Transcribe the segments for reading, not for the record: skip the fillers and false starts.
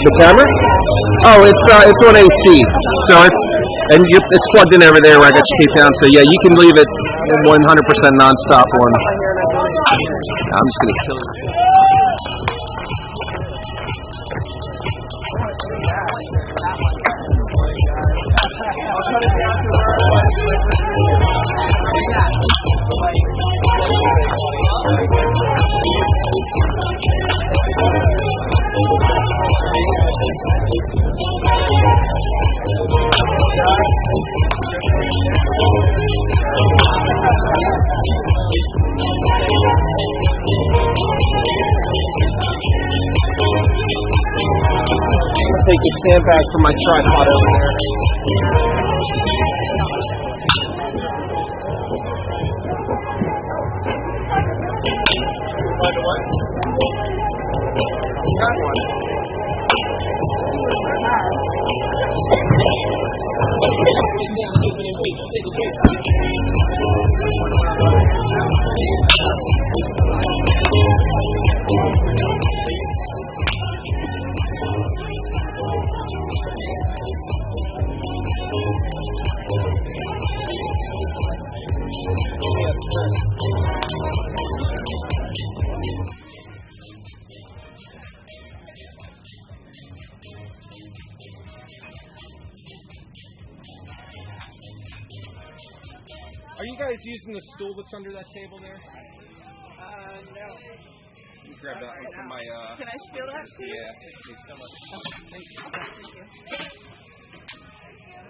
The camera? Oh, it's on AC, so it's plugged in over there where I got your tape down. So yeah, you can leave it 100% non-stop on. I'm just gonna kill it. Take the stand back from my tripod over there. Are you guys using the stool that's under that table there? No. You grab that one from my, Can I steal that? Yeah, thank you so much. Thank you.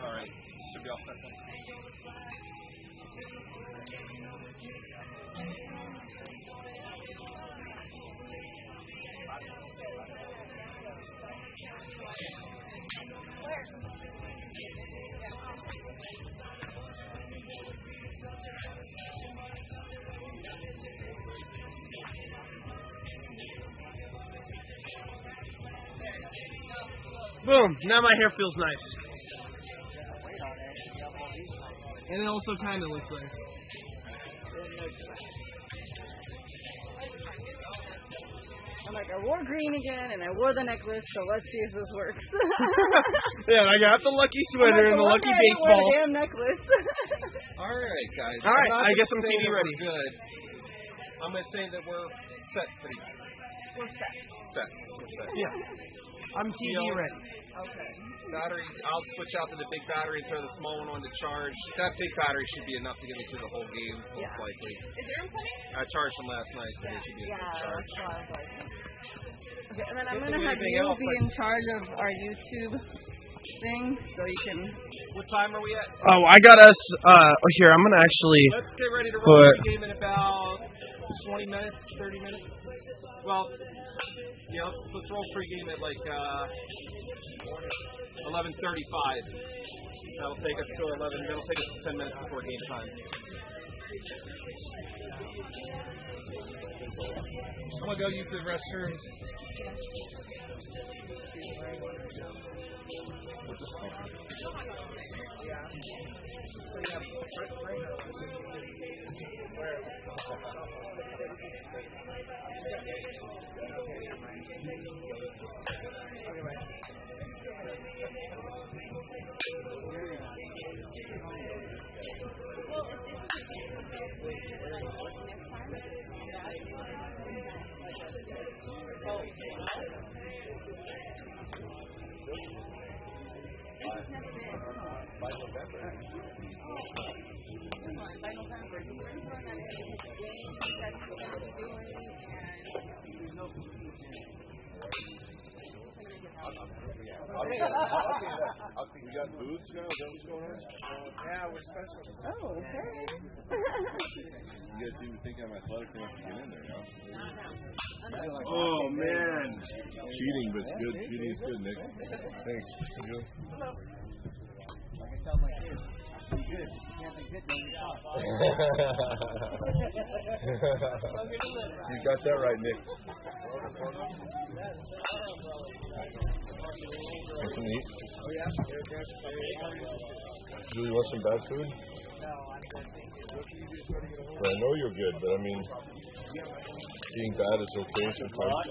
All right, should be all set then. Boom. Now my hair feels nice. And it also kind of looks nice. I'm like, I wore green again, and I wore the necklace, so let's see if this works. Yeah, I got the lucky sweater and the lucky baseball. I wear the damn necklace. All right, guys. All right, I guess I'm saying TV that ready. we're good. I'm going to say that we're set for the We're set. set. We're set. Yeah. I'm TV ready. Okay. Battery, I'll switch out to the big battery and throw the small one on to charge. That big battery should be enough to get me through the whole game, most likely. Is there plenty? I charged them last night, so they should be able to charge. That's what I was like. Okay, and then I'm going to have you be in charge of our YouTube thing, so you can... What time are we at? Oh, I got us. Here, I'm going to actually... Let's get ready to roll the game in about 20 minutes, 30 minutes. Well, yeah, let's roll pregame at like 11:35. That'll take us to 11. That'll take us to 10 minutes before game time. I'm gonna go use the restrooms. I think we got booths now. Is that what's going on? Yeah, we're special. Oh, okay. You guys seem to think I'm athletic enough to get in there, huh? Oh man. Cheating, but it's good. Cheating is good, Nick. Thanks. You good? I can tell my kids. Be good. You can't be good when you talk. You got that right, Nick. Want some to eat? Oh, yeah? Julie, want some bad food? No, I'm good. Well, I know you're good, but I mean, being bad is okay sometimes.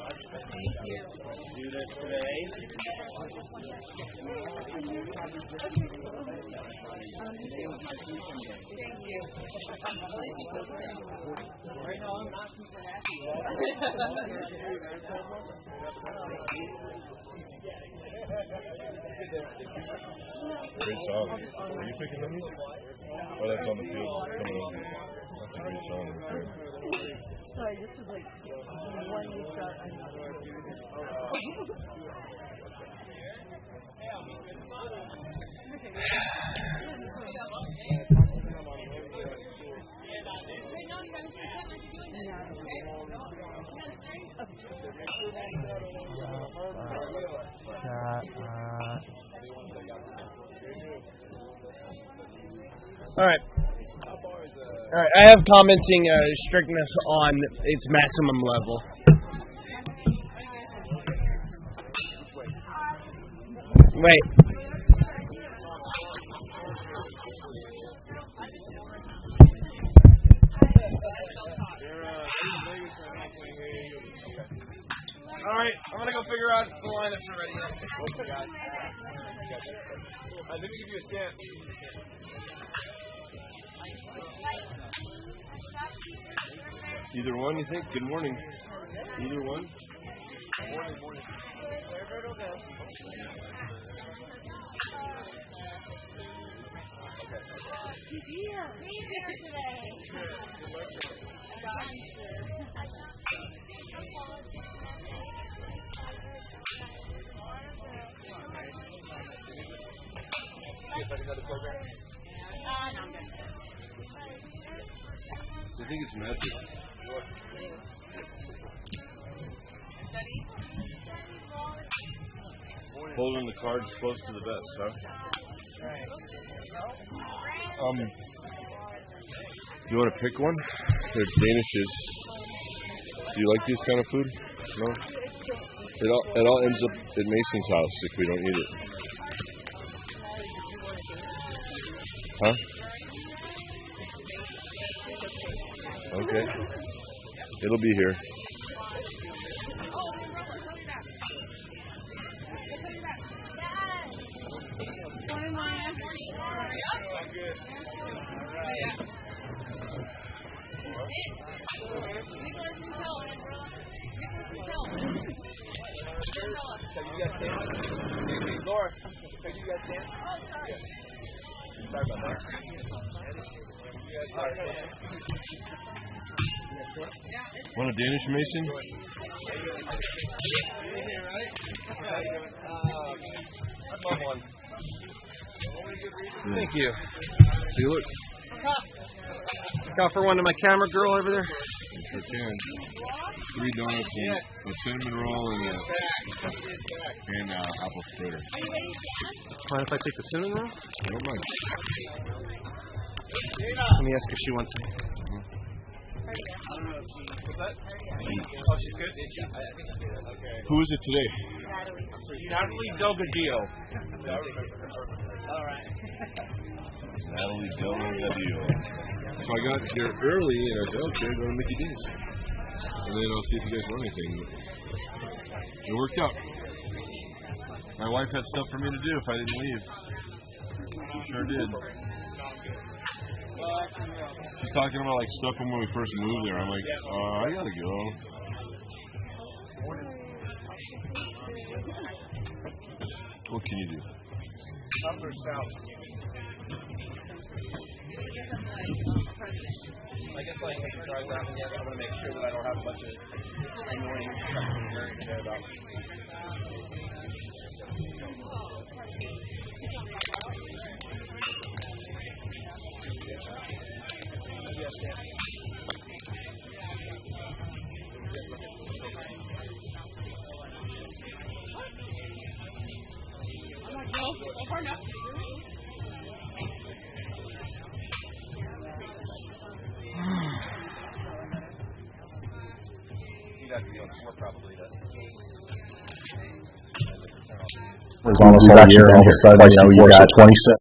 Do this today. Thank you. Right now, I'm not super happy. Great song. Are you picking them? Oh, that's on the field. Coming on. That's a great song right there. Sorry, this is like one you start. All right. I have commenting strictness on its maximum level. Wait. All right, I'm gonna go figure out the lineups already. Let me give you a stamp. Either one, you think? Good morning. Either one? Morning. I think it's magic. Holding the cards close to the vest, huh? You want to pick one? They're Danishes. Do you like these kind of food? No? It all ends up at Mason's house if we don't eat it. Huh? Okay. It'll be here. Laura, can you guys dance? Sorry about that. Want a Danish Mason? Thank you. See, look. Look out for one of my camera girl over there. Sure can. 3 donuts and a cinnamon roll and apple fritter. Mind if I take the cinnamon roll? I don't mind. Let me ask if she wants it. Oh, she's good? Okay. Who is it today? Natalie Delgadillo. Natalie Delgadillo. So I got here early and I said, okay, go to Mickey D's. And then I'll see if you guys want anything. It worked out. My wife had stuff for me to do if I didn't leave. She sure did. She's talking about like stuff from when we first moved there. I'm like, I gotta go. What can you do? Up or south? I guess like if you drive down and yes, I want to make sure that I don't have a bunch of annoying customers worrying today about me. Was almost all year, all of a sudden, you got 27.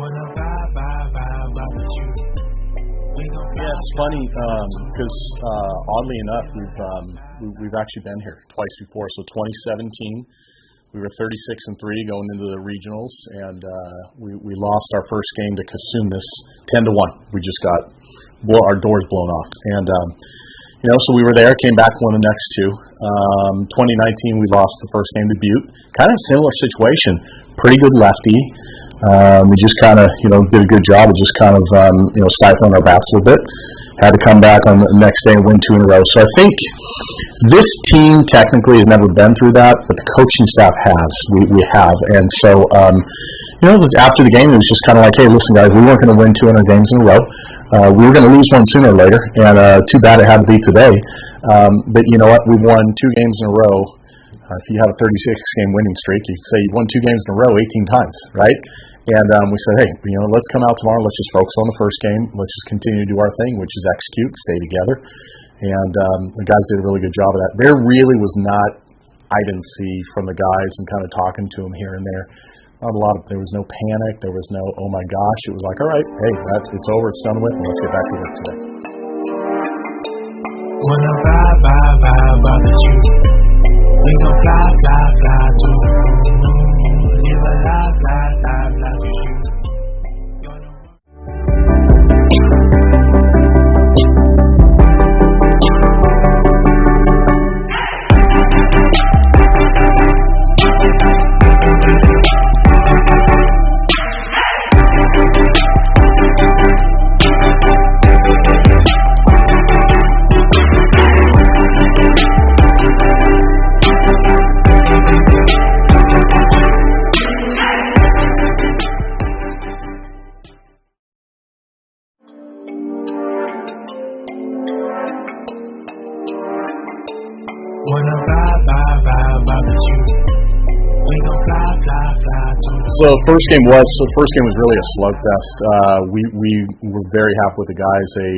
Yeah, it's funny because oddly enough, we've actually been here twice before. So 2017, we were 36-3 going into the regionals, and we lost our first game to Casumas 10-1. We just got our doors blown off, and so we were there, came back, won the next two. 2019, we lost the first game to Butte. Kind of similar situation, pretty good lefty. We just kind of, did a good job of just kind of, stifling our bats a little bit. Had to come back on the next day and win 2 in a row. So I think this team technically has never been through that, but the coaching staff has. We have. And so, after the game, it was just kind of like, hey, listen, guys, we weren't going to win 200 games in a row. We were going to lose one sooner or later, and too bad it had to be today. But you know what? We won 2 games in a row. If you have a 36-game winning streak, you could say you won 2 games in a row 18 times, right? And we said, hey, let's come out tomorrow. Let's just focus on the first game. Let's just continue to do our thing, which is execute, stay together. And the guys did a really good job of that. There really was not, I didn't see from the guys and kind of talking to them here and there. There was no panic. There was no, oh my gosh. It was like, all right, hey, it's over. It's done with. And let's get back to work today. Wanna vibe with you. We gon' fly to the moon. Live a life with you. So first game was really a slugfest. We were very happy with the guys. They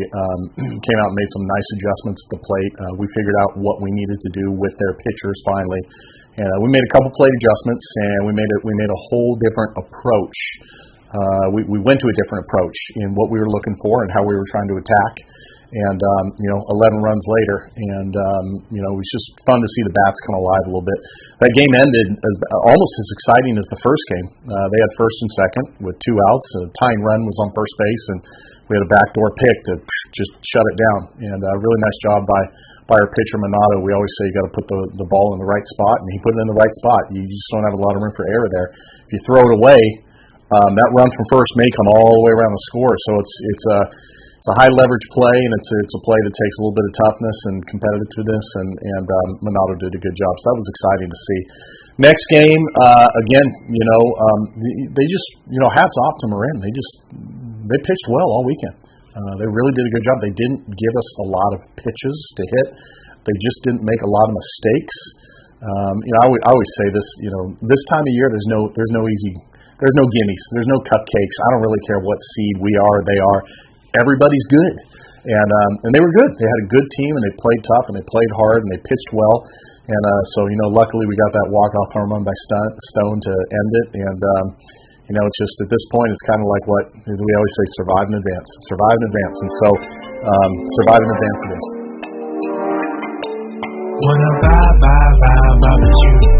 came out and made some nice adjustments at the plate. We figured out what we needed to do with their pitchers finally, and we made a couple plate adjustments, and we made a whole different approach. We went to a different approach in what we were looking for and how we were trying to attack. And 11 runs later, and it was just fun to see the bats come alive a little bit. That game ended almost as exciting as the first game. They had first and second with 2 outs. A tying run was on first base, and we had a backdoor pick to just shut it down. And a really nice job by our pitcher Medano. We always say you got to put the ball in the right spot, and he put it in the right spot. You just don't have a lot of room for error there. If you throw it away, that run from first may come all the way around the score. So it's a high leverage play, and it's a play that takes a little bit of toughness and competitiveness, and Medano did a good job. So that was exciting to see. Next game, again, they just, hats off to Marin. They pitched well all weekend. They really did a good job. They didn't give us a lot of pitches to hit. They just didn't make a lot of mistakes. I always say this. This time of year, there's no gimmies. There's no cupcakes. I don't really care what seed we are or they are. Everybody's good, and they were good. They had a good team, and they played tough, and they played hard, and they pitched well. And so luckily we got that walk-off home run by Stone to end it. And it's just at this point, it's kind of like what we always say: survive in advance, survive in advance. And so survive in advance it is. Wanna vibe with you.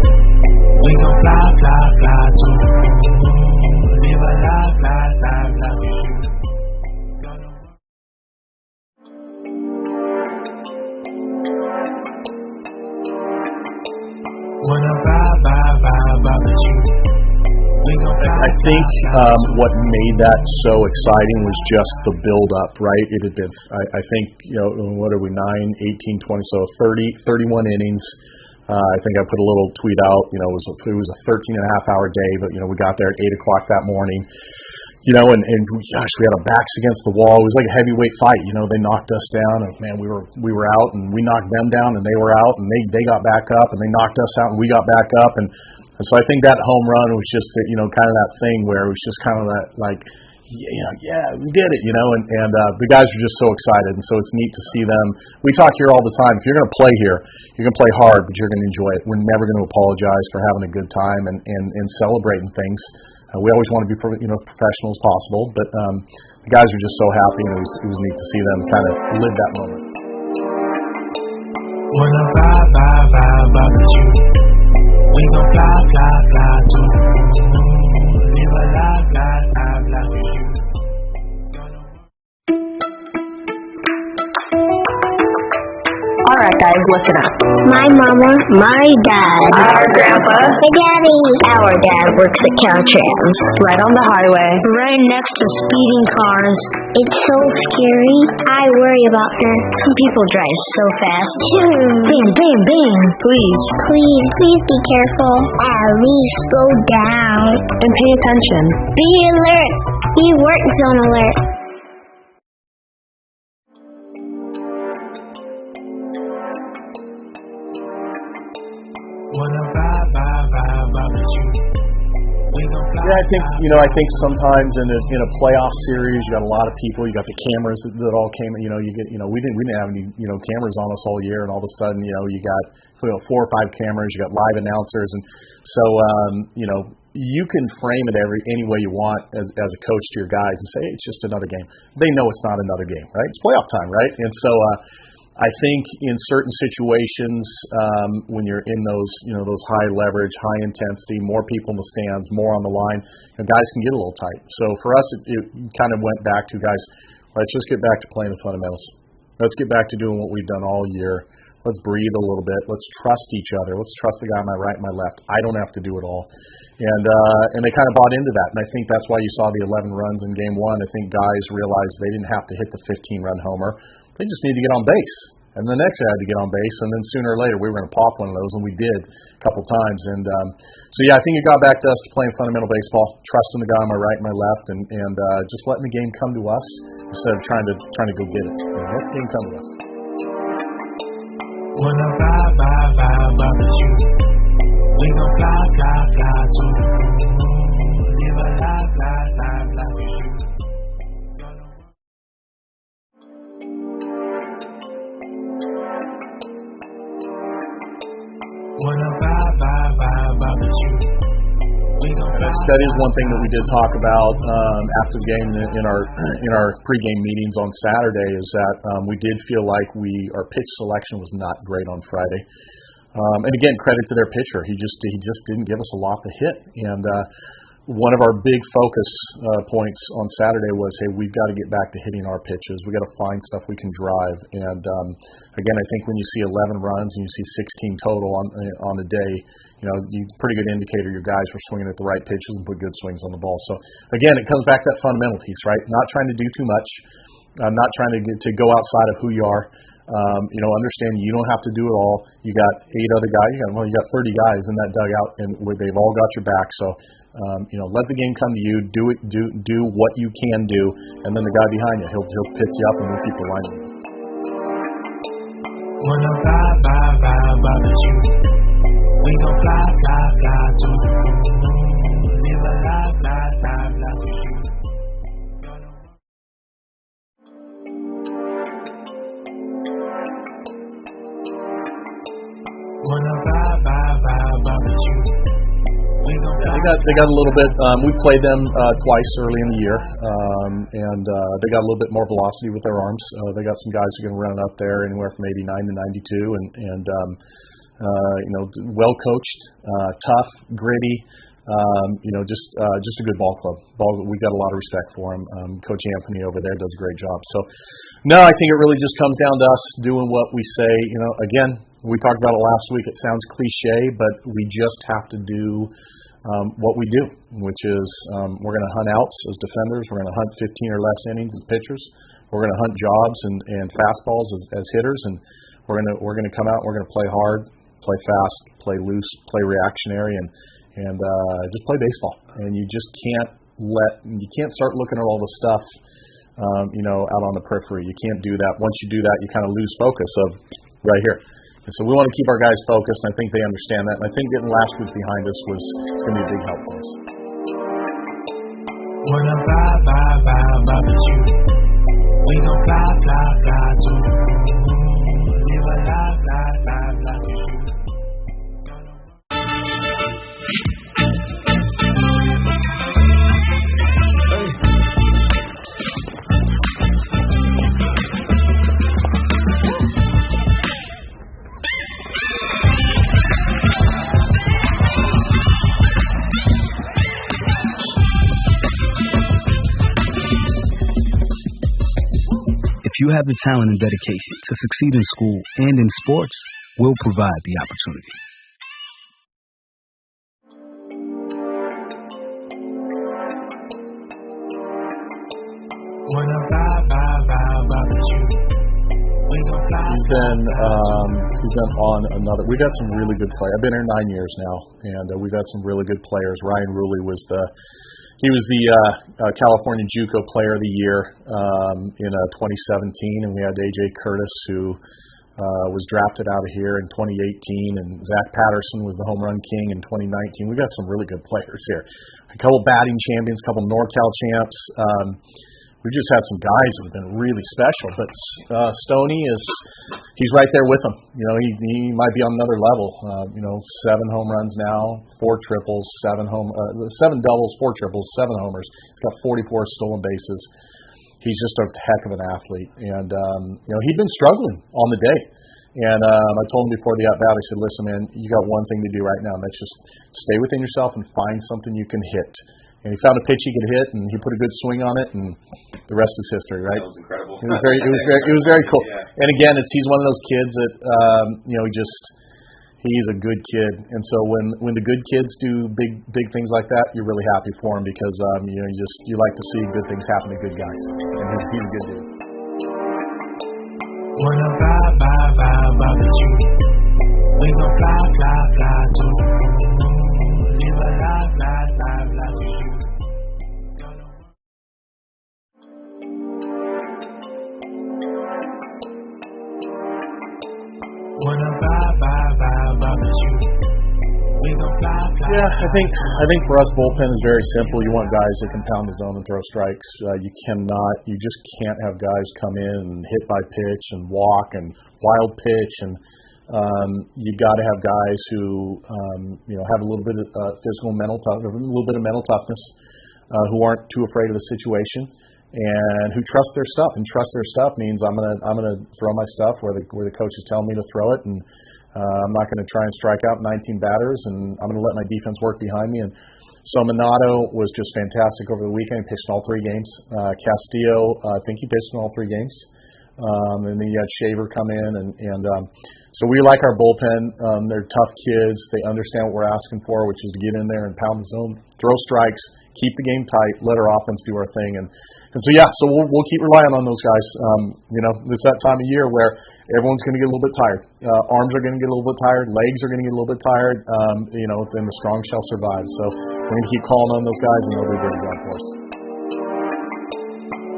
We gon' fly to the moon. Live a life with you. I think what made that so exciting was just the build-up, right? It had been, I think, what are we, 9, 18, 20, so 31 innings. I think I put a little tweet out, it was a 13-and-a-half-hour day, but, we got there at 8 o'clock that morning. And gosh, we had our backs against the wall. It was like a heavyweight fight. They knocked us down, and man, we were out, and we knocked them down, and they were out, and they got back up, and they knocked us out, and we got back up, and so I think that home run was just kind of that thing where it was just kind of that, like, yeah, we did it, and the guys are just so excited, and so it's neat to see them. We talk here all the time. If you're going to play here, you're going to play hard, but you're going to enjoy it. We're never going to apologize for having a good time and celebrating things. We always want to be professional as possible, but the guys are just so happy, and it was neat to see them kind of live that moment. Wanna vibe with you. We gon' fly to the moon. Live a life with you. Alright guys, listen up. My mama, my dad, Our grandpa, my daddy, our dad works at Caltrans, right on the highway, right next to speeding cars. It's so scary. I worry about her. some people drive so fast. Bing, bing, bing. Please, Please be careful. At least slow down. and pay attention. Be alert. Be work zone alert. Wanna vibe with you. We gon' fly. Yeah, I think sometimes in a playoff series, you got a lot of people. You got the cameras that all came. We didn't have any cameras on us all year, and all of a sudden, you got 4 or 5 cameras. You got live announcers, and so you can frame it any way you want as a coach to your guys and say, hey, it's just another game. They know it's not another game, right? It's playoff time, right? And so I think in certain situations, when you're in those high leverage, high intensity, more people in the stands, more on the line, guys can get a little tight. So for us, it kind of went back to, guys, let's just get back to playing the fundamentals. Let's get back to doing what we've done all year. Let's breathe a little bit. Let's trust each other. Let's trust the guy on my right and my left. I don't have to do it all. And they kind of bought into that. And I think that's why you saw the 11 runs in game 1. I think guys realized they didn't have to hit the 15-run homer. They just need to get on base. And the next guy had to get on base, and then sooner or later we were going to pop one of those, and we did a couple times. And so I think it got back to us to playing fundamental baseball, trusting the guy on my right and my left, and just letting the game come to us instead of trying to go get it. Let the game come to us. Wanna vibe with you. We gon' fly to the moon. Live a life with you. Wanna vibe with you. We gon' fly. That is one thing that we did talk about after the game in our pregame meetings on Saturday, is that we did feel like our pitch selection was not great on Friday. And again, credit to their pitcher. He just didn't give us a lot to hit. And one of our big focus points on Saturday was, hey, we've got to get back to hitting our pitches. We've got to find stuff we can drive. And again, I think when you see 11 runs and you see 16 total on the day, pretty good indicator your guys were swinging at the right pitches and put good swings on the ball. So again, it comes back to that fundamental piece, right? Not trying to do too much. Not trying to go outside of who you are. Understand you don't have to do it all. You got 8 other guys. You got 30 guys in that dugout, and they've all got your back. So, let the game come to you. Do what you can do, and then the guy behind you, he'll pick you up, and we'll keep the line. Wanna vibe with you. We gon' fly to the moon. Live a life with you. Wanna vibe with you. They got a little bit. We played them twice early in the year, and they got a little bit more velocity with their arms. They got some guys who can run up there anywhere from 89 to 92, and well coached, tough, gritty. Just a good ball club. We got a lot of respect for him. Coach Anthony over there does a great job. So, no, I think it really just comes down to us doing what we say. Again, we talked about it last week. It sounds cliche, but we just have to do what we do, which is we're going to hunt outs as defenders. We're going to hunt 15 or less innings as pitchers. We're going to hunt jobs and fastballs as hitters, and we're going to come out. We're going to play hard, play fast, play loose, play reactionary, and just play baseball. And you just can't start looking at all the stuff out on the periphery. You can't do that. Once you do that, you kind of lose focus of right here. And so we want to keep our guys focused, and I think they understand that. And I think getting last week behind us it's going to be a big help for us. Wanna vibe with you. We gon' fly to the moon. Live a life with you. If you have the talent and dedication to succeed in school and in sports, we'll provide the opportunity. He's been on another. We've got some really good players. I've been here 9 years now, and we've got some really good players. Ryan Ruley was the California JUCO Player of the Year in 2017, and we had AJ Curtis, who was drafted out of here in 2018, and Zach Patterson was the home run king in 2019. We've got some really good players here. A couple batting champions, a couple NorCal champs. We've just had some guys that have been really special, but Stoney he's right there with them. You know, he might be on another level. 7 home runs now, 4 triples, 7 doubles, 4 triples, 7 homers. He's got 44 stolen bases. He's just a heck of an athlete, and he'd been struggling on the day. And I told him before the at-bat, I said, listen, man, you got one thing to do right now, and that's just stay within yourself and find something you can hit. And he found a pitch he could hit, and he put a good swing on it, and the rest is history, right? That was incredible. It was very cool. Yeah. And again, he's one of those kids that he's a good kid. And so when the good kids do big things like that, you're really happy for him because you like to see good things happen to good guys, and he's a good dude. Wanna vibe with you. We gon' fly to the moon. Live a life with you. Wanna vibe with you. We gon' fly. Yeah, I think for us bullpen is very simple. You want guys that can pound the zone and throw strikes. You just can't have guys come in and hit by pitch and walk and wild pitch, and you got to have guys who have a little bit of physical and mental toughness, a little bit of mental toughness, who aren't too afraid of the situation, and who trust their stuff. And trust their stuff means I'm gonna throw my stuff where the coach is telling me to throw it, and I'm not going to try and strike out 19 batters, and I'm going to let my defense work behind me. And so Medano was just fantastic over the weekend. He pitched in all 3 games. Castillo, I think he pitched in all 3 games. And then you had Shaver come in, and so we like our bullpen. They're tough kids. They understand what we're asking for, which is to get in there and pound the zone, throw strikes, keep the game tight, let our offense do our thing. And so we'll keep relying on those guys. It's that time of year where everyone's going to get a little bit tired. Arms are going to get a little bit tired. Legs are going to get a little bit tired. Then the strong shall survive. So we're going to keep calling on those guys, and they'll do a good job for us.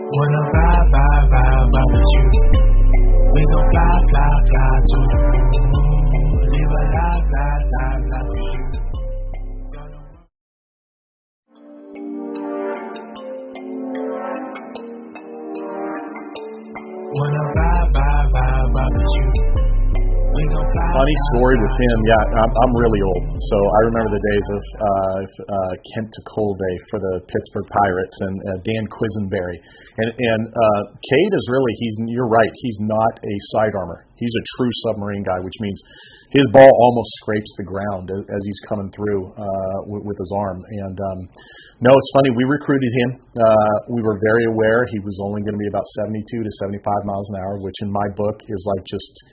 Wanna vibe with you. We gon' fly to the moon. Live a life with you. Wanna vibe with you. We gon' fly. Funny story with him. Yeah, I'm really old, so I remember the days of Kent Tecove for the Pittsburgh Pirates and Dan Quisenberry. And Cade is really, you're right, he's not a sidearmer. He's a true submarine guy, which means his ball almost scrapes the ground as he's coming through with his arm. And no, it's funny, we recruited him. We were very aware he was only going to be about 72 to 75 miles an hour, which in my book is like just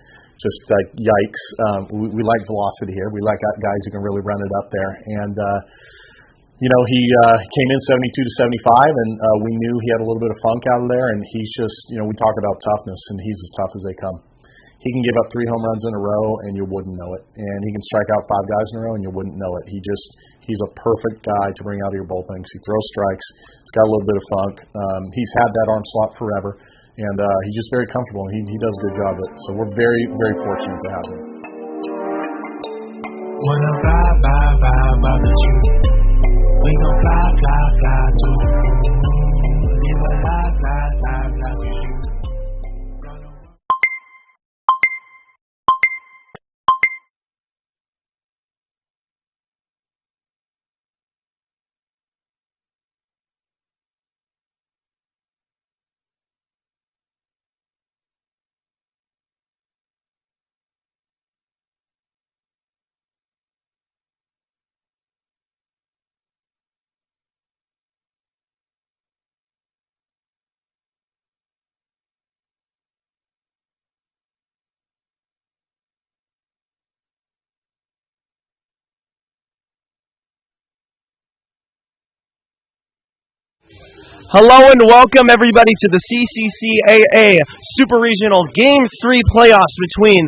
like yikes. We like velocity here. We like guys who can really run it up there. And he came in 72 to 75, and we knew he had a little bit of funk out of there. And he's just, we talk about toughness, and he's as tough as they come. He can give up 3 home runs in a row, and you wouldn't know it. And he can strike out 5 guys in a row, and you wouldn't know it. He's a perfect guy to bring out of your bullpen because he throws strikes. He's got a little bit of funk. He's had that arm slot forever. And he's just very comfortable, and he does a good job of it. So we're very, very fortunate to have him. Wanna vibe with you. We We gon' fly, fly, fly to the moon. Live a life, life, life, life with you. Hello and welcome everybody to the CCCAA Super Regional Game 3 playoffs between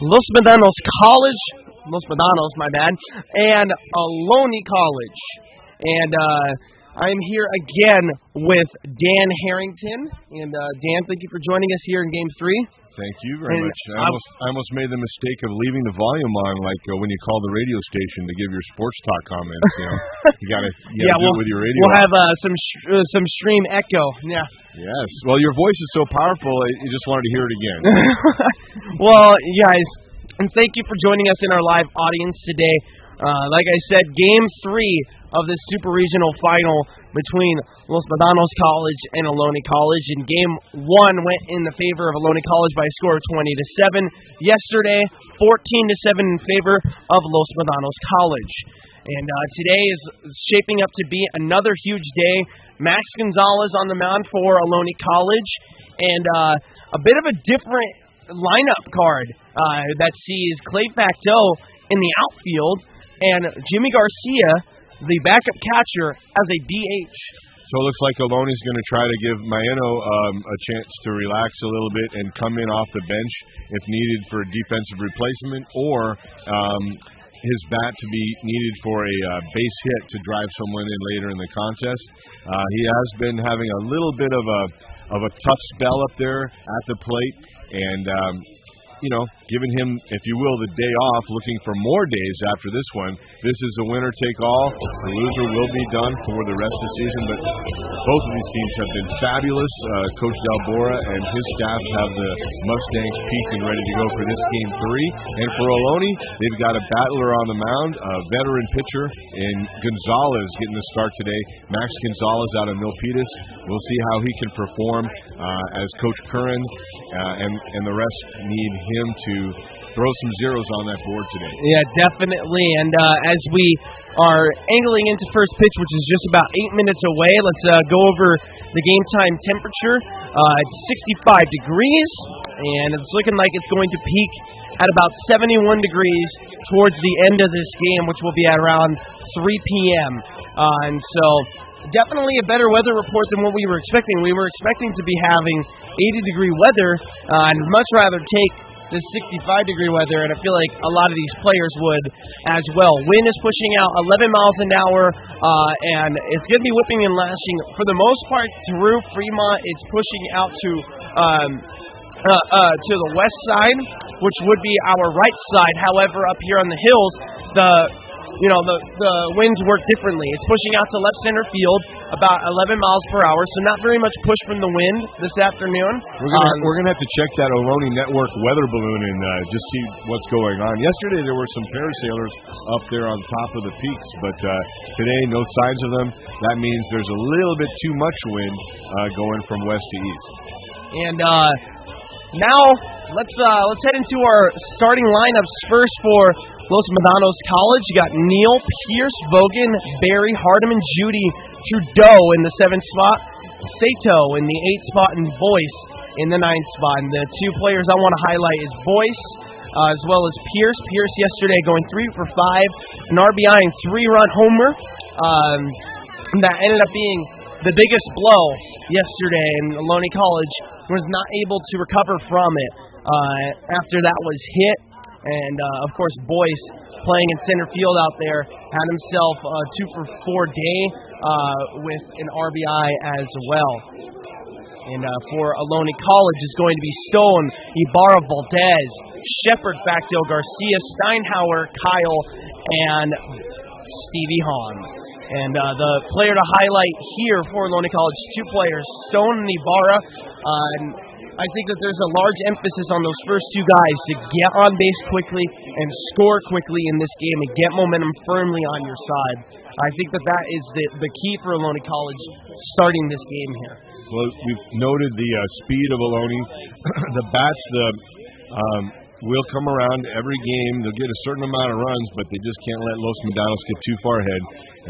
Los Medano College, and Ohlone College. And I'm here again with Dan Harrington. And Dan, thank you for joining us here in Game 3. Thank you very much. I almost made the mistake of leaving the volume on, like when you call the radio station to give your sports talk comments. You gotta do it with your radio. We'll have some stream echo. Yeah. Yes. Well, your voice is so powerful, you just wanted to hear it again. Well, you guys, and thank you for joining us in our live audience today. Like I said, Game 3 of this Super Regional Final between Los Medano College and Ohlone College. And Game 1 went in the favor of Ohlone College by a score of 20-7. Yesterday, 14-7 in favor of Los Medano College. And today is shaping up to be another huge day. Max Gonzalez on the mound for Ohlone College. And a bit of a different lineup card that sees Clay Facto in the outfield and Jimmy Garcia, the backup catcher, as a DH. So it looks like Ohlone is going to try to give Maeno a chance to relax a little bit and come in off the bench if needed for a defensive replacement, or his bat to be needed for a base hit to drive someone in later in the contest. He has been having a little bit of a tough spell up there at the plate, and giving him, if you will, the day off, looking for more days after this one. This is a winner-take-all. The loser will be done for the rest of the season, but both of these teams have been fabulous. Coach Dalbora and his staff have the Mustangs peaked and ready to go for this Game 3. And for Ohlone, they've got a battler on the mound, a veteran pitcher, and Gonzalez getting the start today. Max Gonzalez out of Milpitas. We'll see how he can perform as Coach Curran and the rest need him to throw some zeros on that board today. Yeah, definitely. And as we are angling into first pitch, which is just about 8 minutes away, let's go over the game time temperature. It's 65 degrees, and it's looking like it's going to peak at about 71 degrees towards the end of this game, which will be at around 3 p.m. And so definitely a better weather report than what we were expecting. We were expecting to be having 80-degree weather, and much rather take this 65-degree weather, and I feel like a lot of these players would as well. Wind is pushing out 11 miles an hour, and it's going to be whipping and lashing. For the most part, through Fremont, it's pushing out to the west side, which would be our right side. However, up here on the hills, the winds work differently. It's pushing out to left center field about 11 miles per hour, so not very much push from the wind this afternoon. We're gonna have to check that Ohlone Network weather balloon and just see what's going on. Yesterday there were some parasailers up there on top of the peaks, but today no signs of them. That means there's a little bit too much wind going from west to east. And now let's head into our starting lineups first for Los Medano College. You got Neal, Pierce, Vogan, Barry, Hardeman, Judy, Trudeau in the 7th spot, Sato in the 8th spot, and Boyce in the 9th spot. And the two players I want to highlight is Boyce as well as Pierce. Pierce yesterday going 3 for 5, an RBI and 3-run homer. That ended up being the biggest blow yesterday, and Ohlone College was not able to recover from it after that was hit. And, of course, Boyce, playing in center field out there, had himself a 2 for 4 day with an RBI as well. And for Ohlone College is going to be Stone, Ibarra, Valdez, Shepard, Facto, Garcia, Steinhauer, Kyle, and Stevie Hahn. And the player to highlight here for Ohlone College, 2 players, Stone and Ibarra. I think that there's a large emphasis on those first 2 guys to get on base quickly and score quickly in this game and get momentum firmly on your side. I think that is the key for Ohlone College starting this game here. Well, we've noted the speed of Ohlone. The bats, will come around every game. They'll get a certain amount of runs, but they just can't let Los Medanos get too far ahead.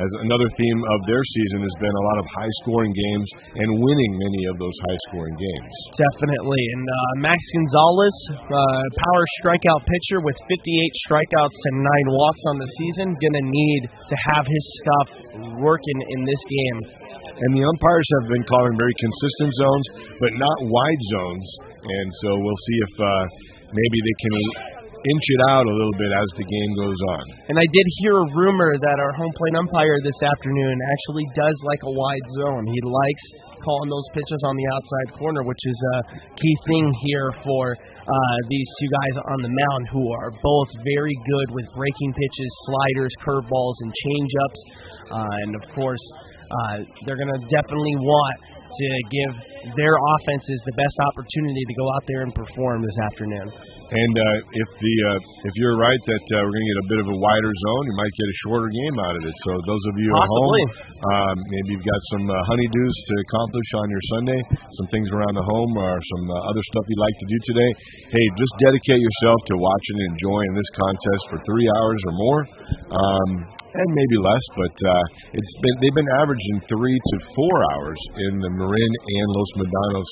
As another theme of their season has been a lot of high-scoring games and winning many of those high-scoring games. Definitely. And Max Gonzalez, power strikeout pitcher with 58 strikeouts to 9 walks on the season, going to need to have his stuff working in this game. And the umpires have been calling very consistent zones, but not wide zones. And so we'll see if maybe they can inch it out a little bit as the game goes on. And I did hear a rumor that our home plate umpire this afternoon actually does like a wide zone. He likes calling those pitches on the outside corner, which is a key thing here for these 2 guys on the mound who are both very good with breaking pitches, sliders, curveballs, and changeups. And, of course, they're going to definitely want to give their offenses the best opportunity to go out there and perform this afternoon. And if you're right that we're going to get a bit of a wider zone, you might get a shorter game out of it. So those of you at home, maybe you've got some honeydews to accomplish on your Sunday, some things around the home or some other stuff you'd like to do today. Hey, just dedicate yourself to watching and enjoying this contest for 3 hours or more. And maybe less, but they've been averaging 3 to 4 hours in the Marin and Los Medanos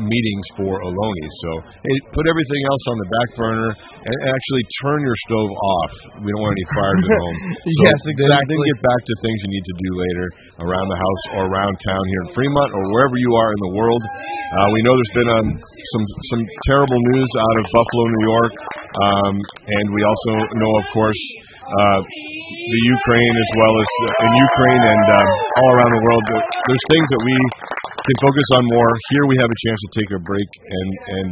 meetings for Ohlone. So hey, put everything else on the back burner and actually turn your stove off. We don't want any fires at home. So yes, exactly. Then get back to things you need to do later around the house or around town here in Fremont or wherever you are in the world. We know there's been some terrible news out of Buffalo, New York, and we also know, of course, the Ukraine as well as in Ukraine and all around the world. There's things that we can focus on more. Here we have a chance to take a break, and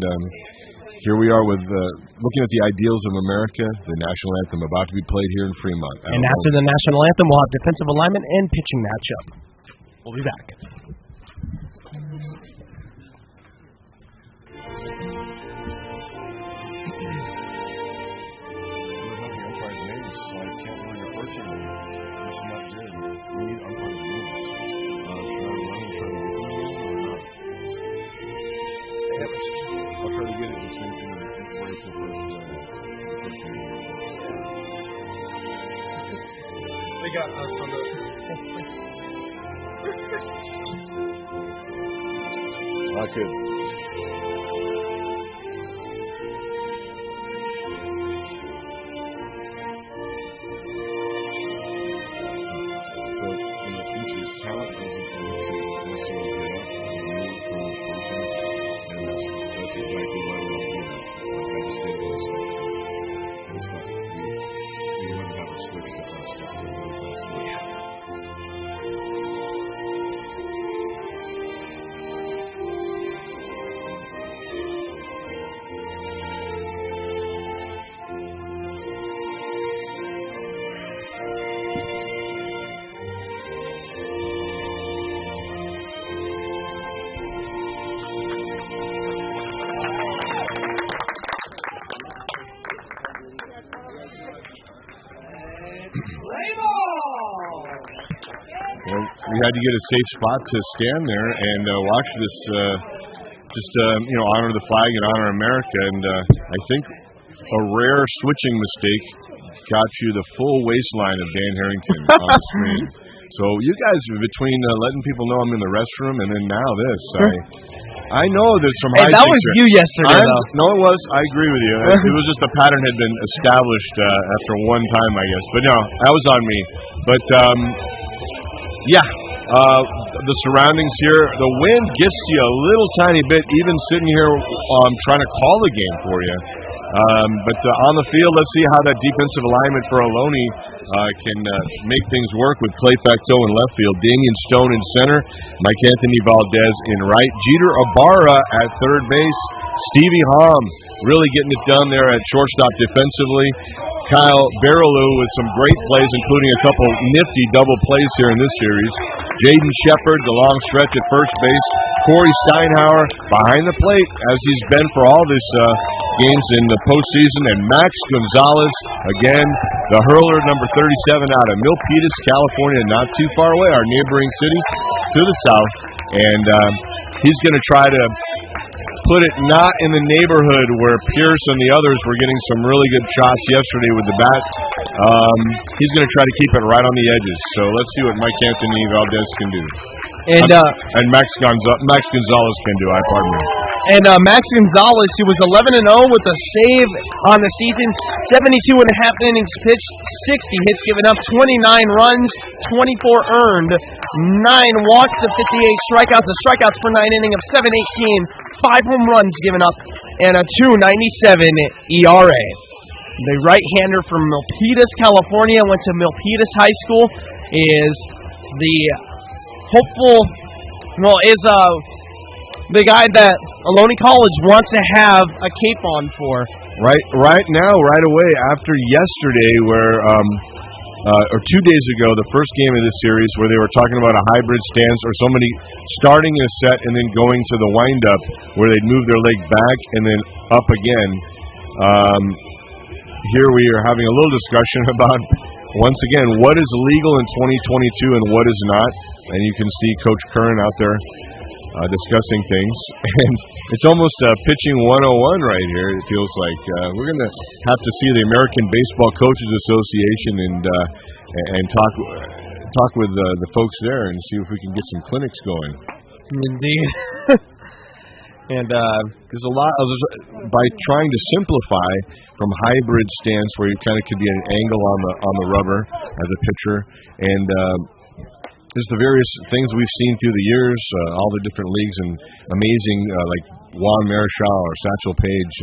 here we are with looking at the ideals of America, the national anthem about to be played here in Fremont. And after the national anthem, we'll have defensive alignment and pitching matchup. We'll be back. They got us on the... Not good. So in the future, talent doesn't necessarily get up and move from the functions, and that's exactly why we don't do that. I just did this. And it's not, we wouldn't have a switch to that stuff. Well, we had to get a safe spot to stand there and watch this, honor the flag and honor America. And I think a rare switching mistake got you the full waistline of Dan Harrington on the screen. So you guys, between letting people know I'm in the restroom and then now this, I know there's some high that was you yesterday, though. No, it was. I agree with you. It was just a pattern had been established after one time, I guess. But no, that was on me. But, the surroundings here, the wind gets you a little tiny bit, even sitting here trying to call the game for you. But on the field, let's see how that defensive alignment for Ohlone can make things work with Clay Facto in left field, Damian Stone in center, Mike Anthony Valdez in right, Jeter Ibarra at third base, Stevie Hom really getting it done there at shortstop defensively, Kyle Barrelou with some great plays, including a couple nifty double plays here in this series, Jaden Shepard, the long stretch at first base, Corey Steinhauer behind the plate, as he's been for all these games in the postseason, and Max Gonzalez, again, the hurler, number 37 out of Milpitas, California, not too far away, our neighboring city to the south, and he's going to try to put it not in the neighborhood where Pierce and the others were getting some really good shots yesterday with the bat. He's going to try to keep it right on the edges. So let's see what Mike Anthony Valdez can do. And Max Gonzalez can do, pardon me. And Max Gonzalez, who was 11-0 with a save on the season, 72 and a half innings pitched, 60 hits given up, 29 runs, 24 earned, 9 walks to 58 strikeouts, a strikeouts per 9 inning of 7.18, 5 home runs given up, and a 2.97 ERA. The right-hander from Milpitas, California, went to Milpitas High School, is the hopeful, the guy that Ohlone College wants to have a cape on for. Right now, right away, after yesterday, where or 2 days ago, the first game of this series, where they were talking about a hybrid stance or somebody starting a set and then going to the windup, where they'd move their leg back and then up again. Here we are having a little discussion about, once again, what is legal in 2022 and what is not. And you can see Coach Curran out there discussing things. And it's almost pitching 101 right here, it feels like. We're going to have to see the American Baseball Coaches Association and talk with the folks there and see if we can get some clinics going. Indeed. And there's a lot of, by trying to simplify from hybrid stance, where you kind of could be at an angle on the rubber as a pitcher, and there's the various things we've seen through the years, all the different leagues, and amazing like Juan Marichal or Satchel Paige,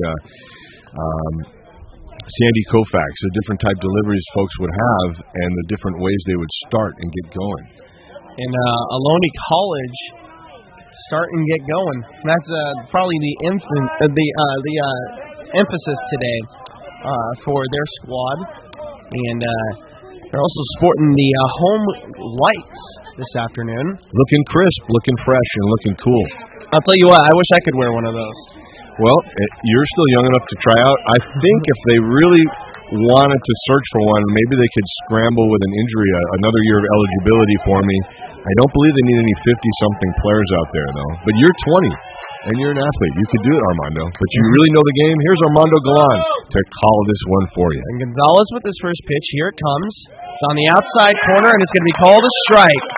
Sandy Koufax, the different type deliveries folks would have, and the different ways they would start and get going. And Ohlone College. Start and get going. That's probably the emphasis today for their squad, and they're also sporting the home lights this afternoon. Looking crisp, looking fresh, and looking cool. I'll tell you what, I wish I could wear one of those. Well, you're still young enough to try out. I think if they really wanted to search for one, maybe they could scramble with an injury, another year of eligibility for me. I don't believe they need any 50-something players out there, though. But you're 20, and you're an athlete. You could do it, Armando. But you really know the game. Here's Armando Galan to call this one for you. And Gonzalez with his first pitch. Here it comes. It's on the outside corner, and it's going to be called a strike.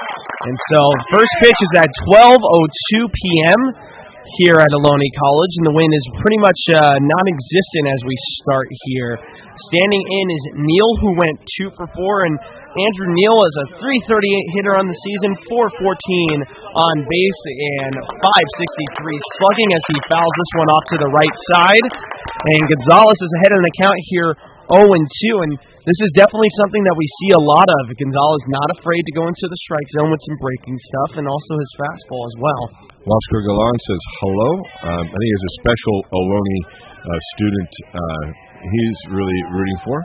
And so first pitch is at 12:02 p.m. here at Ohlone College, and the wind is pretty much non-existent as we start here. Standing in is Neal, who went 2 for 4, and Andrew Neal is a .338 hitter on the season, .414 on base, and .563 slugging as he fouls this one off to the right side. And Gonzalez is ahead in the count here, 0-2, and this is definitely something that we see a lot of. Gonzalez not afraid to go into the strike zone with some breaking stuff, and also his fastball as well. Oscar Galan says hello. I think he's a special Ohlone student he's really rooting for.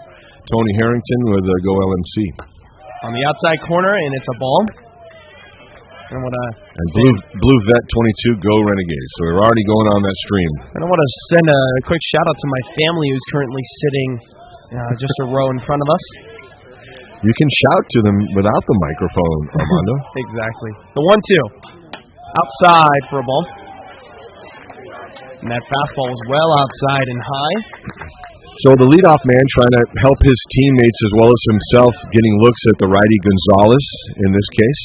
Tony Harrington with Go LMC. On the outside corner, and it's a ball. And Blue Vet 22, Go Renegades. So we're already going on that stream. And I want to send a quick shout out to my family who's currently sitting just a row in front of us. You can shout to them without the microphone, Armando. Exactly. The 1-2. Outside for a ball. And that fastball was well outside and high. So the leadoff man trying to help his teammates as well as himself, getting looks at the righty Gonzalez in this case.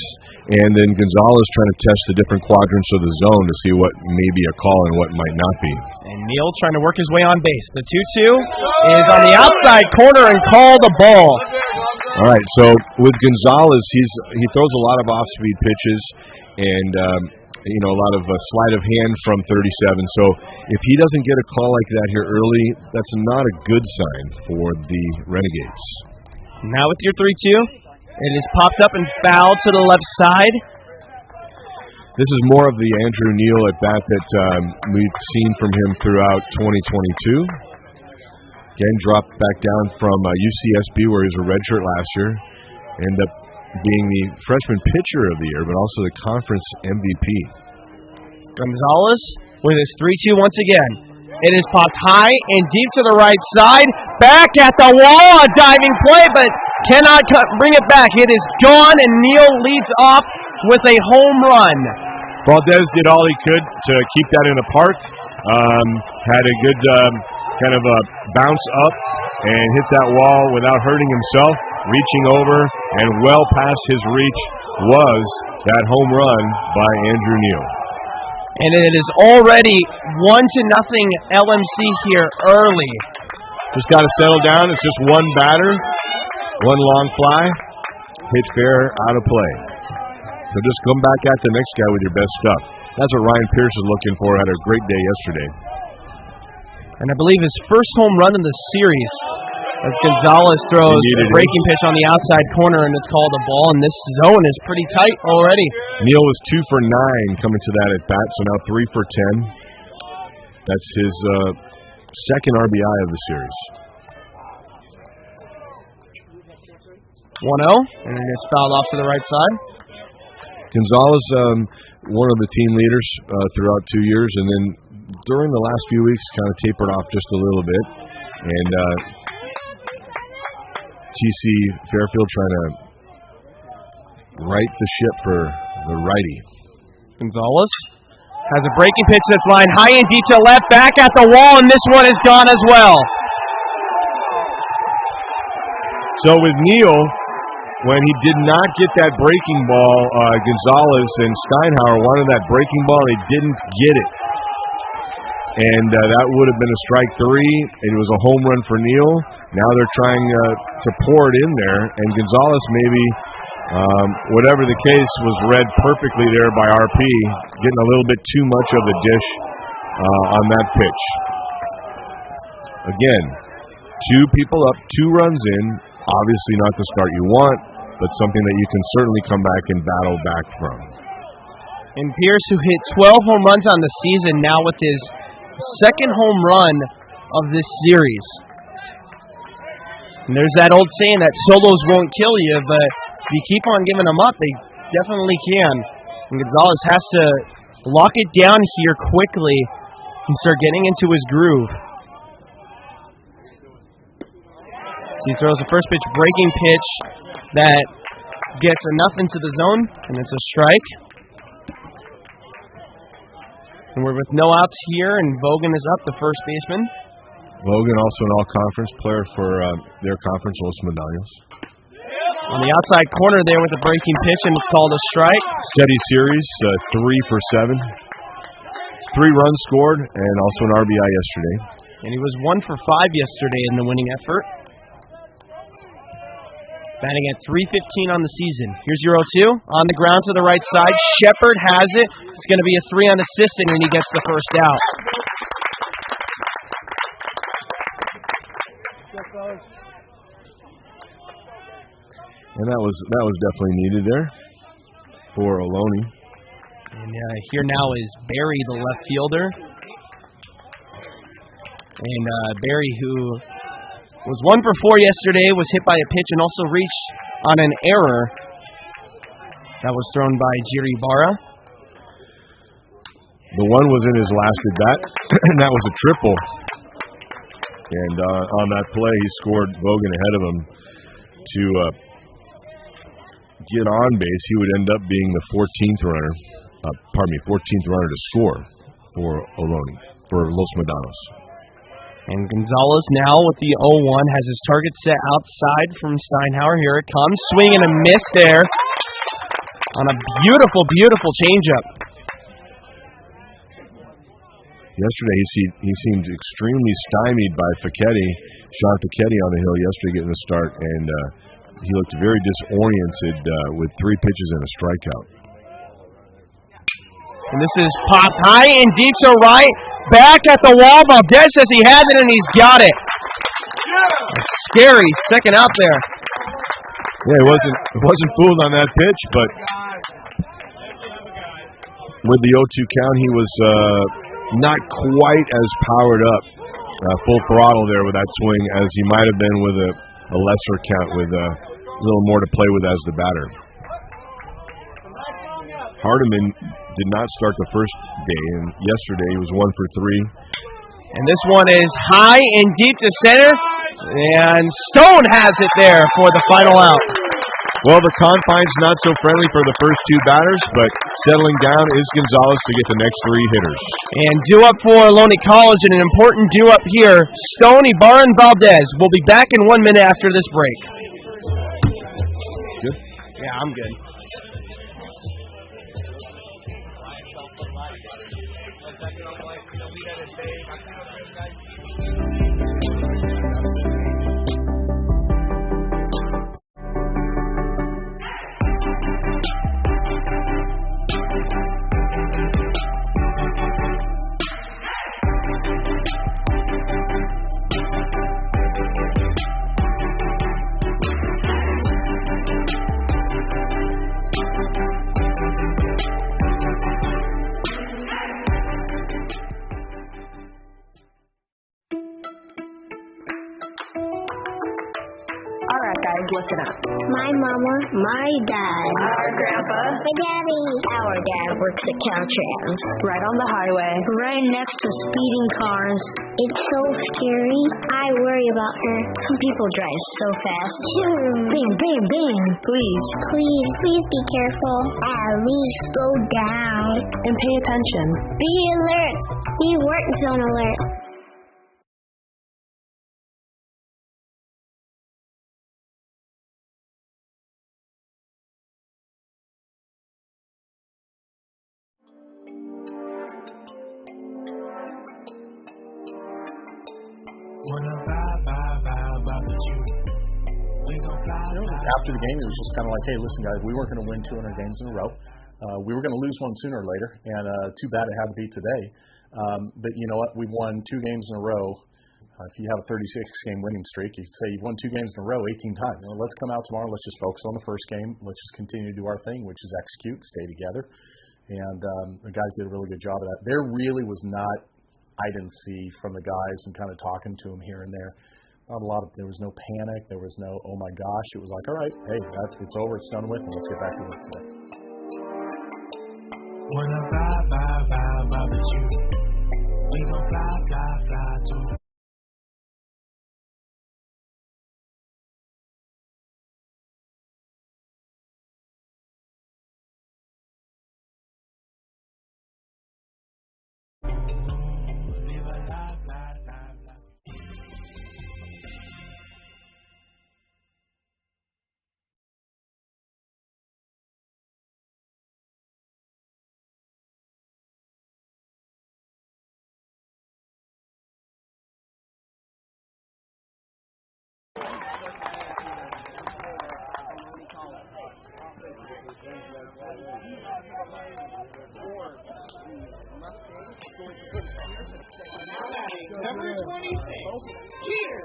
And then Gonzalez trying to test the different quadrants of the zone to see what may be a call and what might not be. And Neal trying to work his way on base. The 2-2 is on the outside corner and called a ball. All right, so with Gonzalez, he throws a lot of off-speed pitches, and a lot of sleight of hand from 37. So if he doesn't get a call like that here early, that's not a good sign for the Renegades. Now with your 3-2, it is popped up and fouled to the left side. This is more of the Andrew Neal at bat that we've seen from him throughout 2022. Again, dropped back down from UCSB where he was a redshirt last year. Ended up being the freshman pitcher of the year, but also the conference MVP. Gonzalez with his 3-2 once again. It is popped high and deep to the right side. Back at the wall, a diving play, but cannot bring it back. It is gone, and Neal leads off with a home run. Valdez did all he could to keep that in the park. Had a good kind of a bounce up and hit that wall without hurting himself. Reaching over and well past his reach was that home run by Andrew Neal. And it is already 1-0 LMC here early. Just got to settle down. It's just one batter, one long fly, hit fair, out of play. So just come back at the next guy with your best stuff. That's what Ryan Pierce is looking for. Had a great day yesterday. And I believe his first home run in the series. As Gonzalez throws a breaking pitch on the outside corner, and it's called a ball, and this zone is pretty tight already. Neal was 2 for 9 coming to that at bat, so now 3 for 10. That's his second RBI of the series. 1-0, and it is fouled off to the right side. Gonzalez, one of the team leaders throughout 2 years, and then during the last few weeks kind of tapered off just a little bit. And TC Fairfield trying to right the ship for the righty. Gonzalez has a breaking pitch that's lined high and deep to left, back at the wall, and this one is gone as well. So with Neal, when he did not get that breaking ball, Gonzalez and Steinhauer wanted that breaking ball, and he didn't get it. And that would have been a strike 3. It was a home run for Neal. Now they're trying to pour it in there, and Gonzalez maybe, whatever the case, was read perfectly there by RP, getting a little bit too much of the dish on that pitch. Again, 2 people up, 2 runs in, obviously not the start you want, but something that you can certainly come back and battle back from. And Pierce, who hit 12 home runs on the season, now with his second home run of this series. And there's that old saying that solos won't kill you, but if you keep on giving them up, they definitely can. And Gonzalez has to lock it down here quickly and start getting into his groove. So he throws a first pitch breaking pitch that gets enough into the zone, and it's a strike. And we're with no outs here, and Vogan is up, the first baseman. Vogan, also an all-conference player for their conference, Los Medano. On the outside corner there with a breaking pitch, and it's called a strike. Steady series, 3 for 7. 3 runs scored, and also an RBI yesterday. And he was 1 for 5 yesterday in the winning effort. Batting at .315 on the season. Here's your 0-2. On the ground to the right side. Shepard has it. It's going to be a 3 unassisted, and he gets the first out. And that was definitely needed there for Ohlone. And here now is Barry, the left fielder. And Barry, who was 1 for 4 yesterday, was hit by a pitch and also reached on an error that was thrown by Jiri Barra. The one was in his last at bat, and that was a triple. And on that play, he scored Vogan ahead of him to get on base. He would end up being the 14th runner. 14th runner to score for Ohlone, for Los Medanos. And Gonzalez now with the 0-1 has his target set outside from Steinhauer. Here it comes. Swing and a miss there on a beautiful, beautiful changeup. Yesterday he seemed extremely stymied by Facchetti. Sean Facchetti on the hill yesterday getting the start, and he looked very disoriented with 3 pitches and a strikeout. And this is popped high and deep to right. Back at the wall. Valdez says he has it, and he's got it. Scary second out there. Yeah, it wasn't fooled on that pitch, but with the 0-2 count, he was not quite as powered up, full throttle there with that swing as he might have been with a lesser count with a little more to play with as the batter. Hardiman did not start the first day, and yesterday he was 1 for 3. And this one is high and deep to center, and Stone has it there for the final out. Well, the confines not so friendly for the first 2 batters, but settling down is Gonzalez to get the next 3 hitters. And due up for Ohlone College, and an important due up here. Stone, Ibarra, and Valdez will be back in 1 minute after this break. Good? Yeah, I'm good. Alright guys, listen up. My mama, my dad, Our grandpa. My daddy. our dad works at Caltrans, Right on the highway. right next to speeding cars. It's so scary. I worry about her. Some people drive so fast. Bing, bing, bing. Please, Please be careful. At least slow down. And pay attention. Be alert. Be work zone alert. After the game, it was just kind of like, hey, listen, guys, we weren't going to win 200 games in a row. We were going to lose one sooner or later, and too bad it had to be today. But you know what? We've won 2 games in a row. If you have a 36-game winning streak, you could say you've won 2 games in a row 18 times. Well, let's come out tomorrow. Let's just focus on the first game. Let's just continue to do our thing, which is execute, stay together. And the guys did a really good job of that. There really was not, I didn't see from the guys and kind of talking to them here and there. There was no panic. There was no, oh my gosh. It was like, all right, hey, it's over. It's done with, and let's get back to work today. Wanna vibe with you. We gon' fly too. Number 26. Cheers.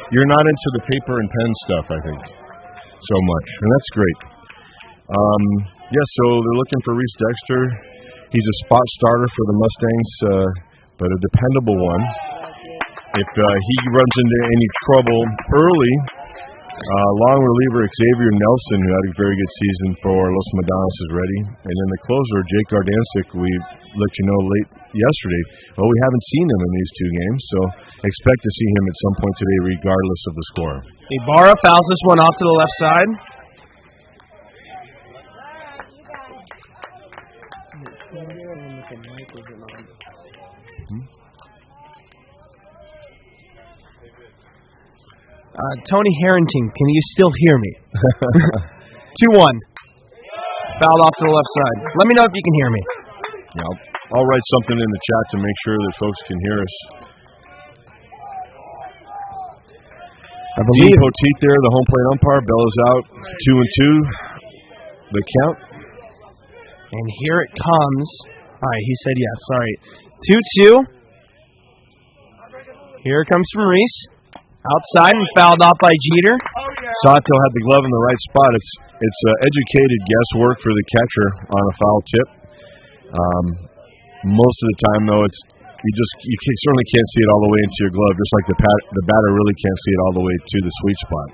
You're not into the paper and pen stuff, I think, so much, and that's great. So they're looking for Reese Dexter. He's a spot starter for the Mustangs, but a dependable one. If he runs into any trouble early, long reliever Xavier Nelson, who had a very good season for Los Medano, is ready. And then the closer, Jake Gardancic, we let you know late yesterday. Well, we haven't seen him in these 2 games, so expect to see him at some point today regardless of the score. Ibarra fouls this one off to the left side. Tony Harrington, can you still hear me? 2-1. Fouled off to the left side. Let me know if you can hear me. Yeah, I'll write something in the chat to make sure that folks can hear us. I believe Dean Poteet there, the home plate umpire. Bell is out. 2-2. The count. And here it comes. All right, he said yes. Sorry. 2-2. Here it comes from Reese. Outside and fouled off by Jeter. Sato had the glove in the right spot. It's educated guesswork for the catcher on a foul tip. Most of the time, though, you certainly can't see it all the way into your glove, just like the batter really can't see it all the way to the sweet spot.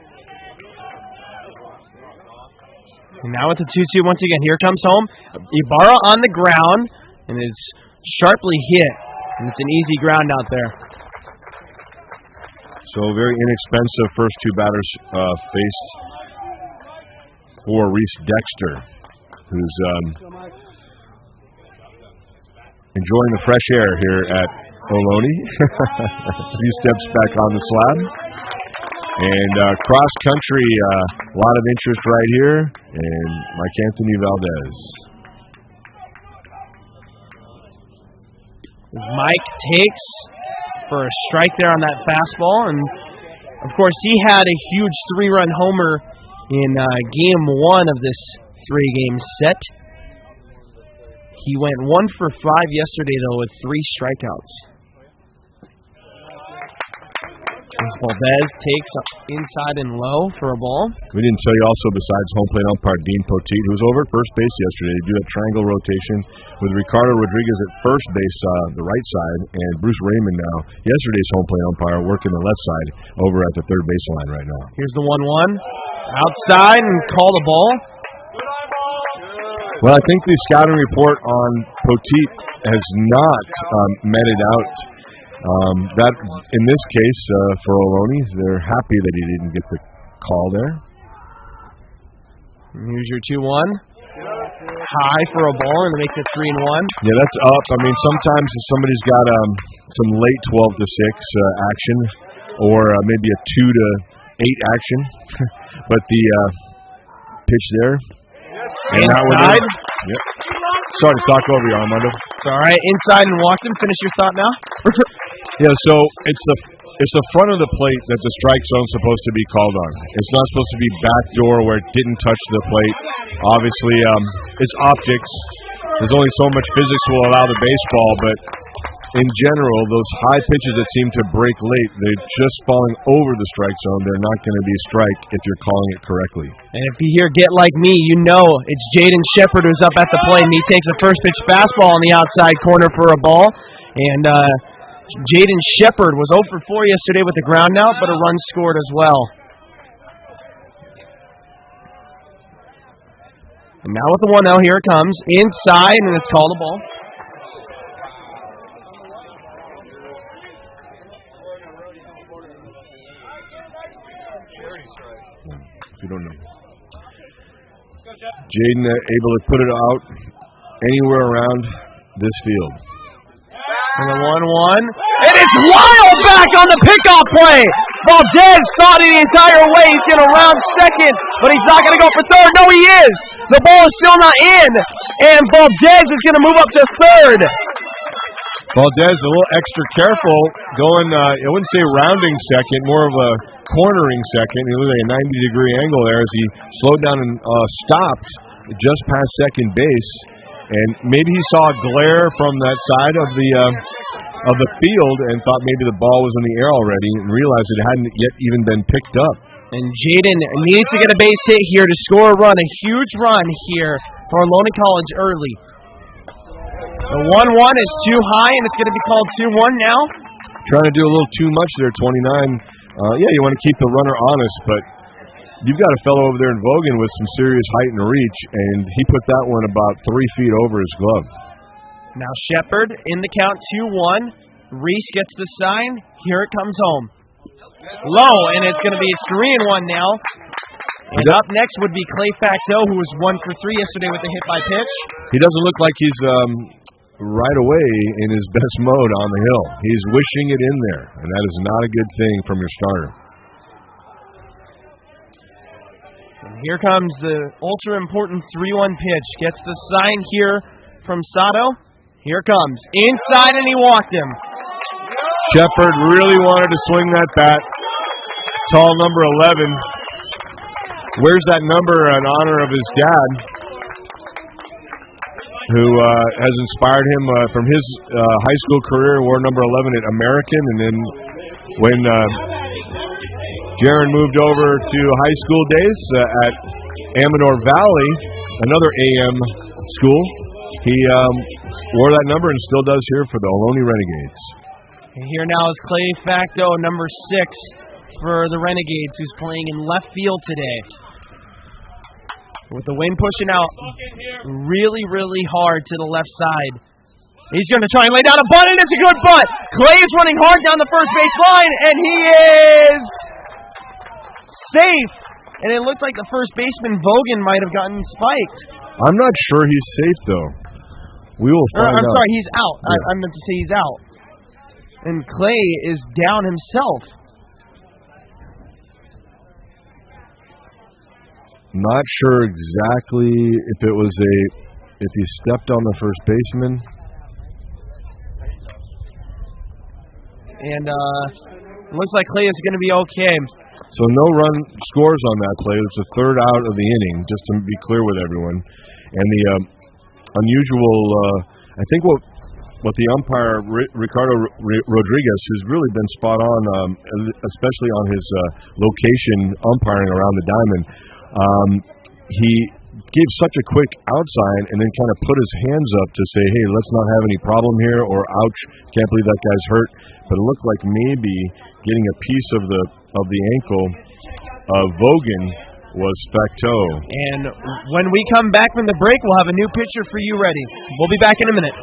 And now with the 2-2 once again. Here comes home. Ibarra on the ground and is sharply hit. And it's an easy ground out there. So very inexpensive first two batters faced for Reese Dexter, who's enjoying the fresh air here at Ohlone. He steps back on the slab. And cross country, a lot of interest right here. And Mike Anthony Valdez. As Mike takes for a strike there on that fastball. And, of course, he had a huge 3-run homer in Game 1 of this 3-game set. He went 1 for 5 yesterday, though, with 3 strikeouts. As Valdez takes inside and low for a ball. We didn't tell you also, besides home plate umpire Dean Poteet, who was over at first base yesterday, to do a triangle rotation with Ricardo Rodriguez at first base, the right side, and Bruce Raymond now, yesterday's home plate umpire, working the left side over at the third baseline right now. Here's the 1-1. Outside and call the ball. Well, I think the scouting report on Poteet has not meted out. That in this case for Ohlone, they're happy that he didn't get the call there. Here's your 2-1. High for a ball, and it makes it 3-1. Yeah, that's up. I mean, sometimes if somebody's got some late 12-6 action, or maybe a 2-8 action, but the pitch there. Inside. Yep. Sorry to talk over you, Armando. It's all right. Inside and walked him. Finish your thought now. Yeah, so it's the front of the plate that the strike zone's supposed to be called on. It's not supposed to be back door where it didn't touch the plate. Obviously, it's optics. There's only so much physics will allow the baseball, but in general, those high pitches that seem to break late, they're just falling over the strike zone. They're not going to be a strike if you're calling it correctly. And if you hear "get like me," you know it's Jaden Shepard who's up at the plate, and he takes a first pitch fastball on the outside corner for a ball. And Jaden Shepard was 0 for 4 yesterday with the ground out, but a run scored as well. And now with the 1-0, here it comes. Inside, and it's called a ball. You don't know. Jaden able to put it out anywhere around this field. And the 1-1. And it's Wild back on the pickoff play. Valdez saw it the entire way. He's going to round second, but he's not going to go for third. No, he is. The ball is still not in. And Valdez is going to move up to third. Valdez a little extra careful, going, I wouldn't say rounding second, more of a cornering second. He was at a 90-degree angle there as he slowed down and stopped just past second base. And maybe he saw a glare from that side of the field and thought maybe the ball was in the air already and realized it hadn't yet even been picked up. And Jaden needs to get a base hit here to score a run, a huge run here for Ohlone College early. The 1-1 is too high, and it's going to be called 2-1 now. Trying to do a little too much there, 29. Yeah, you want to keep the runner honest, but you've got a fellow over there in Vogan with some serious height and reach, and he put that one about 3 feet over his glove. Now Shepard in the count, 2-1. Reese gets the sign. Here it comes home. Low, and it's going to be 3-1 now. And up next would be Clay Faxo, who was 1 for 3 yesterday with a hit by pitch. He doesn't look like he's right away in his best mode on the hill. He's wishing it in there, and that is not a good thing from your starter. And here comes the ultra-important 3-1 pitch. Gets the sign here from Sato. Here it comes. Inside, and he walked him. Shepard really wanted to swing that bat. Tall number 11. Wears that number in honor of his dad, who has inspired him from his high school career, wore number 11 at American, and then when Jaron moved over to high school days at Amador Valley, another AM school, he wore that number and still does here for the Ohlone Renegades. And here now is Clay Facto, number 6 for the Renegades, who's playing in left field today. With the wind pushing out really, really hard to the left side. He's going to try and lay down a bunt, and it's a good bunt. Clay is running hard down the first base line, and he is safe. And it looked like the first baseman, Vogan, might have gotten spiked. I'm not sure he's safe, though. We will find out. I'm sorry, he's out. Yeah. I meant to say he's out. And Clay is down himself. Not sure exactly if he stepped on the first baseman. And it looks like Clay is going to be okay. So no run scores on that play. It's the third out of the inning, just to be clear with everyone. And the unusual, I think what the umpire, Ricardo Rodriguez, who's really been spot on, especially on his location umpiring around the diamond, he gave such a quick out sign and then kind of put his hands up to say, hey, let's not have any problem here, or ouch, can't believe that guy's hurt. But it looked like maybe getting a piece of the ankle of Vogan was Facto. And when we come back from the break, we'll have a new pitcher for you ready. We'll be back in a minute.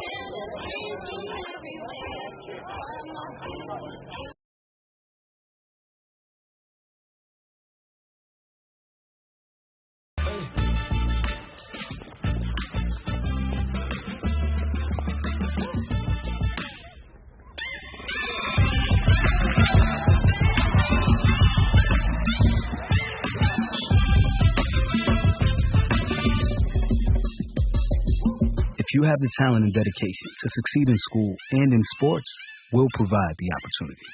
If you have the talent and dedication to succeed in school and in sports, we'll provide the opportunity.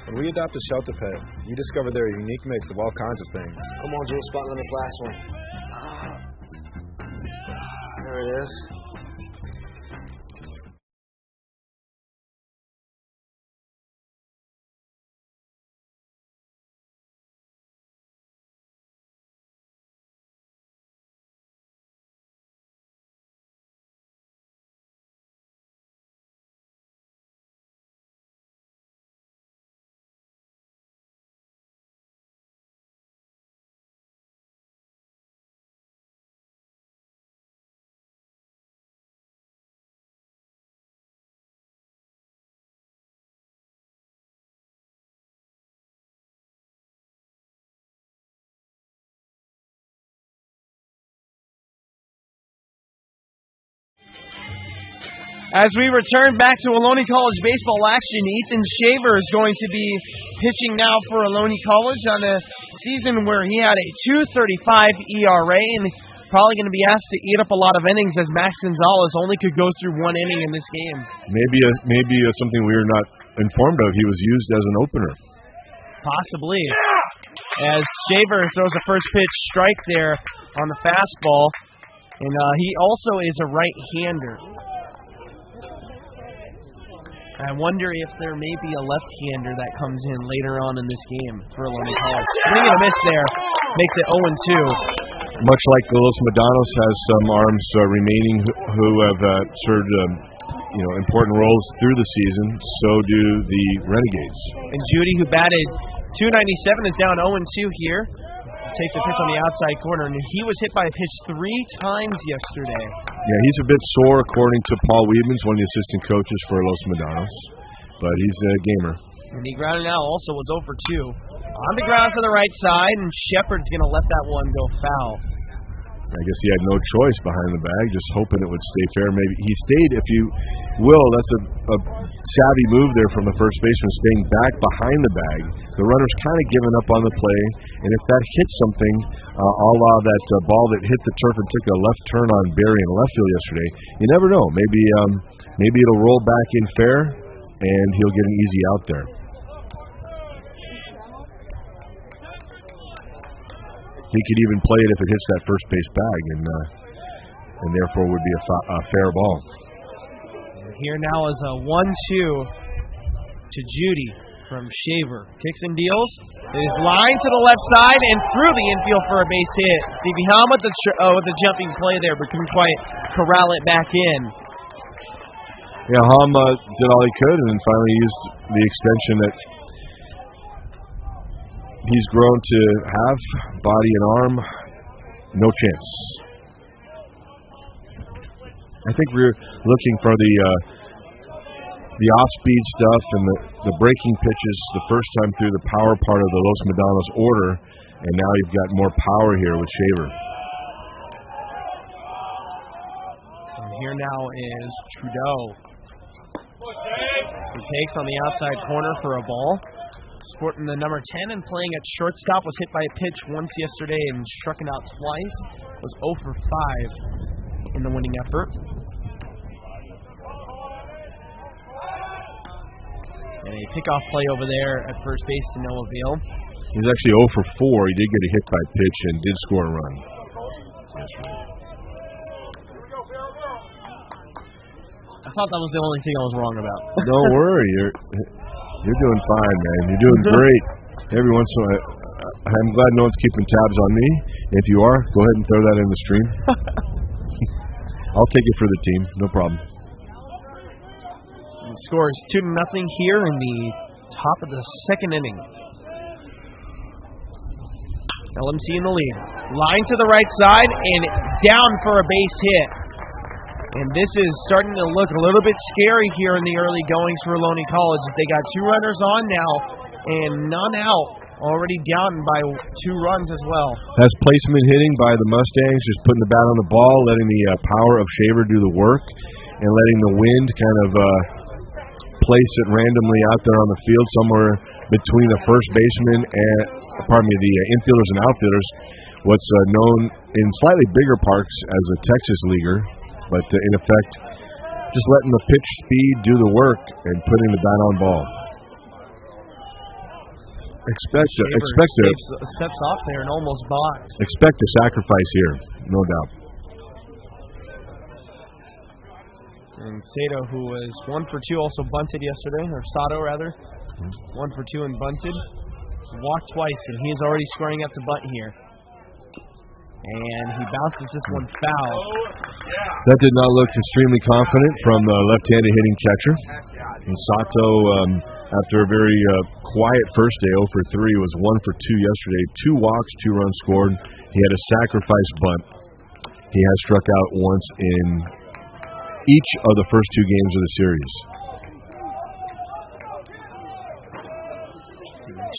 When we adopt a shelter pet, you discover their unique mix of all kinds of things. Come on, Joe, spot on this last one. There it is. As we return back to Ohlone College baseball action, Ethan Shaver is going to be pitching now for Ohlone College on a season where he had a 2.35 ERA and probably going to be asked to eat up a lot of innings, as Max Gonzalez only could go through one inning in this game. Maybe something we were not informed of. He was used as an opener. Possibly. As Shaver throws a first pitch strike there on the fastball, and he also is a right-hander. I wonder if there may be a left-hander that comes in later on in this game for Ohlone College. Swing and a miss there makes it 0-2. Much like the Los Medanos has some arms remaining who have served important roles through the season, so do the Renegades. And Judy, who batted .297, is down 0-2 here. Takes a pitch on the outside corner, and he was hit by a pitch 3 times yesterday. Yeah, he's a bit sore, according to Paul Weedmans, one of the assistant coaches for Los Medanos, but he's a gamer. And he grounded out also was 0 for 2. On the ground to the right side, and Shepard's going to let that one go foul. I guess he had no choice behind the bag, just hoping it would stay fair. Maybe he stayed, if you will, that's a savvy move there from the first baseman, staying back behind the bag. The runner's kind of giving up on the play, and if that hits something, a la that ball that hit the turf and took a left turn on Barry in left field yesterday, you never know. Maybe it'll roll back in fair, and he'll get an easy out there. He could even play it if it hits that first base bag, and therefore would be a fair ball. Here now is a 1-2 to Judy from Shaver. Kicks and deals. It is lined to the left side and through the infield for a base hit. Stevie Helm with the jumping play there, but couldn't quite corral it back in. Yeah, Helm did all he could and then finally used the extension that he's grown to have, body and arm, no chance. I think we're looking for the off-speed stuff and the breaking pitches the first time through the power part of the Los Medanos order, and now you've got more power here with Shaver. And here now is Trudeau. He takes on the outside corner for a ball. Sporting the number 10 and playing at shortstop, was hit by a pitch once yesterday and struck it out twice. Was 0 for 5 in the winning effort. And a pickoff play over there at first base to no avail. He's actually 0 for 4. He did get a hit by pitch and did score a run. I thought that was the only thing I was wrong about. Don't worry, you're doing fine, man. You're doing great. Every once in a while, I'm glad no one's keeping tabs on me. If you are, go ahead and throw that in the stream. I'll take it for the team, no problem. The score is 2-0 here in the top of the second inning. LMC in the lead. Line to the right side and down for a base hit. And this is starting to look a little bit scary here in the early goings for Ohlone College. They got 2 runners on now and none out. Already down by 2 runs as well. That's placement hitting by the Mustangs, just putting the bat on the ball, letting the power of Shaver do the work, and letting the wind kind of place it randomly out there on the field somewhere between the first baseman and, the infielders and outfielders, what's known in slightly bigger parks as a Texas leaguer, but in effect, just letting the pitch speed do the work and putting the bat on ball. Expect steps off there and almost boxed. Expect a sacrifice here, no doubt. And Sato, who was 1 for 2, also bunted yesterday, or Sato rather, 1 for 2 and bunted, walked twice, and he is already scoring up to bunt here. And he bounces this one foul. That did not look extremely confident from the left-handed hitting catcher. And Sato, after a very quiet first day, 0 for 3, was 1 for 2 yesterday. 2 walks, 2 runs scored. He had a sacrifice bunt. He has struck out once in each of the first 2 games of the series.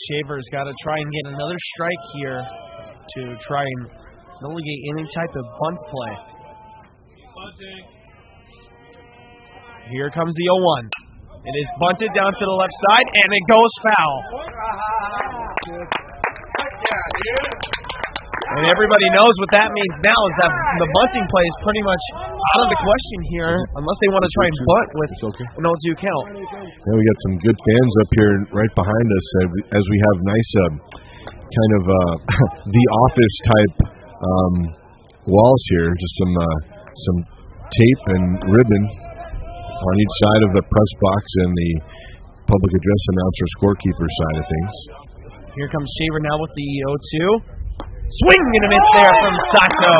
Shaver's got to try and get another strike here to try and relegate any type of bunt play. Here comes the 0-1. It is bunted down to the left side, and it goes foul. And everybody knows what that means now is that the bunting play is pretty much out of the question here, unless they want to try and bunt with an 0-2 count. Yeah, we got some good fans up here right behind us as we have nice kind of The Office type walls here, just some tape and ribbon on each side of the press box and the public address announcer scorekeeper side of things. Here comes Shaver now with the 0-2. Swing and a miss there from Sato.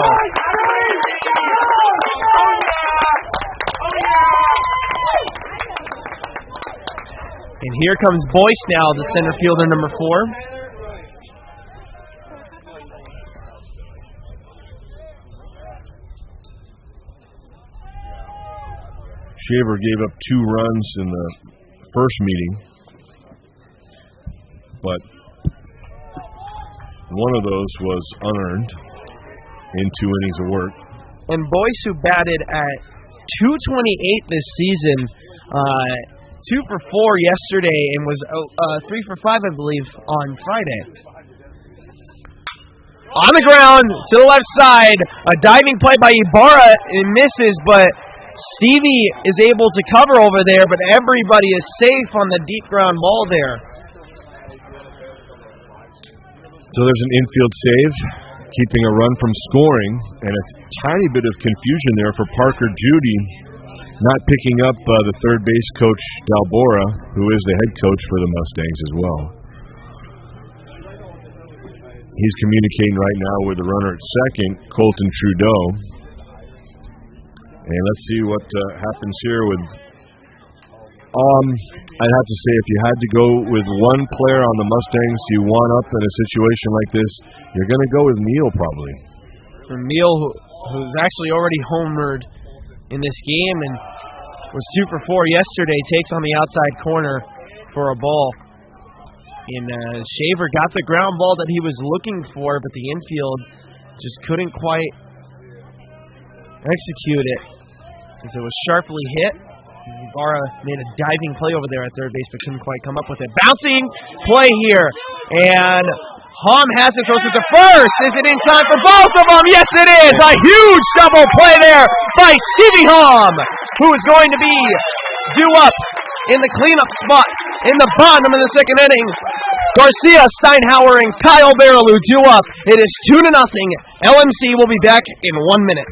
And here comes Boyce now, the center fielder, number 4. Shaver gave up 2 runs in the first meeting, but one of those was unearned. in 2 innings of work. And Boyce, who batted at .228 this season, 2 for 4 yesterday, and was 3 for 5, I believe, on Friday. On the ground, to the left side, a diving play by Ibarra, and misses, but Stevie is able to cover over there, but everybody is safe on the deep ground ball there. So there's an infield save, keeping a run from scoring, and a tiny bit of confusion there for Parker Judy, not picking up the third base coach, Dalbora, who is the head coach for the Mustangs as well. He's communicating right now with the runner at second, Colton Trudeau. And let's see what happens here with... I'd have to say if you had to go with one player on the Mustangs you want up in a situation like this, you're going to go with Neal probably. For Neal, who's actually already homered in this game and was 2 for 4 yesterday, takes on the outside corner for a ball. And Shaver got the ground ball that he was looking for, but the infield just couldn't quite execute it as it was sharply hit. Ibarra made a diving play over there at third base, but couldn't quite come up with it. Bouncing play here, and Hom has it, throws it to first. Is it in time for both of them? Yes, it is. A huge double play there by Stevie Hom, who is going to be due up in the cleanup spot in the bottom of the second inning. Garcia, Steinhauer, and Kyle Barrelou due up. It is 2-0. LMC will be back in 1 minute.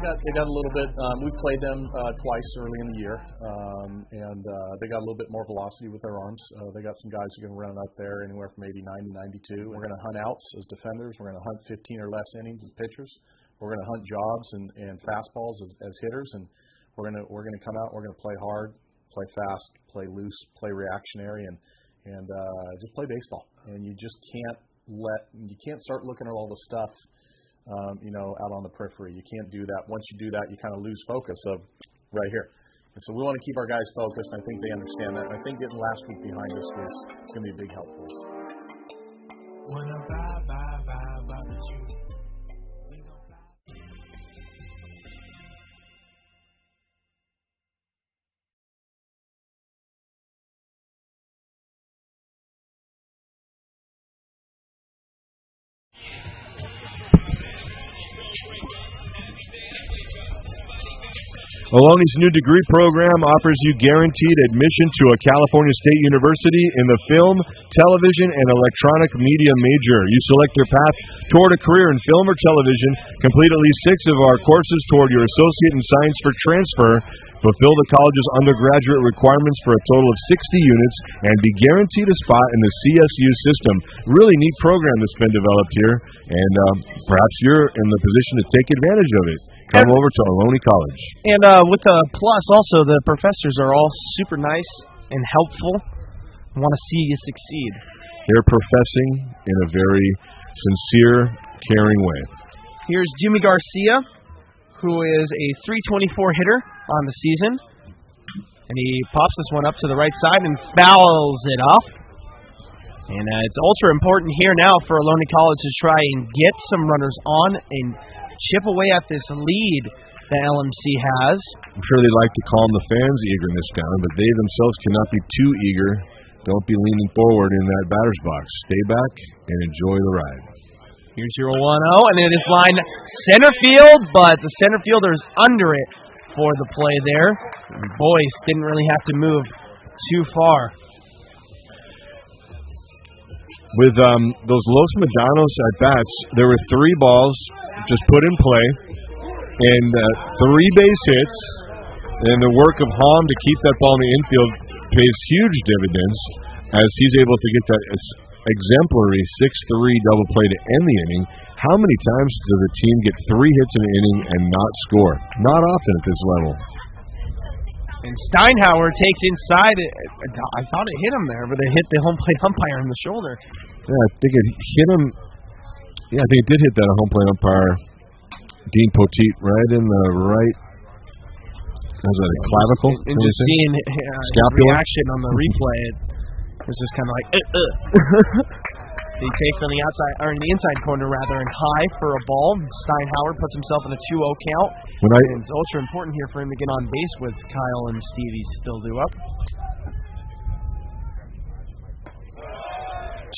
They got a little bit. We played them twice early in the year, and they got a little bit more velocity with their arms. They got some guys who can run up there anywhere from 89 to 92. We're going to hunt outs as defenders. We're going to hunt 15 or less innings as pitchers. We're going to hunt jobs and fastballs as hitters, and we're going to come out. We're going to play hard, play fast, play loose, play reactionary, and just play baseball. And you just can't start looking at all the stuff. Out on the periphery. You can't do that. Once you do that, you kind of lose focus of right here. And so we want to keep our guys focused, and I think they understand that. And I think getting last week behind us is going to be a big help for us. Ohlone's new degree program offers you guaranteed admission to a California State University in the film, television, and electronic media major. You select your path toward a career in film or television, complete at least 6 of our courses toward your associate in science for transfer, fulfill the college's undergraduate requirements for a total of 60 units, and be guaranteed a spot in the CSU system. Really neat program that's been developed here, and perhaps you're in the position to take advantage of it. Come over to Ohlone College. And with a plus, also, the professors are all super nice and helpful and want to see you succeed. They're professing in a very sincere, caring way. Here's Jimmy Garcia, who is a .324 hitter on the season. And he pops this one up to the right side and fouls it off. And it's ultra important here now for Ohlone College to try and get some runners on and chip away at this lead that LMC has. I'm sure they like to calm the fans' eagerness down, but they themselves cannot be too eager. Don't be leaning forward in that batter's box. Stay back and enjoy the ride. Here's your 1-0, and it is lined center field, but the center fielder is under it for the play there. Boyce didn't really have to move too far. With those Los Medanos at-bats, there were 3 balls just put in play, and 3 base hits, and the work of Hom to keep that ball in the infield pays huge dividends as he's able to get that exemplary 6-3 double play to end the inning. How many times does a team get 3 hits in an inning and not score? Not often at this level. And Steinhauer takes inside. I thought it hit him there, but it hit the home plate umpire in the shoulder. Yeah, I think it hit him. Yeah, I think it did hit that home plate umpire, Dean Poteet, right in the right. Was that a clavicle? And just seeing his reaction on the replay, it was just kind of like. He takes on the outside, or in the inside corner rather, and high for a ball. Steinhauer puts himself in a 2-0 count. And it's ultra important here for him to get on base with Kyle and Stevie still due up.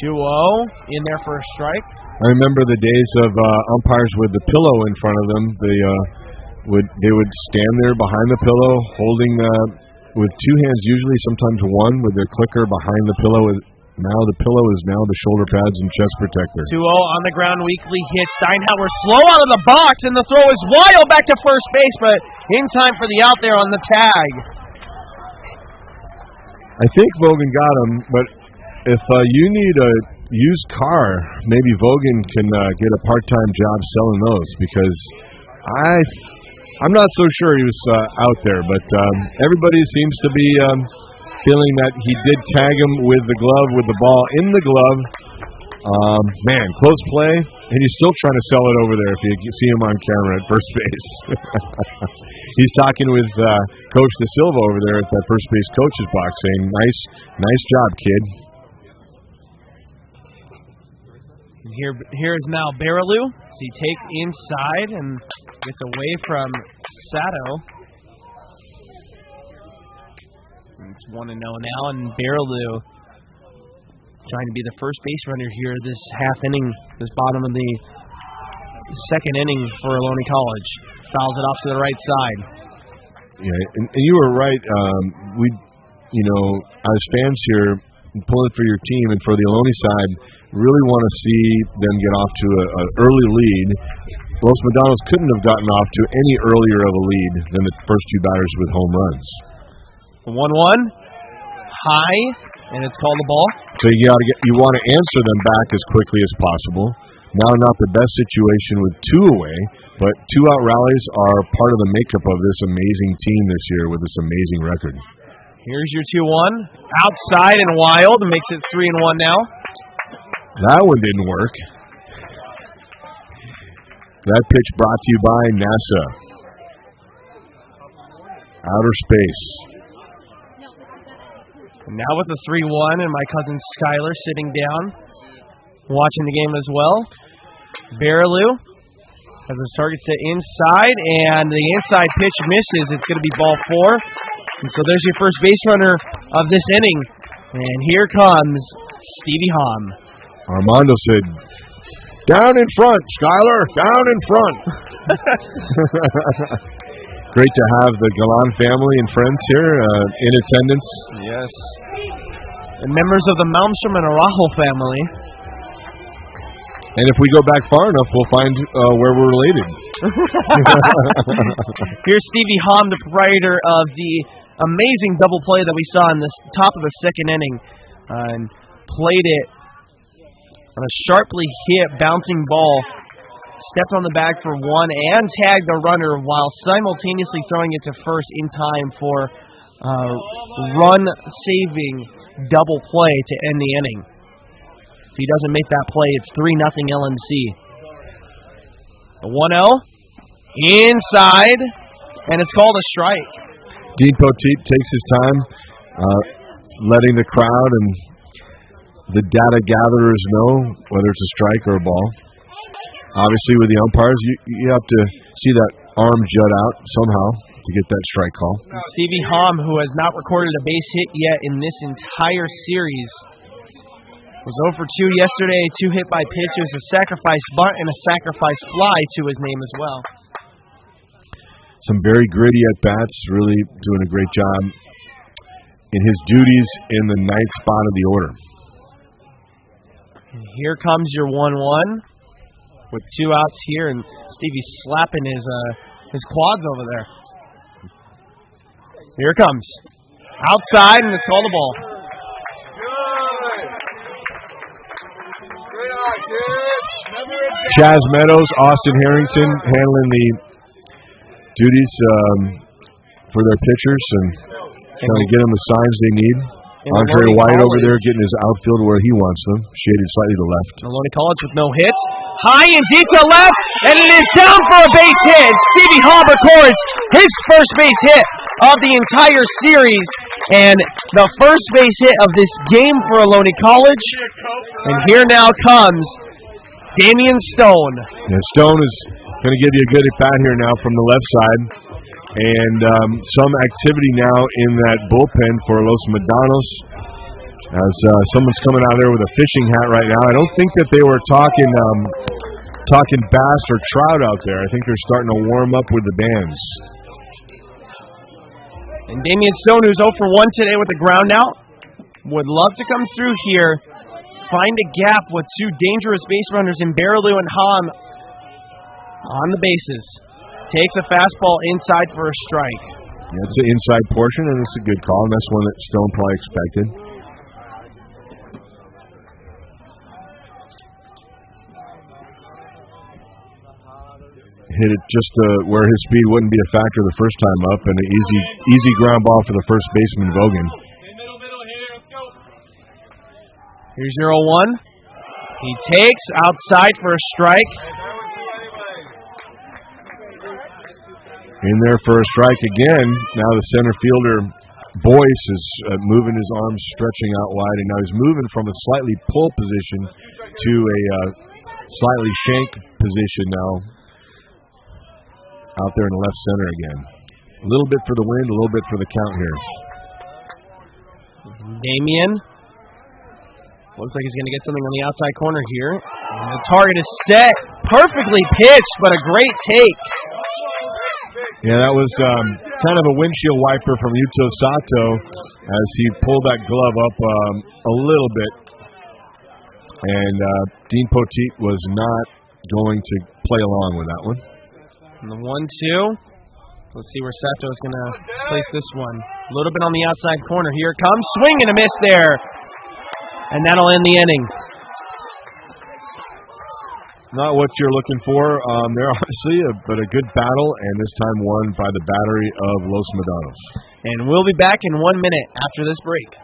2-0 in there for a strike. I remember the days of umpires with the pillow in front of them. They would stand there behind the pillow, holding with two hands, usually sometimes one, with their clicker behind the pillow. Now the pillow is now the shoulder pads and chest protector. 2-0 on the ground, weakly hit. Steinhauer slow out of the box, and the throw is wild back to first base, but in time for the out there on the tag. I think Vogan got him, but if you need a used car, maybe Vogan can get a part-time job selling those, because I'm not so sure he was out there, but everybody seems to be feeling that he did tag him with the glove, with the ball in the glove. Man, close play, and he's still trying to sell it over there if you see him on camera at first base. He's talking with Coach De Silva over there at that first base coach's box, saying, nice job, kid. And here is now Baraloo. He takes inside and gets away from Sato. It's 1-0 now, and Baraloo trying to be the first base runner here this half inning, this bottom of the second inning for Ohlone College. Fouls it off to the right side. Yeah, and you were right. We, as fans here, pulling for your team and for the Ohlone side, really want to see them get off to an early lead. Los Medanos couldn't have gotten off to any earlier of a lead than the first two batters with home runs. 1-1, high, and it's called a ball. So you want to answer them back as quickly as possible. Now, not the best situation with two away, but two-out rallies are part of the makeup of this amazing team this year with this amazing record. Here's your 2-1, outside and wild, makes it 3-1 now. That one didn't work. That pitch brought to you by NASA. Outer space. Now with the 3-1, and my cousin Skylar sitting down, watching the game as well. Baraloo has his target set inside, and the inside pitch misses. It's going to be ball 4. And so there's your first base runner of this inning. And here comes Stevie Hom. Armando said, "Down in front, Skylar, down in front." Great to have the Galan family and friends here in attendance. Yes. And members of the Malmstrom and Araujo family. And if we go back far enough, we'll find where we're related. Here's Stevie Hom, the proprietor of the amazing double play that we saw in the top of the second inning. And played it on a sharply hit bouncing ball. Stepped on the bag for one and tagged the runner while simultaneously throwing it to first in time for run-saving double play to end the inning. If he doesn't make that play, it's 3-0 LMC. The 1-0 inside, and it's called a strike. Dean Poteet takes his time, letting the crowd and the data gatherers know whether it's a strike or a ball. Obviously, with the umpires, you have to see that arm jut out somehow to get that strike call. Stevie Hom, who has not recorded a base hit yet in this entire series, was 0 for 2 yesterday, 2 hit by pitches, a sacrifice bunt, and a sacrifice fly to his name as well. Some very gritty at-bats, really doing a great job in his duties in the ninth spot of the order. And here comes your 1-1. With 2 outs here, and Stevie's slapping his quads over there. Here it comes. Outside, and it's called a ball. Chaz Meadows, Austin Harrington handling the duties for their pitchers and trying to get them the signs they need. Andre White over there getting his outfield where he wants them, shaded slightly to left. Ohlone College with no hits. High and deep to left, and it is down for a base hit. Stevie Haub records his first base hit of the entire series, and the first base hit of this game for Ohlone College. And here now comes Damian Stone. Yeah, Stone is going to give you a good at-bat here now from the left side. And some activity now in that bullpen for Los Medanos. As someone's coming out there with a fishing hat right now. I don't think that they were talking bass or trout out there. I think they're starting to warm up with the bands. And Damian Stone, who's 0 for 1 today with the ground out, would love to come through here, find a gap with two dangerous base runners in Baraloo and Hahn on the bases. Takes a fastball inside for a strike. Yeah, it's an inside portion, and it's a good call, and that's one that Stone probably expected. Hit it just where his speed wouldn't be a factor the first time up, and an easy ground ball for the first baseman, Vogan. Here's 0-1. He takes outside for a strike. In there for a strike again. Now the center fielder, Boyce, is moving his arms, stretching out wide, and now he's moving from a slightly pull position to a slightly shank position now. Out there in the left center again. A little bit for the wind, a little bit for the count here. Damian looks like he's going to get something on the outside corner here. And the target is set. Perfectly pitched, but a great take. Yeah, that was kind of a windshield wiper from Yuto Sato as he pulled that glove up a little bit. And Dean Poteet was not going to play along with that one. And the 1-2. Let's see where Sato is going to place this one. A little bit on the outside corner. Here it comes. Swing and a miss there. And that'll end the inning. Not what you're looking for there, honestly, but a good battle, and this time won by the battery of Los Medanos. And we'll be back in 1 minute after this break.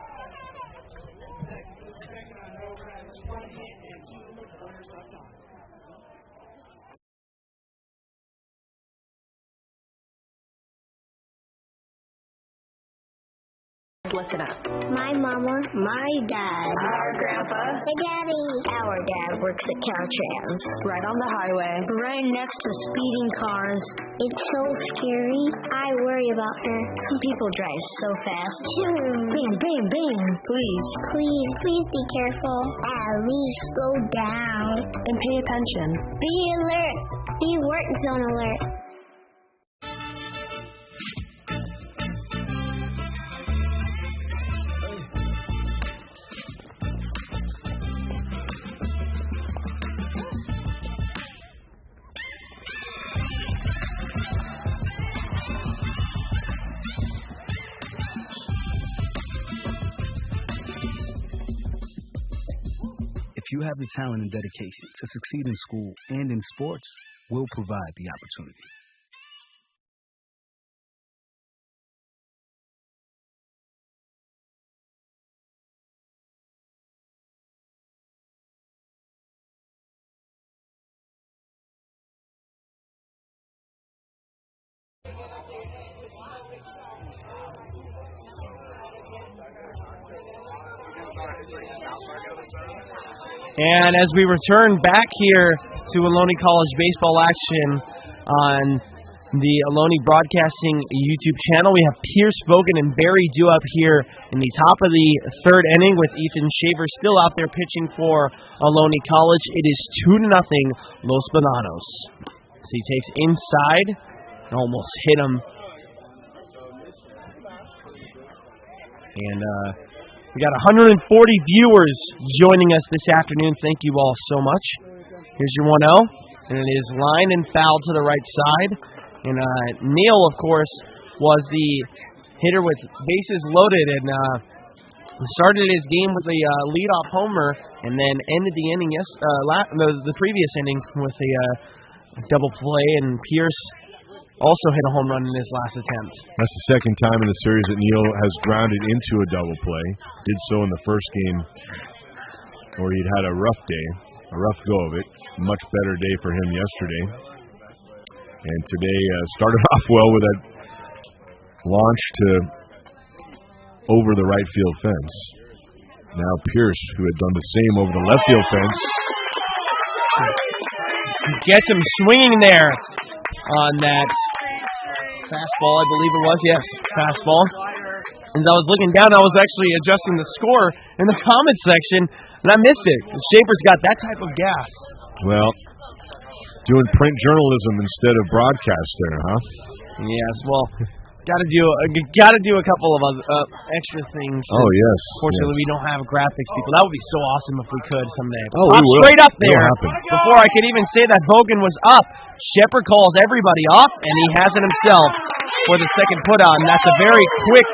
Listen up. My mama, my dad, our grandpa, my daddy. Our dad works at Caltrans, right on the highway, right next to speeding cars. It's so scary. I worry about her. Some people drive so fast. Bam, bam, bam. Please be careful. At least slow down and pay attention. Be alert. Be work zone alert. If you have the talent and dedication to succeed in school and in sports, we'll provide the opportunity. And as we return back here to Ohlone College baseball action on the Ohlone Broadcasting YouTube channel, we have Pierce Vogan and Barry Dew up here in the top of the third inning with Ethan Shaver still out there pitching for Ohlone College. It is 2-0 Los Medanos. So he takes inside and almost hit him. And we got 140 viewers joining us this afternoon. Thank you all so much. Here's your 1-0, and it is line and foul to the right side. And Neal, of course, was the hitter with bases loaded and started his game with a leadoff homer, and then ended the inning the previous inning with a double play. And Pierce also hit a home run in his last attempt. That's the second time in the series that Neil has grounded into a double play. Did so in the first game where he'd had a rough day, a rough go of it. Much better day for him yesterday. And today started off well with that launch to over the right field fence. Now Pierce, who had done the same over the left field fence. Gets him swinging there on that fastball, I believe it was. Yes, fastball. As I was looking down, I was actually adjusting the score in the comments section, and I missed it. The Shaper's got that type of gas. Well, doing print journalism instead of broadcast there, huh? Yes, well, got to do a couple of extra things. Oh, yes. Fortunately, we don't have graphics people. That would be so awesome if we could someday. Oh, we will. Straight up there. Before I could even say that Vogan was up, Shepard calls everybody off, and he has it himself for the second put-out, and that's a very quick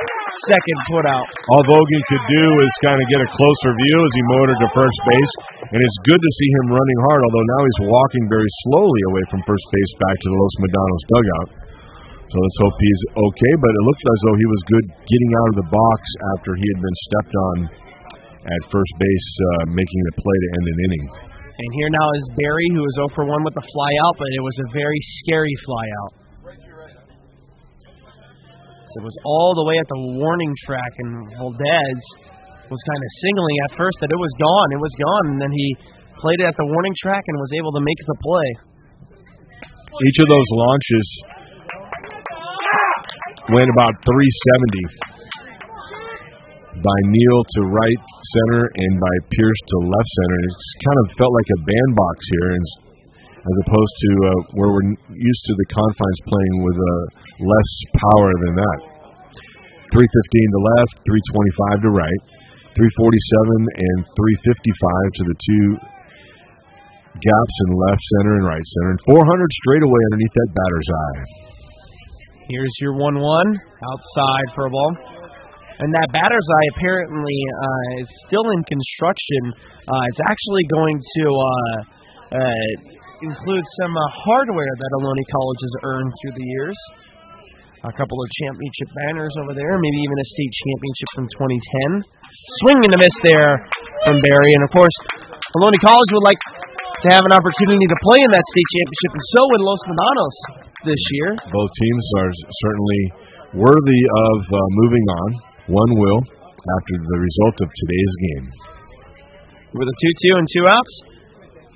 second put-out. All Vogan could do is kind of get a closer view as he motored to first base, and it's good to see him running hard, although now he's walking very slowly away from first base back to the Los Medano's dugout. So let's hope he's okay, but it looked as though he was good getting out of the box after he had been stepped on at first base, making the play to end an inning. And here now is Barry, who is 0 for 1 with the fly out, but it was a very scary fly out. So it was all the way at the warning track, and Valdez was kind of signaling at first that it was gone, and then he played it at the warning track and was able to make the play. Each of those launches went about 370 by Neal to right center and by Pierce to left center. It's kind of felt like a bandbox here, as opposed to where we're used to the confines playing with less power than that. 315 to left, 325 to right, 347 and 355 to the two gaps in left center and right center, and 400 straight away underneath that batter's eye. Here's your 1-1, outside for a ball. And that batter's eye apparently is still in construction. It's actually going to include some hardware that Ohlone College has earned through the years. A couple of championship banners over there, maybe even a state championship from 2010. Swing and a miss there from Barry. And, of course, Ohlone College would like to have an opportunity to play in that state championship, and so would Los Medanos this year. Both teams are certainly worthy of moving on. One will after the result of today's game. With a 2-2 and 2 outs,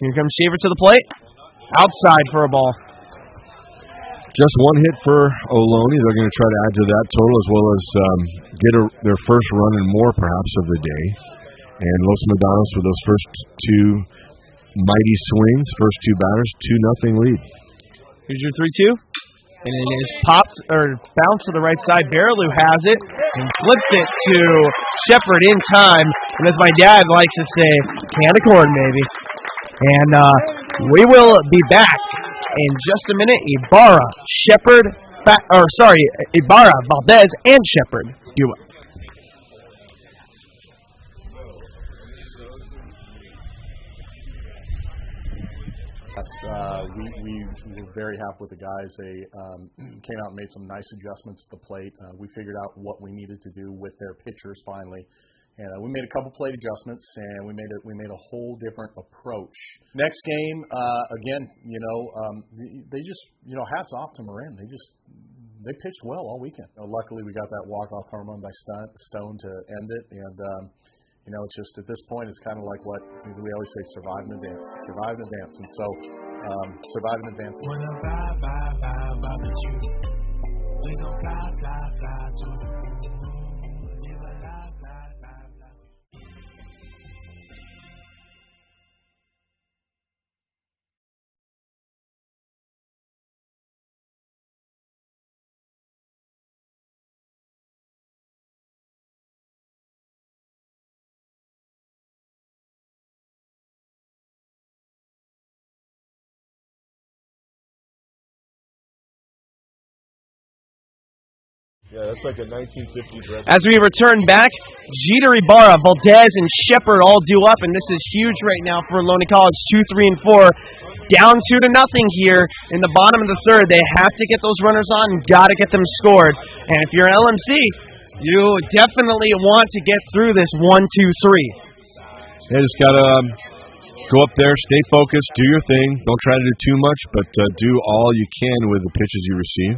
here comes Shaver to the plate. Outside for a ball. Just one hit for Ohlone. They're going to try to add to that total as well as get their first run and more perhaps of the day. And Los Medanos with those first two mighty swings, first two batters, 2-0 lead. Here's your 3-2. And it is popped or bounced to the right side. Baraloo has it and flips it to Shepard in time. And as my dad likes to say, can of corn, baby. And we will be back in just a minute. Ibarra, Ibarra, Valdez, and Shepard. You will. We were very happy with the guys. They came out and made some nice adjustments at the plate. We figured out what we needed to do with their pitchers finally. And we made a couple plate adjustments, and we made a whole different approach. Next game, again, they just, hats off to Marin. They pitched well all weekend. Luckily, we got that walk-off home run by Stone to end it, and it's just at this point, it's kind of like what we always say: survive and advance, survive and advance. And so, survive and advance. We gon' fly, fly, fly to the moon. Live a life, life, life, life. Yeah, that's like a 1950s record. As we return back, Jeter, Ibarra, Valdez, and Shepard all due up, and this is huge right now for Ohlone College. 2, 3, and 4. down 2-0 here in the bottom of the third. They have to get those runners on and got to get them scored. And if you're LMC, you definitely want to get through this 1-2-3. Yeah, just got to go up there, stay focused, do your thing. Don't try to do too much, but do all you can with the pitches you receive.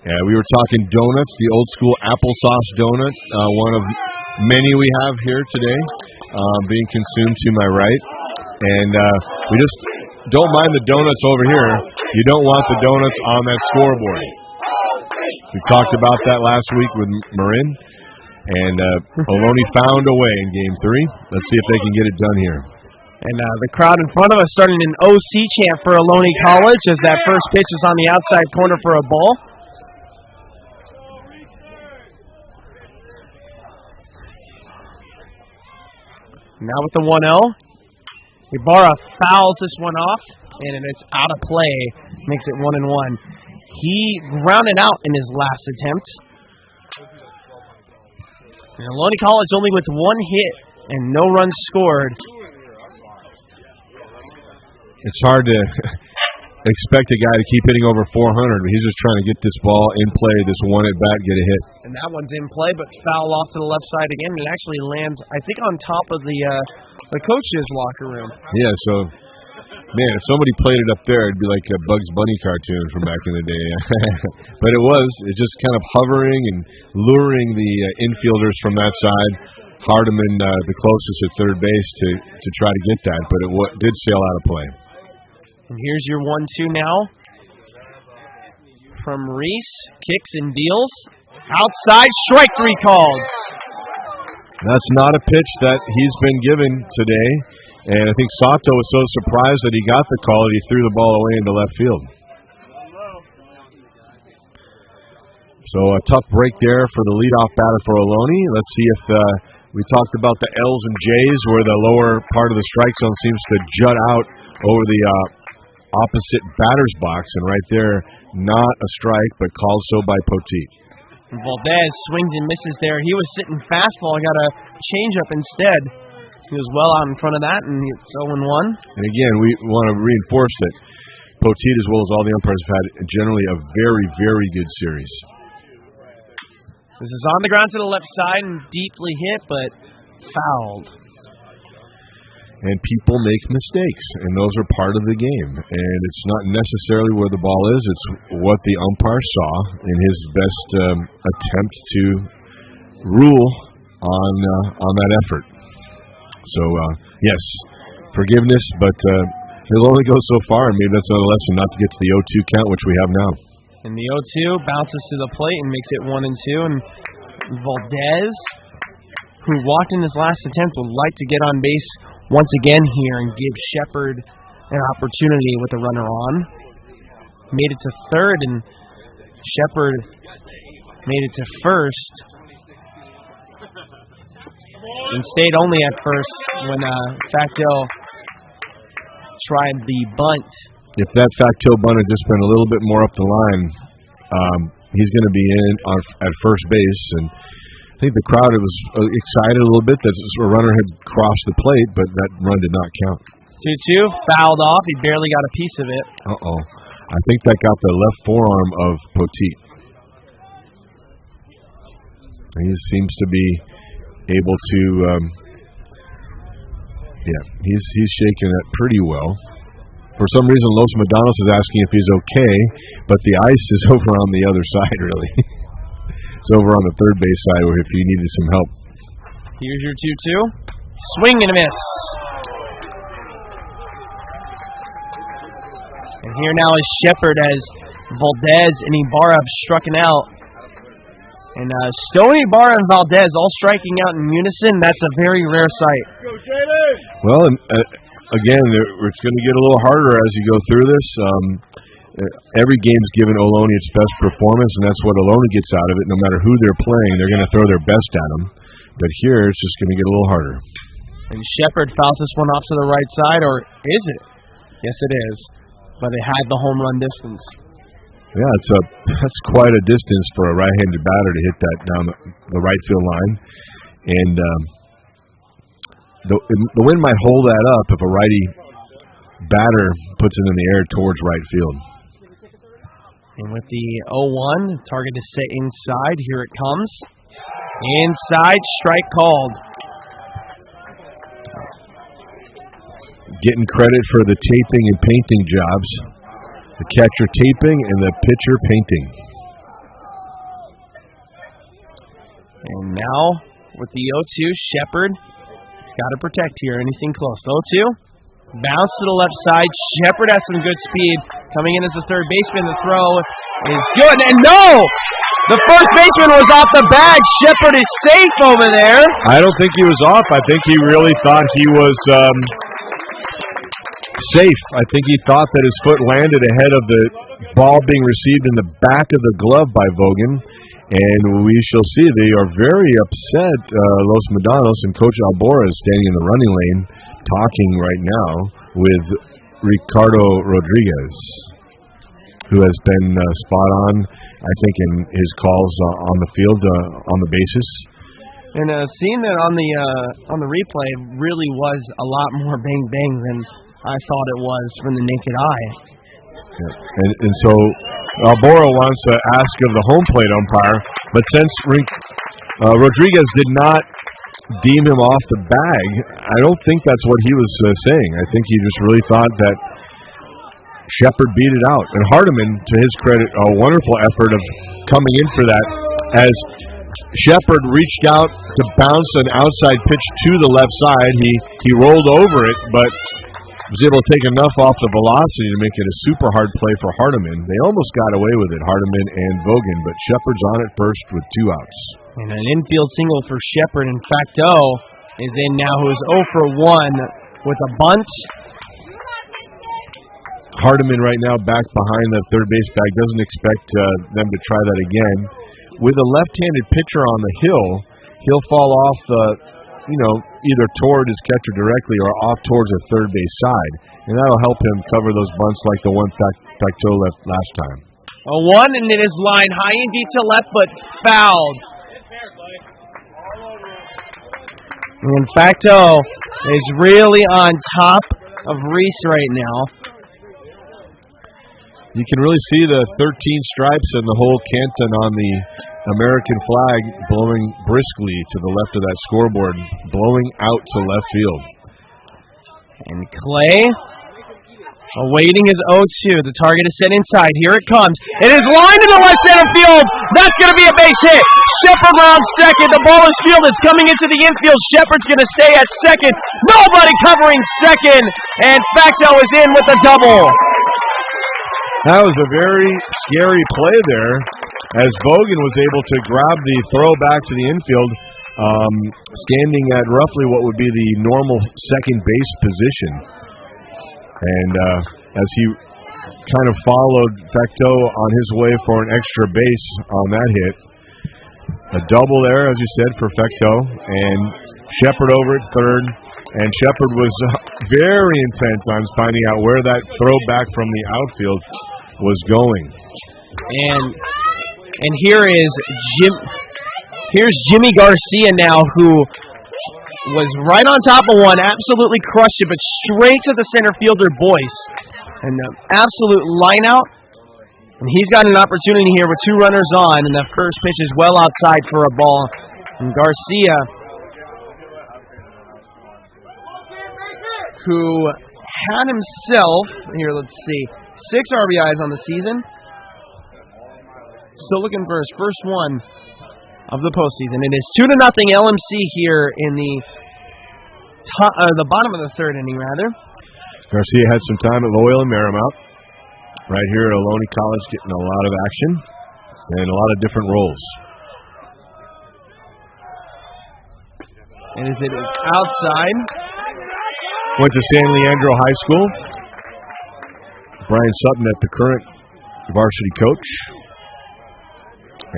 We were talking donuts, the old school applesauce donut, one of many we have here today, being consumed to my right. And we just don't mind the donuts over here. You don't want the donuts on that scoreboard. We talked about that last week with Marin, and Ohlone found a way in Game 3. Let's see if they can get it done here. And the crowd in front of us starting an OC chant for Ohlone College as that first pitch is on the outside corner for a ball. Now with the 1-0, Ibarra fouls this one off, and it's out of play, makes it 1-1. He grounded out in his last attempt. And Ohlone College only with 1 hit and no runs scored. It's hard to expect a guy to keep hitting over 400, but he's just trying to get this ball in play, this one at bat, get a hit. And that one's in play, but foul off to the left side again. It actually lands, I think, on top of the coach's locker room. Yeah, so, man, if somebody played it up there, it'd be like a Bugs Bunny cartoon from back in the day. But it's just kind of hovering and luring the infielders from that side. Hardiman, the closest at third base to try to get that, but it did sail out of play. And here's your 1-2 now from Reese. Kicks and deals. Outside, strike 3 called. That's not a pitch that he's been given today. And I think Sato was so surprised that he got the call that he threw the ball away into left field. So a tough break there for the leadoff batter for Ohlone. Let's see if we talked about the L's and J's where the lower part of the strike zone seems to jut out over the opposite batter's box, and right there, not a strike, but called so by Poteet. Valdez swings and misses there. He was sitting fastball, got a changeup instead. He was well out in front of that, and it's 0-1. And again, we want to reinforce that Poteet, as well as all the umpires, have had generally a very, very good series. This is on the ground to the left side and deeply hit, but fouled. And people make mistakes, and those are part of the game. And it's not necessarily where the ball is, it's what the umpire saw in his best attempt to rule on that effort. So, yes, forgiveness, but it'll only go so far, and maybe that's another lesson not to get to the 0-2 count, which we have now. And the 0-2 bounces to the plate and makes it 1-2, and Valdez, who walked in his last attempt, would like to get on base once again here and give Shepard an opportunity with the runner on. Made it to third, and Shepard made it to first. And stayed only at first when Facto tried the bunt. If that Facto bunt had just been a little bit more up the line, he's going to be in at first base. And I think the crowd was excited a little bit that a runner had crossed the plate, but that run did not count. 2-2, fouled off. He barely got a piece of it. Uh-oh. I think that got the left forearm of Poteet. He seems to be able to, he's shaking it pretty well. For some reason, Los Medano is asking if he's okay, but the ice is over on the other side, really. It's over on the third base side where if he needed some help. Here's your 2-2. Swing and a miss. And here now is Shepard as Valdez and Ibarra have struck out. And Stoney, Ibarra, and Valdez all striking out in unison. That's a very rare sight. Well, again, it's going to get a little harder as you go through this. Every game's given Ohlone its best performance, and that's what Ohlone gets out of it. No matter who they're playing, they're going to throw their best at them. But here, it's just going to get a little harder. And Shepard fouls this one off to the right side, or is it? Yes, it is. But it had the home run distance. Yeah, that's quite a distance for a right-handed batter to hit that down the right field line. And the wind might hold that up if a righty batter puts it in the air towards right field. And with the 0-1, target is set inside. Here it comes. Inside, strike called. Getting credit for the taping and painting jobs. The catcher taping and the pitcher painting. And now, with the 0-2, Shepard. He's got to protect here. Anything close. 0-2. Bounce to the left side. Shepard has some good speed. Coming in as the third baseman. The throw is good. And no! The first baseman was off the bag. Shepard is safe over there. I don't think he was off. I think he really thought he was safe. I think he thought that his foot landed ahead of the ball being received in the back of the glove by Vogan. And we shall see. They are very upset, Los Medanos, and Coach Albora is standing in the running lane talking right now with Ricardo Rodriguez, who has been spot on, I think, in his calls on the field, on the bases. And seeing that on the replay really was a lot more bang-bang than I thought it was from the naked eye. Yeah. And so Albora wants to ask of the home plate umpire, but since Rodriguez did not deem him off the bag, I don't think that's what he was saying. I think he just really thought that Shepard beat it out. And Hardiman, to his credit, a wonderful effort of coming in for that, as Shepard reached out to bounce an outside pitch to the left side. He rolled over it, but was able to take enough off the velocity to make it a super hard play for Hardiman. They almost got away with it, Hardiman and Vogan, but Shepard's on it first with 2 outs. And an infield single for Shepard. In fact, is in now, who is 0 for 1 with a bunt. Hardiman right now back behind the third base bag, doesn't expect them to try that again. With a left-handed pitcher on the hill, he'll fall off either toward his catcher directly or off towards the third base side. And that'll help him cover those bunts like the one Facto left last time. A 1, and it is lined high and deep to left, but fouled. And Facto is really on top of Reese right now. You can really see the 13 stripes and the whole canton on the American flag blowing briskly to the left of that scoreboard, blowing out to left field. And Clay awaiting his 0-2. The target is set inside. Here it comes. It is lined to the left center field. That's going to be a base hit. Shepard rounds second. The ball is fielded. It's coming into the infield. Shepard's going to stay at second. Nobody covering second. And Facto is in with a double. That was a very scary play there, as Vogan was able to grab the throw back to the infield, standing at roughly what would be the normal second base position. And as he kind of followed Facto on his way for an extra base on that hit, a double there, as you said, for Facto, and Shepard over at third. And Shepard was very intent on finding out where that throw back from the outfield was going. And here's Jimmy Garcia now, who was right on top of one, absolutely crushed it, but straight to the center fielder, Boyce. An absolute line out. And he's got an opportunity here with 2 runners on, and the first pitch is well outside for a ball. And Garcia, who had himself, here, let's see, 6 RBIs on the season. Still looking for his first one of the postseason. It is 2-0 LMC here in the bottom of the third inning, rather. Garcia had some time at Loyola Marymount. Right here at Ohlone College, getting a lot of action and a lot of different roles. And as it is outside. Went to San Leandro High School. Brian Sutton at the current varsity coach.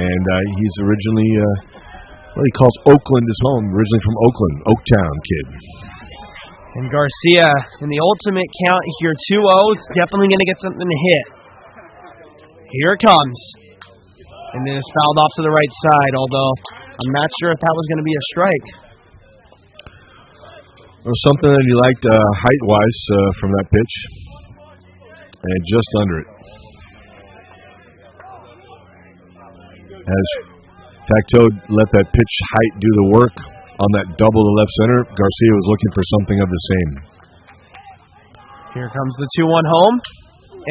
And he's originally, he calls Oakland his home, originally from Oakland, Oaktown kid. And Garcia in the ultimate count here, 2-0. It's definitely going to get something to hit. Here it comes. And then it's fouled off to the right side, although I'm not sure if that was going to be a strike. There was something that he liked height-wise from that pitch, and just under it. As Facto let that pitch height do the work on that double to left center, Garcia was looking for something of the same. Here comes the 2-1 home,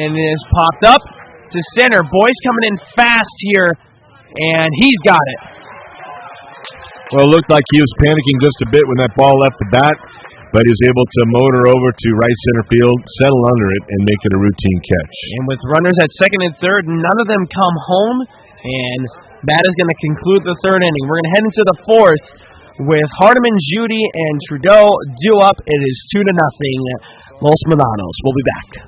and it is popped up to center. Boyce coming in fast here, and he's got it. Well, it looked like he was panicking just a bit when that ball left the bat, but he was able to motor over to right center field, settle under it, and make it a routine catch. And with runners at second and third, none of them come home, and that is going to conclude the third inning. We're going to head into the fourth with Hardiman, Judy, and Trudeau due up. It is 2-0. Los Medanos. We'll be back.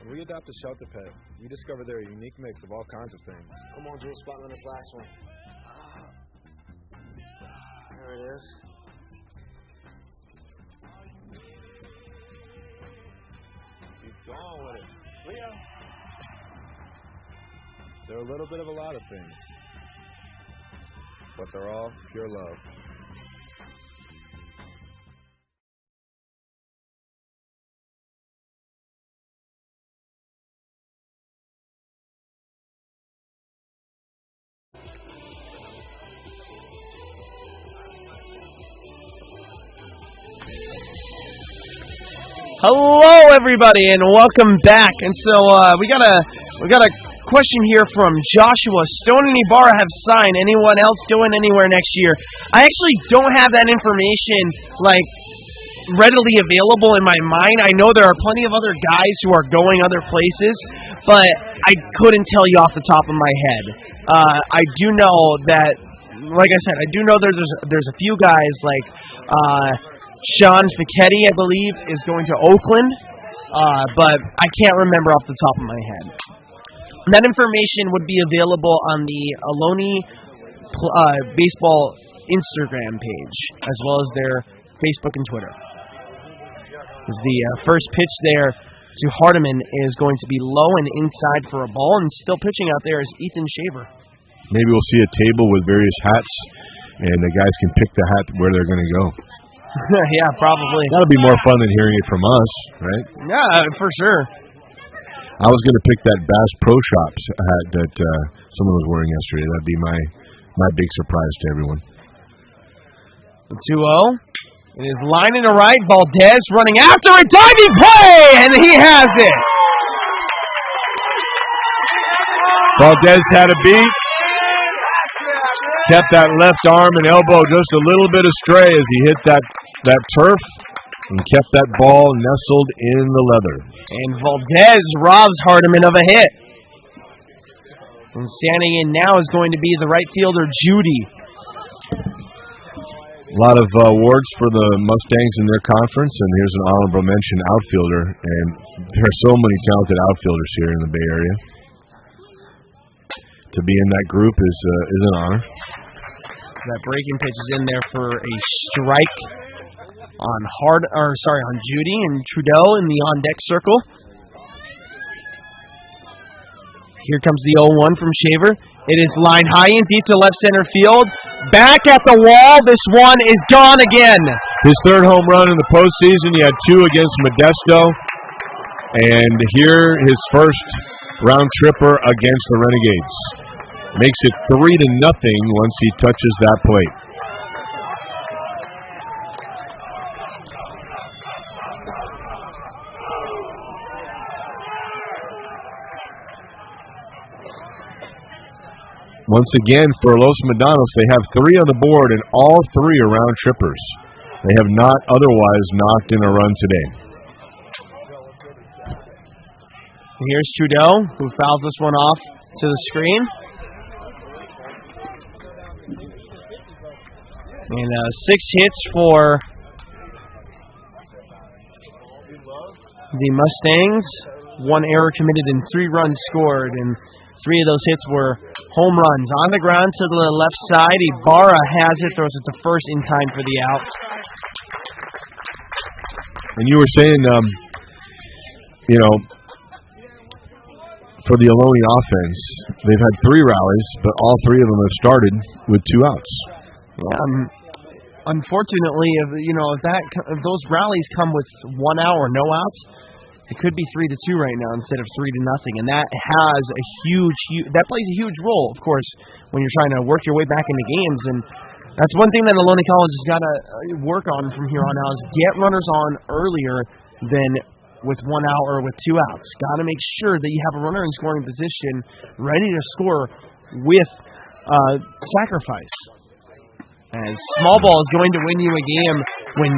When we adopt a shelter pet, we discover they're a unique mix of all kinds of things. Come on, Jules, spot on this last one. There it is. Keep going with it. Leo. They're a little bit of a lot of things, but they're all pure love. Hello, everybody, and welcome back. And so we got a question here from Joshua. Stone and Ibarra have signed. Anyone else going anywhere next year? I actually don't have that information readily available in my mind. I know there are plenty of other guys who are going other places, but I couldn't tell you off the top of my head. I do know that, like I said, I do know there's a few guys like Sean Fichetti, I believe, is going to Oakland, but I can't remember off the top of my head. That information would be available on the Ohlone baseball Instagram page, as well as their Facebook and Twitter. The first pitch there to Hardiman is going to be low and inside for a ball, and still pitching out there is Ethan Shaver. Maybe we'll see a table with various hats, and the guys can pick the hat where they're going to go. Yeah, probably. That'll be more fun than hearing it from us, right? Yeah, for sure. I was going to pick that Bass Pro Shops hat that someone was wearing yesterday. That'd be my big surprise to everyone. The 2-0. It is line to right. Valdez running after it. Diving play! And he has it. Valdez had a beat. Kept that left arm and elbow just a little bit astray as he hit that turf and kept that ball nestled in the leather. And Valdez robs Hardiman of a hit. And standing in now is going to be the right fielder, Judy. A lot of awards for the Mustangs in their conference, and here's an honorable mention outfielder. And there are so many talented outfielders here in the Bay Area. To be in that group is an honor. That breaking pitch is in there for a strike on Judy and Trudeau in the on-deck circle. Here comes the 0-1 from Shaver. It is lined high and deep to left center field. Back at the wall. This one is gone again. His third home run in the postseason. He had 2 against Modesto. And here his first round tripper against the Renegades. Makes it 3-0 once he touches that plate. Once again, for Los Medanos, they have 3 on the board, and all 3 are round trippers. They have not otherwise knocked in a run today. Here's Trudeau, who fouls this one off to the screen. And 6 hits for the Mustangs. 1 error committed and 3 runs scored, and 3 of those hits were home runs. On the ground to the left side, Ibarra has it, throws it to first in time for the out. And you were saying, for the Ohlone offense, they've had 3 rallies, but all 3 of them have started with 2 outs. Unfortunately, if those rallies come with 1 out or no outs, it could be 3-2 right now instead of 3-0, and that has that plays a huge role, of course, when you're trying to work your way back into games. And that's one thing that Ohlone College has got to work on from here on out is get runners on earlier than with 1 out or with 2 outs. Got to make sure that you have a runner in scoring position ready to score with sacrifice. As small ball is going to win you a game when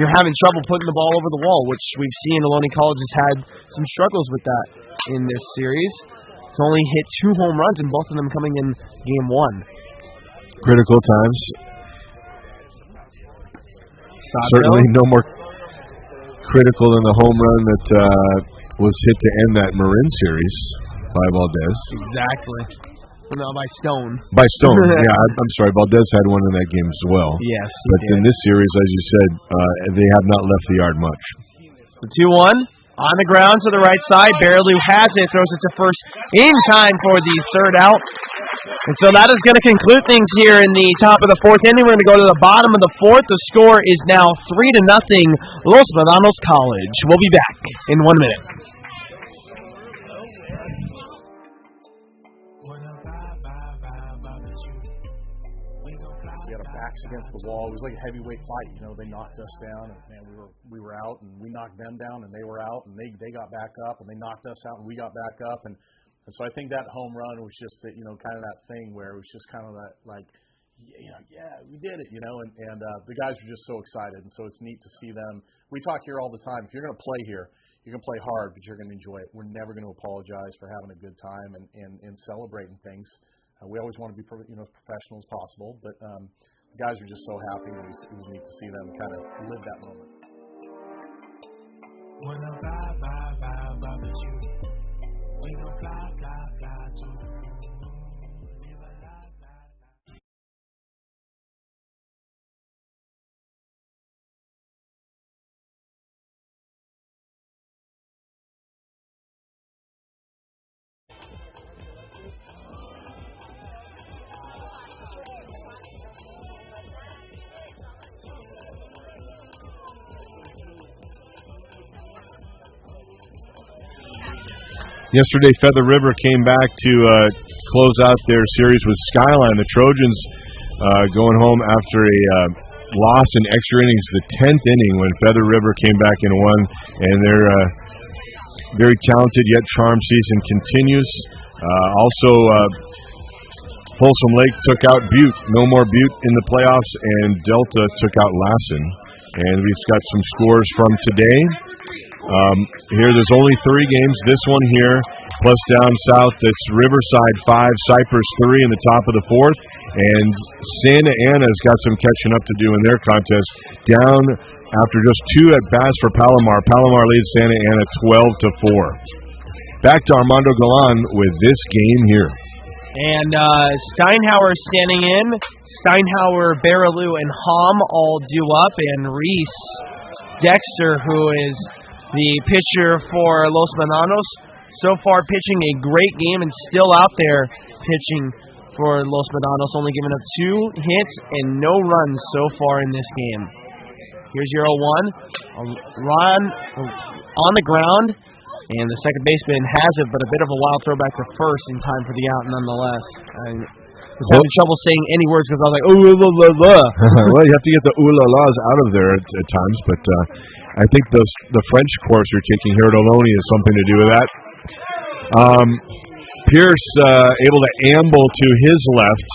you're having trouble putting the ball over the wall, which we've seen Ohlone College has had some struggles with that in this series. It's only hit 2 home runs, and both of them coming in game 1. Critical times. Certainly no more critical than the home run that was hit to end that Marin series by Valdez. Exactly. No, by Stone. By Stone, yeah. I'm sorry. Valdez had one in that game as well. Yes, but in this series, as you said, they have not left the yard much. The 2-1 on the ground to the right side. Baraloo has it, throws it to first in time for the 3rd out. And so that is going to conclude things here in the top of the 4th inning. We're going to go to the bottom of the 4th. The score is now 3-0, Los Medano College. We'll be back in 1 minute. Against the wall. It was like a heavyweight fight. They knocked us down, and man, we were out, and we knocked them down, and they were out, and they got back up, and they knocked us out, and we got back up, and so I think that home run was just that, kind of that thing where it was just kind of that yeah, we did it, and the guys were just so excited, and so it's neat to see them. We talk here all the time. If you're going to play here, you're going to play hard, but you're going to enjoy it. We're never going to apologize for having a good time and celebrating things. We always want to be as professional as possible, but the guys were just so happy. It was neat to see them kind of live that moment. We gon' fly, fly, fly to the moon. Live a life, life, life. Yesterday, Feather River came back to close out their series with Skyline. The Trojans going home after a loss in extra innings, the 10th inning, when Feather River came back and won. And their very talented yet charmed season continues. Also, Folsom Lake took out Butte. No more Butte in the playoffs, and Delta took out Lassen. And we've got some scores from today. Here, there's only 3 games. This one here, plus down south, it's Riverside 5, Cypress 3 in the top of the 4th. And Santa Ana's got some catching up to do in their contest. Down after just 2 at-bats for Palomar. Palomar leads Santa Ana 12-4. Back to Armando Galan with this game here. And Steinhauer standing in. Steinhauer, Baraloo, and Hom all due up. And Reese Dexter, who is the pitcher for Los Medanos, so far pitching a great game and still out there pitching for Los Medanos, only giving up 2 hits and no runs so far in this game. Here's your 0-1. Ron on the ground, and the second baseman has it, but a bit of a wild throw back to first in time for the out nonetheless. I was having trouble saying any words because I was like, ooh, la, la, la. Well, you have to get the ooh, la, las out of there at times, but I think the French course you're taking here at Ohlone has something to do with that. Pierce able to amble to his left.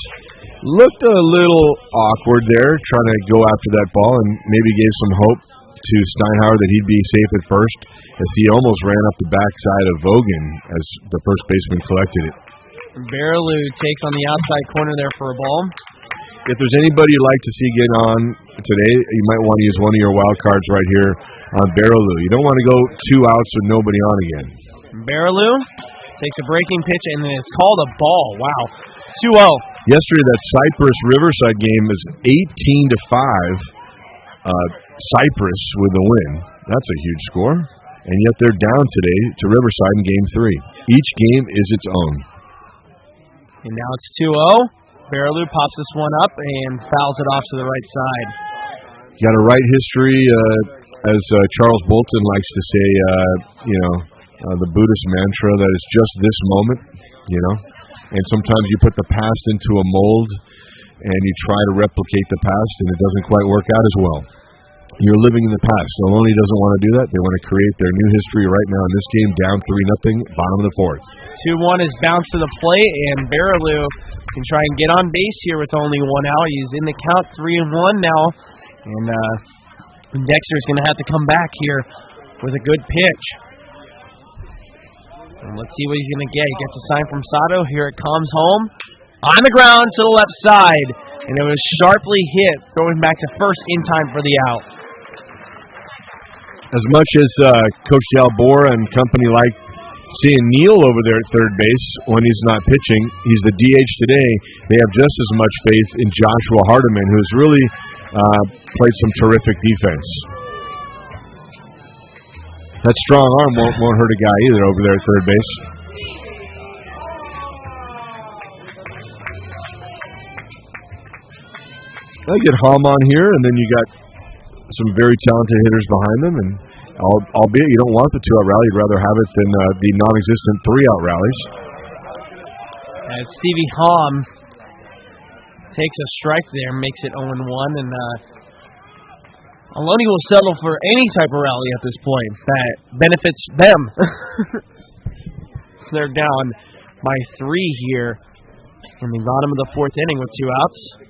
Looked a little awkward there, trying to go after that ball, and maybe gave some hope to Steinhauer that he'd be safe at first, as he almost ran up the backside of Vogan as the first baseman collected it. Baraloo takes on the outside corner there for a ball. If there's anybody you'd like to see get on today, you might want to use one of your wild cards right here on Barrelou. You don't want to go 2 outs with nobody on again. Barrelou takes a breaking pitch, and it's called a ball. Wow. 2-0. Yesterday, that Cypress Riverside game is 18-5. Cypress with the win. That's a huge score. And yet they're down today to Riverside in Game 3. Each game is its own. And now it's 2-0. Barrelou pops this one up and fouls it off to the right side. You got a right history, as Charles Bolton likes to say, the Buddhist mantra that is just this moment, And sometimes you put the past into a mold and you try to replicate the past and it doesn't quite work out as well. You're living in the past. Ohlone doesn't want to do that. They want to create their new history right now in this game, down 3-0, bottom of the fourth. 2-1 is bounced to the plate, and Barrelou can try and get on base here with only 1 out. He's in the count, 3-1 now, and Dexter's going to have to come back here with a good pitch. And let's see what he's going to get. He gets a sign from Sato. Here it comes home. On the ground to the left side, and it was sharply hit, throwing back to first in time for the out. As much as Coach Dalbora and company like seeing Neil over there at third base when he's not pitching, he's the DH today, they have just as much faith in Joshua Hardiman, who's really played some terrific defense. That strong arm won't hurt a guy either over there at third base. They get Hom on here, and then you got some very talented hitters behind them, and albeit you don't want the 2-out rally, you'd rather have it than the non-existent 3-out rallies. As Stevie Hom takes a strike there, makes it 0-1, and Ohlone will settle for any type of rally at this point that benefits them. They're down by 3 here in the bottom of the fourth inning with 2 outs.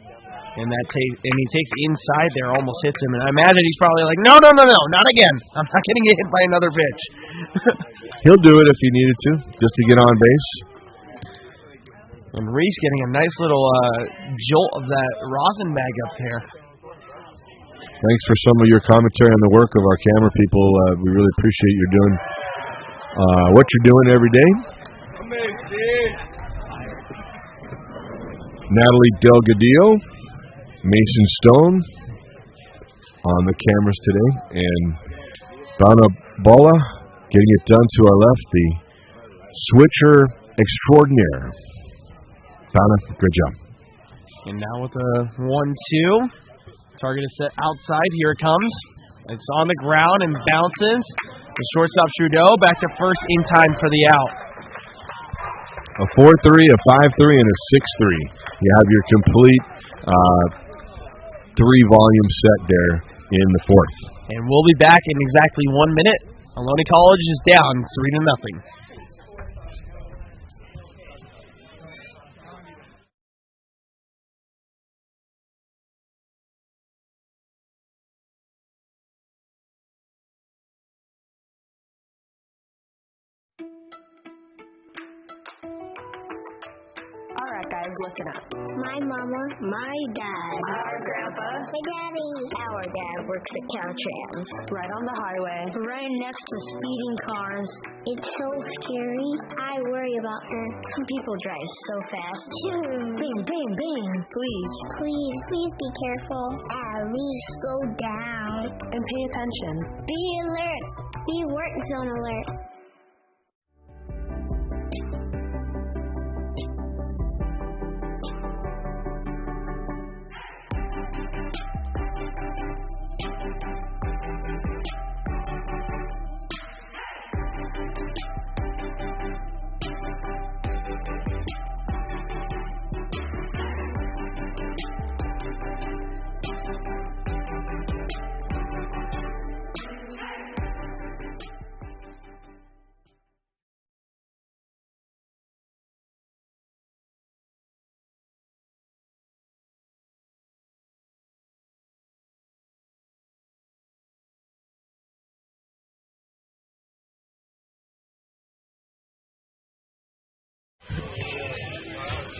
And he takes inside there, almost hits him. And I imagine he's probably like, no, not again. I'm not getting hit by another pitch. He'll do it if he needed to, just to get on base. And Reese getting a nice little jolt of that rosin bag up there. Thanks for some of your commentary on the work of our camera people. We really appreciate you doing what you're doing every day. Natalie Delgadillo. Mason Stone on the cameras today, and Donna Bola getting it done to our left, the switcher extraordinaire. Donna, good job. And now with a 1-2, target is set outside. Here it comes. It's on the ground and bounces. The shortstop Trudeau back to first in time for the out. A 4-3, a 5-3, and a 6-3. You have your complete 3-volume set there in the fourth. And we'll be back in exactly 1 minute. Ohlone College is down 3-0. Alright guys, listen up. My mama, my dad, our grandpa, my daddy, our dad works at Caltrans, right on the highway, right next to speeding cars. It's so scary. I worry about her. Some people drive so fast. Bing, bing, bing. Please be careful. At least slow down. And pay attention. Be alert. Be work zone alert.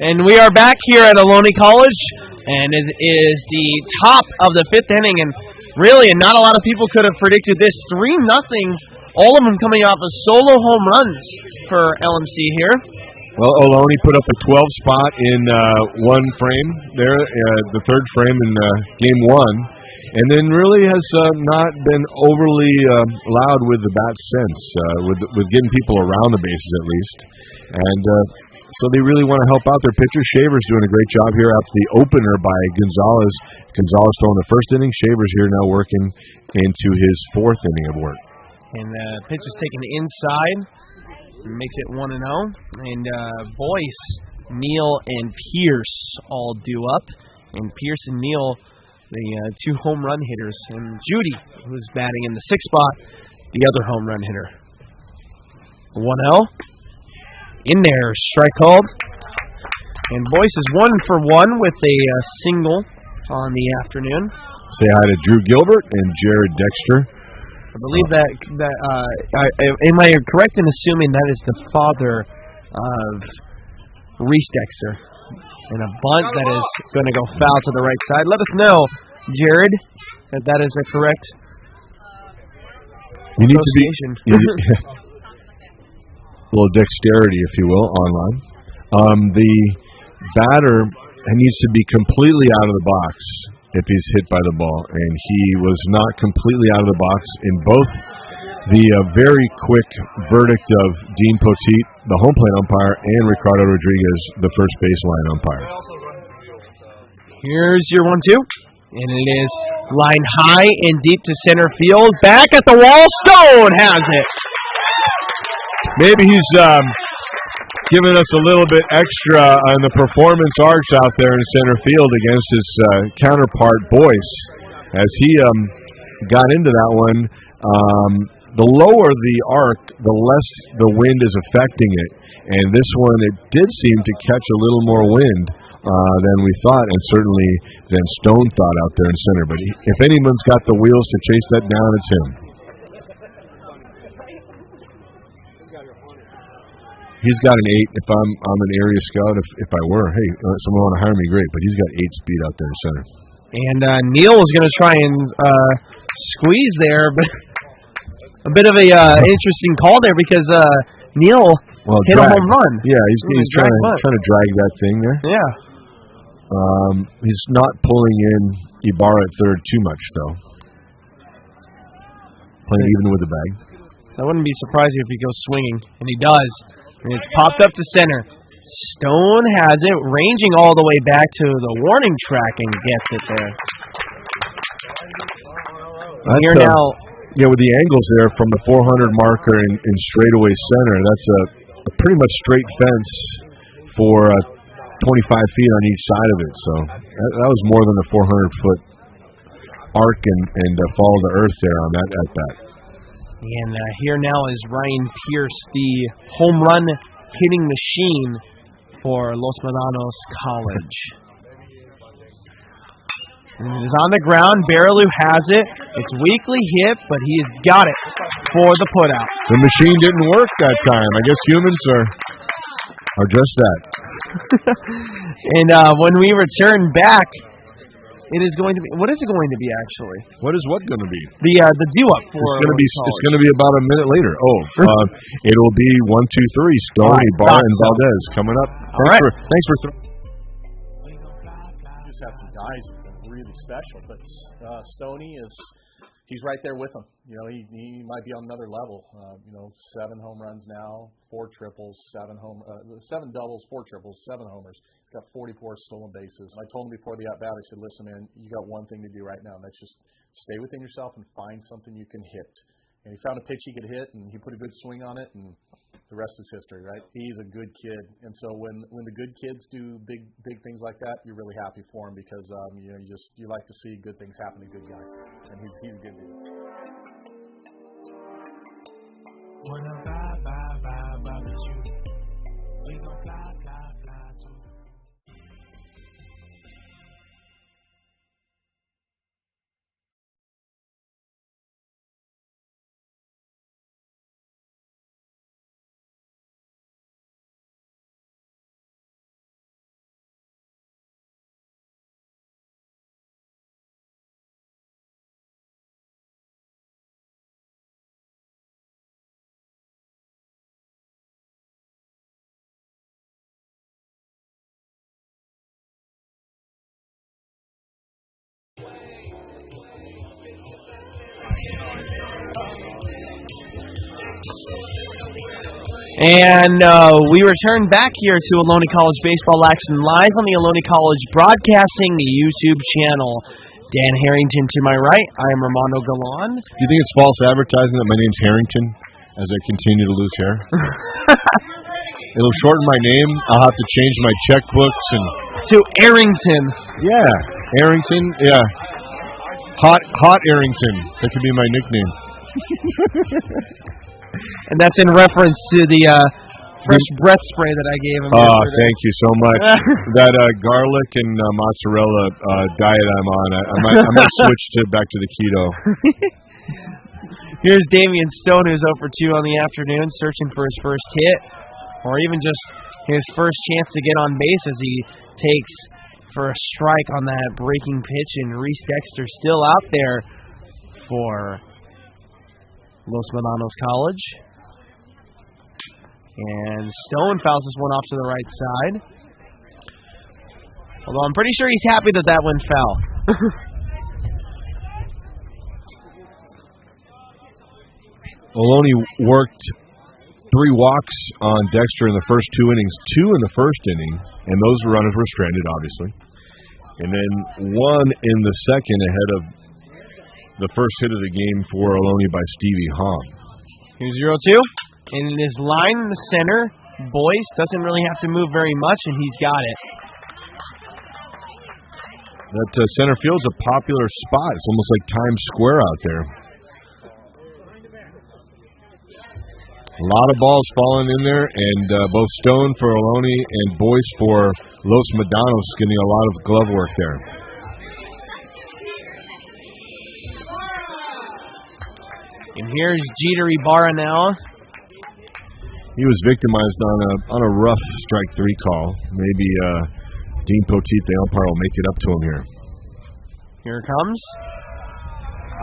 And we are back here at Ohlone College. And it is the top of the 5th inning, and really, not a lot of people could have predicted this. 3-0, all of them coming off of solo home runs for LMC here. Well, Ohlone put up a 12 spot in one frame there, the third frame in game 1, and then really has not been overly loud with the bats since, with getting people around the bases at least. And so they really want to help out their pitcher. Shaver's doing a great job here after the opener by Gonzalez. Gonzalez throwing the first inning. Shaver's here now working into his 4th inning of work. And pitch is taken inside. Makes it 1-0. And Boyce, Neal, and Pierce all due up. And Pierce and Neal, the 2 home run hitters. And Judy, who's batting in the 6th spot, the other home run hitter. 1-0. In there, strike called. And Boyce is 1 for 1 with a single on the afternoon. Say hi to Drew Gilbert and Jared Dexter. I believe that am I correct in assuming that is the father of Reese Dexter? And a bunt that is going to go foul to the right side. Let us know, Jared, that is a correct you need association. A little dexterity, if you will, online. The batter needs to be completely out of the box if he's hit by the ball, and he was not completely out of the box in both the very quick verdict of Dean Poteet, the home plate umpire, and Ricardo Rodriguez, the first baseline umpire. Here's your 1-2, and it is line high and deep to center field. Back at the wall, Stone has it. Maybe he's giving us a little bit extra on the performance arcs out there in center field against his counterpart Boyce. As he got into that one, the lower the arc, the less the wind is affecting it. And this one, it did seem to catch a little more wind than we thought, and certainly than Stone thought out there in center. But if anyone's got the wheels to chase that down, it's him. He's got an 8. If I'm an area scout, if I were, hey, someone want to hire me, great. But he's got 8 speed out there in center. And Neal is going to try and squeeze there, but a bit of a interesting call there because Neal hit a home run. Yeah, he's trying to drag that thing there. Yeah. He's not pulling in Ibarra at third too much, though. Playing even with the bag. I wouldn't be surprised if he goes swinging, and he does. And it's popped up to center. Stone has it, ranging all the way back to the warning track and gets it there. Here now. Yeah, with the angles there from the 400 marker in straightaway center, that's a pretty much straight fence for 25 feet on each side of it. So that was more than a 400-foot arc and fall to earth there on that at bat. And here now is Ryan Pierce, the home run hitting machine for Los Medanos College. And it is on the ground. Baraloo has it. It's weakly hit, but he has got it for the putout. The machine didn't work that time. I guess humans are just that. And when we return back, it is going to be. What is it going to be actually? What is what going to be? The due up for. It's going to be about a minute later. It'll be 1, 2, 3. Stone, Ibarra, and Valdez coming up. All right. Thanks for. Just have some guys that have been really special, but Stoney he's right there with them. You know, he might be on another level. 7 home runs now, 4 triples, 7 doubles, 4 triples, 7 homers. He's got 44 stolen bases. I told him before the at-bat, I said, listen, man, you got one thing to do right now, and that's just stay within yourself and find something you can hit. And he found a pitch he could hit, and he put a good swing on it, and the rest is history, right? He's a good kid, and so when the good kids do big things like that, you're really happy for him because you like to see good things happen to good guys, and he's a good dude. Wanna vibe with you. We gon' fly too. And we return back here to Ohlone College Baseball Action live on the Ohlone College Broadcasting YouTube channel. Dan Harrington to my right. I am Armando Galan. Do you think it's false advertising that my name's Harrington as I continue to lose hair? It'll shorten my name. I'll have to change my checkbooks and to Arrington. Yeah, Arrington. Yeah, Hot Arrington. That could be my nickname. And that's in reference to the fresh breath spray that I gave him. Oh, thank you so much. That garlic and mozzarella diet I'm on, I might switch back to the keto. Here's Damian Stone, who's 0 for 2 on the afternoon, searching for his first hit, or even just his first chance to get on base as he takes for a strike on that breaking pitch, and Reese Dexter still out there for Los Medano College. And Stone fouls this one off to the right side. Although I'm pretty sure he's happy that that went foul. Ohlone worked 3 walks on Dexter in the first 2 innings, 2 in the first inning, and those runners were stranded, obviously. And then 1 in the second ahead of the first hit of the game for Ohlone by Stevie Hahn. Here's 0-2. And in his line in the center, Boyce doesn't really have to move very much, and he's got it. That center field's a popular spot. It's almost like Times Square out there. A lot of balls falling in there, and both Stone for Ohlone and Boyce for Los Medanos getting a lot of glove work there. And here's Jeter Ibarra now. He was victimized on a rough strike 3 call. Maybe Dean Poteet, the umpire, will make it up to him here. Here it comes.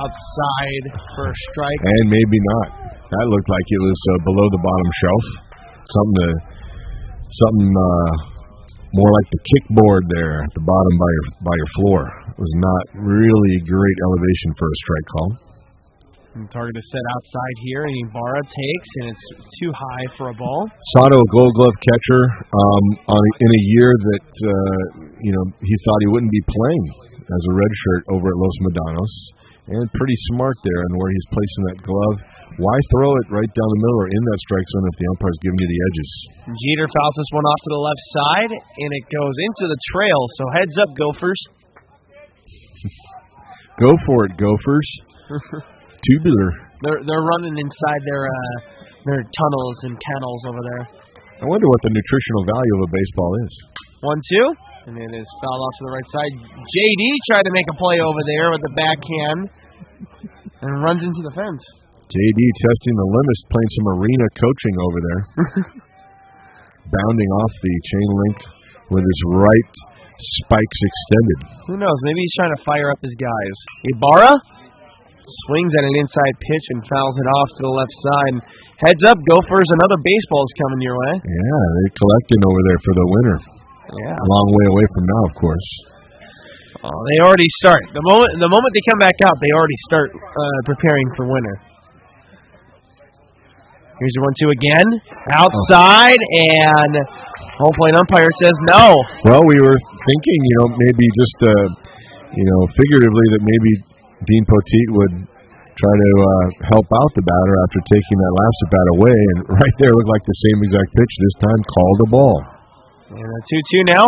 Outside for a strike. And maybe not. That looked like it was below the bottom shelf. Something more like the kickboard there at the bottom by your floor. It was not really great elevation for a strike call. And target is set outside here, and Ibarra takes, and it's too high for a ball. Sato, a Gold Glove catcher, in a year that he thought he wouldn't be playing as a redshirt over at Los Medanos, and pretty smart there in where he's placing that glove. Why throw it right down the middle or in that strike zone if the umpire's giving you the edges? Jeter fouls this one off to the left side, and it goes into the trail. So heads up, Gophers. Go for it, Gophers. Tubular. They're running inside their tunnels and kennels over there. I wonder what the nutritional value of a baseball is. 1-2, and it is fouled off to the right side. JD tried to make a play over there with the backhand and runs into the fence. JD testing the limits, playing some arena coaching over there. Bounding off the chain link with his right spikes extended. Who knows? Maybe he's trying to fire up his guys. Ibarra swings at an inside pitch and fouls it off to the left side. Heads up, Gophers. Another baseball's coming your way. Yeah, they're collecting over there for the winner. Yeah. A long way away from now, of course. Oh, they already start. The moment they come back out, they already start preparing for winter. Here's your 1-2 again. Outside, and hopefully an umpire says no. Well, we were thinking, maybe just, figuratively that maybe Dean Poteet would try to help out the batter after taking that last at-bat away, and right there looked like the same exact pitch. This time called a ball. And a 2-2 now.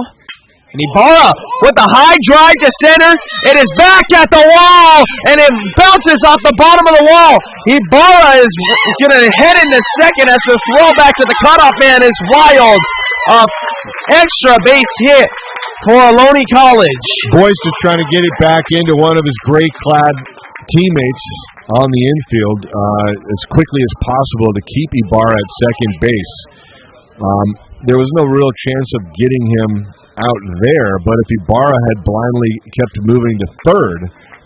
And Ibarra with a high drive to center. It is back at the wall, and it bounces off the bottom of the wall. Ibarra is going to head into second as the throw back to the cutoff man is wild. Extra base hit for Ohlone College. Boyce is trying to get it back into one of his gray-clad teammates on the infield as quickly as possible to keep Ibarra at second base. There was no real chance of getting him out there, but if Ibarra had blindly kept moving to third,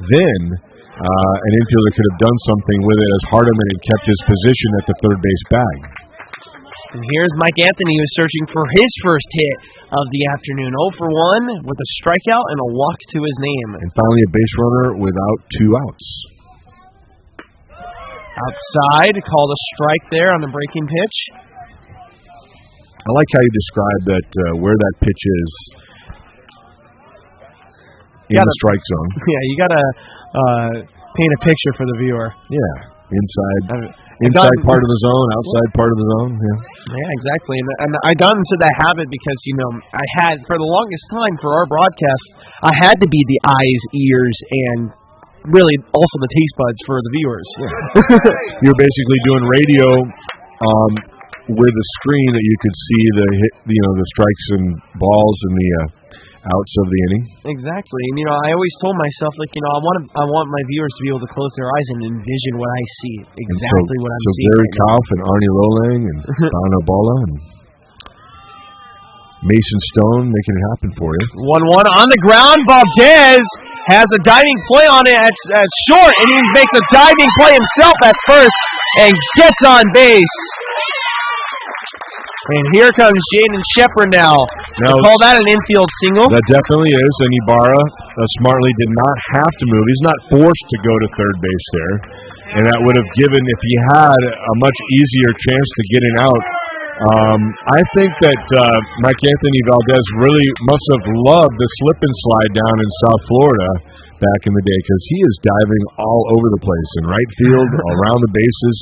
then an infielder could have done something with it as Hardiman had kept his position at the third base bag. And here's Mike Anthony, who's searching for his first hit of the afternoon. 0 for 1 with a strikeout and a walk to his name. And finally a base runner without 2 outs. Outside, called a strike there on the breaking pitch. I like how you described that where that pitch is in the strike zone. Yeah, you got to paint a picture for the viewer. Yeah, inside part of the zone, outside part of the zone. Yeah, exactly. And I got into that habit because, I had, for the longest time for our broadcast, I had to be the eyes, ears, and really also the taste buds for the viewers. Yeah. You're basically doing radio with a screen that you could see the strikes and balls and the outs of the inning. Exactly. And I always told myself, I want my viewers to be able to close their eyes and envision what I see, exactly what I'm seeing. So Gary Kauf and Arnie Lolang and Donna Bola and Mason Stone making it happen for you. 1-1 on the ground. Valdez has a diving play on it at short, and he makes a diving play himself at first and gets on base. And here comes Jaden Shepard now. Call that an infield single. That definitely is, and Ibarra smartly did not have to move. He's not forced to go to third base there, and that would have given, if he had, a much easier chance to get it out. I think that Mike Anthony Valdez really must have loved the slip and slide down in South Florida back in the day, because he is diving all over the place in right field, around the bases.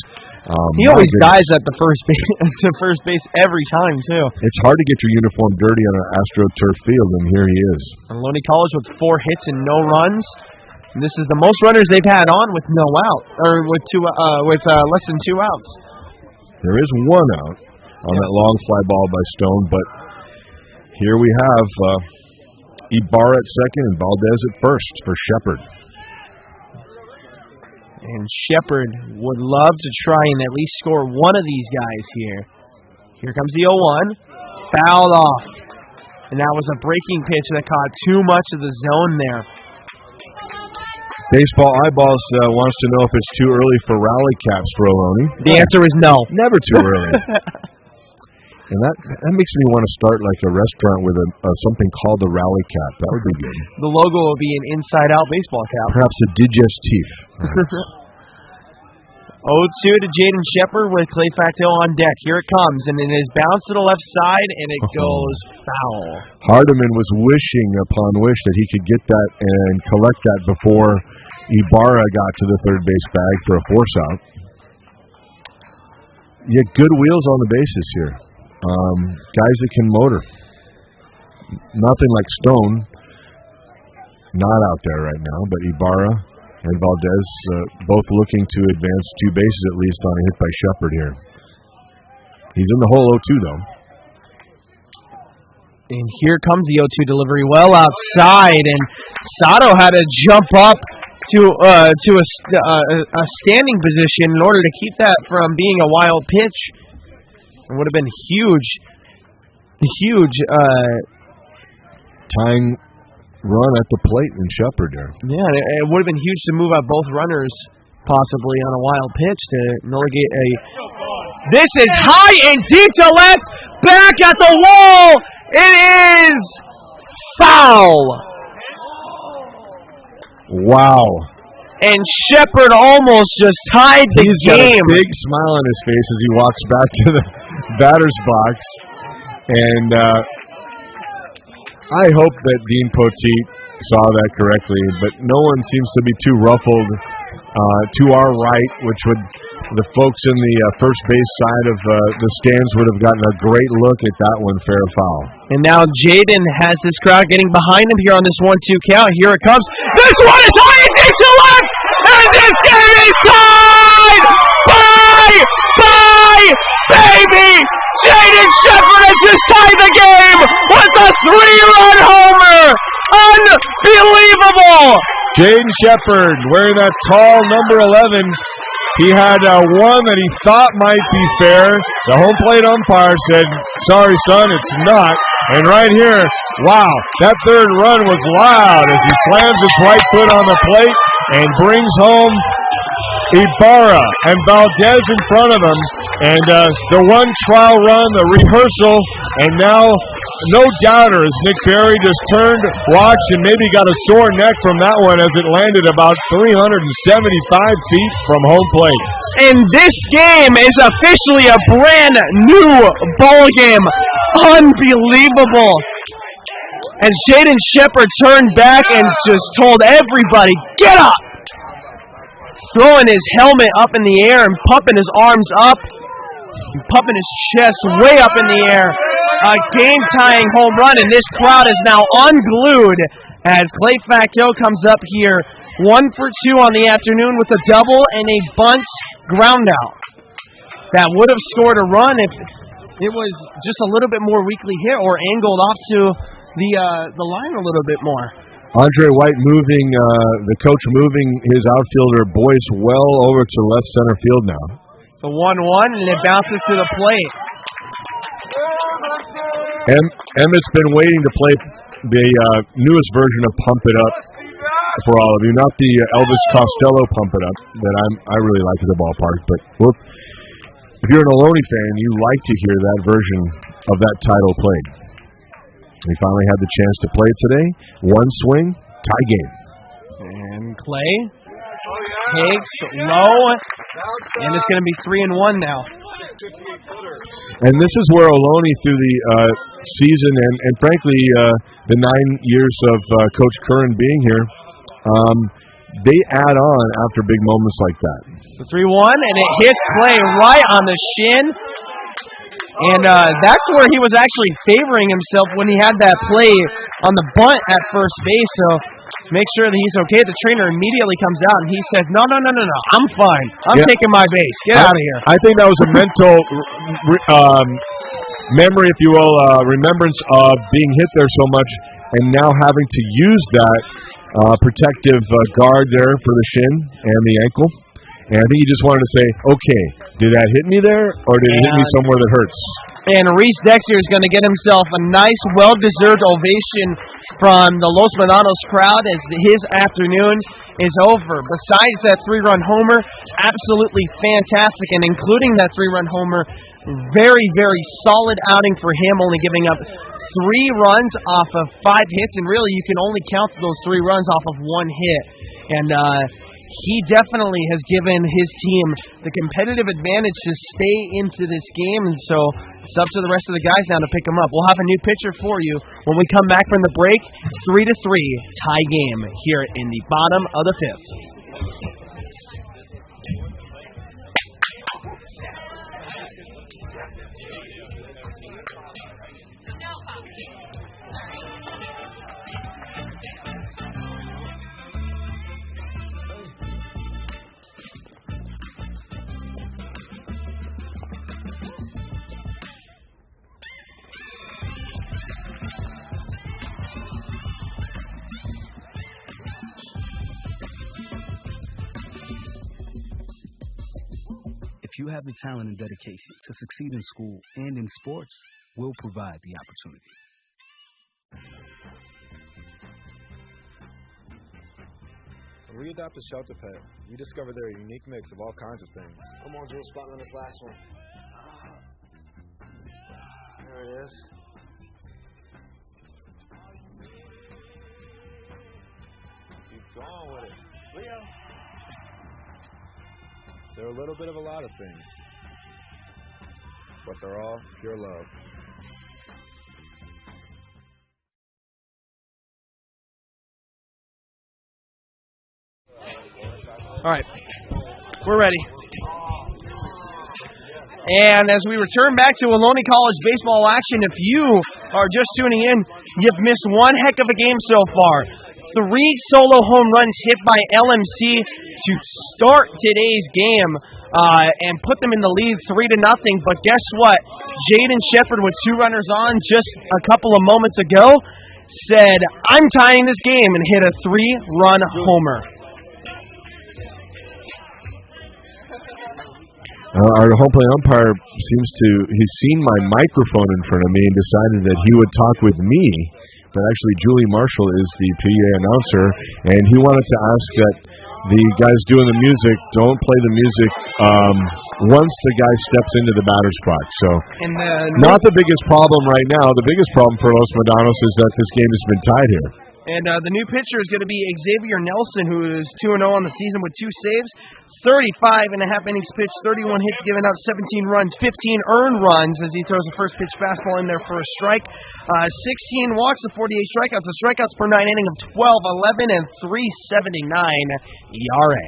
He always dives at the first base every time, too. It's hard to get your uniform dirty on an AstroTurf field, and here he is. Ohlone College with 4 hits and no runs. And this is the most runners they've had on with no out, or with less than 2 outs. There is 1 out on that long fly ball by Stone, but here we have Ibarra at second and Valdez at first for Shepard. And Shepard would love to try and at least score one of these guys here. Here comes the 0-1. Fouled off. And that was a breaking pitch that caught too much of the zone there. Baseball Eyeballs wants to know if it's too early for rally caps for Ohlone. The answer is no. Never too early. And that makes me want to start like a restaurant with something called the rally cap. That would be good. The logo will be an inside-out baseball cap. Perhaps a digestif. 0-2 to Jaden Shepard with Clay Facto on deck. Here it comes, and it is bounced to the left side, and it goes foul. Hardiman was wishing upon wish that he could get that and collect that before Ibarra got to the third base bag for a force out. You get good wheels on the bases here. Guys that can motor. Nothing like Stone. Not out there right now, but Ibarra and Valdez both looking to advance 2 bases at least on a hit by Shepard here. He's in the hole 0-2 though. And here comes the 0-2 delivery well outside, and Sato had to jump up to a standing position in order to keep that from being a wild pitch. It would have been huge tying run at the plate in Shepard there. Yeah, it would have been huge to move out both runners possibly on a wild pitch to negate a... This is high and deep to left, back at the wall. It is foul. Wow. And Shepard almost just tied the game. He's got a big smile on his face as he walks back to the batter's box. And I hope that Dean Poteet saw that correctly, but no one seems to be too ruffled to our right, which would the folks in the first base side of the stands would have gotten a great look at that one, fair foul. And now Jaden has this crowd getting behind him here on this 1-2 count. Here it comes. This one is high and deep to left, and this game is tied! Bye, baby! Jaden Shepard has just tied the game with a 3-run homer! Unbelievable! Jaden Shepard wearing that tall number 11. He had one that he thought might be fair. The home plate umpire said, sorry, son, it's not. And right here, wow, that third run was loud as he slams his right foot on the plate and brings home Ibarra and Valdez in front of him. And the one trial run, the rehearsal, and now no doubters. Nick Berry just turned, watched, and maybe got a sore neck from that one as it landed about 375 feet from home plate. And this game is officially a brand new ball game. Unbelievable. As Jaden Shepard turned back and just told everybody, get up! Throwing his helmet up in the air and pumping his arms up, and pumping his chest way up in the air. A game-tying home run, and this crowd is now unglued as Clay Facto comes up here 1 for 2 on the afternoon with a double and a bunt ground out. That would have scored a run if it was just a little bit more weakly hit or angled off to the line a little bit more. Andre White moving, the coach moving his outfielder Boyce well over to left center field now. So 1-1, and it bounces to the plate. Emmett's been waiting to play the newest version of Pump It Up for all of you, not the Elvis Costello Pump It Up that I really like at the ballpark. But if you're an Ohlone fan, you like to hear that version of that title played. We finally had the chance to play it today. One swing, tie game. And Clay takes low, and it's going to be 3-1 now. And this is where Ohlone, through the season and frankly the 9 years of Coach Curran being here, they add on after big moments like that. The 3-1, and it hits Clay right on the shin. And that's where he was actually favoring himself when he had that play on the bunt at first base. So make sure that he's okay. The trainer immediately comes out and he says, no, I'm fine. I'm taking my base. Get out of here. I think that was a mental memory, if you will, remembrance of being hit there so much and now having to use that protective guard there for the shin and the ankle. And I think he just wanted to say, okay, did that hit me there, or did it hit me somewhere that hurts? And Reese Dexter is going to get himself a nice, well-deserved ovation from the Los Medanos crowd as his afternoon is over. Besides that 3-run homer, absolutely fantastic, and including that 3-run homer, very, very solid outing for him, only giving up 3 runs off of 5 hits, and really you can only count those 3 runs off of 1 hit. And he definitely has given his team the competitive advantage to stay into this game, and so it's up to the rest of the guys now to pick them up. We'll have a new pitcher for you when we come back from the break. 3-3 tie game here in the bottom of the 5th. If you have the talent and dedication to succeed in school and in sports, we'll provide the opportunity. When we adopt a shelter pet, we discover their unique mix of all kinds of things. I'm on drill spot on this last one. There it is. Keep going with it. Leo. They're a little bit of a lot of things, but they're all pure love. All right, we're ready. And as we return back to Ohlone College baseball action, if you are just tuning in, you've missed one heck of a game so far. 3 solo home runs hit by LMC to start today's game and put them in the lead 3-0. But guess what? Jaden Shepard with 2 runners on just a couple of moments ago said, I'm tying this game, and hit a 3-run homer. Our home plate umpire he's seen my microphone in front of me and decided that he would talk with me. But actually, Julie Marshall is the PA announcer, and he wanted to ask that the guys doing the music don't play the music once the guy steps into the batter's box. So, And not the biggest problem right now. The biggest problem for Los Medanos is that this game has been tied here. And the new pitcher is going to be Xavier Nelson, who is 2-0 on the season with 2 saves, 35 and a half innings pitched, 31 hits given up, 17 runs, 15 earned runs as he throws a first pitch fastball in there for a strike, 16 walks and 48 strikeouts, a strikeouts per 9 inning of 12, 11, and 3.79 ERA.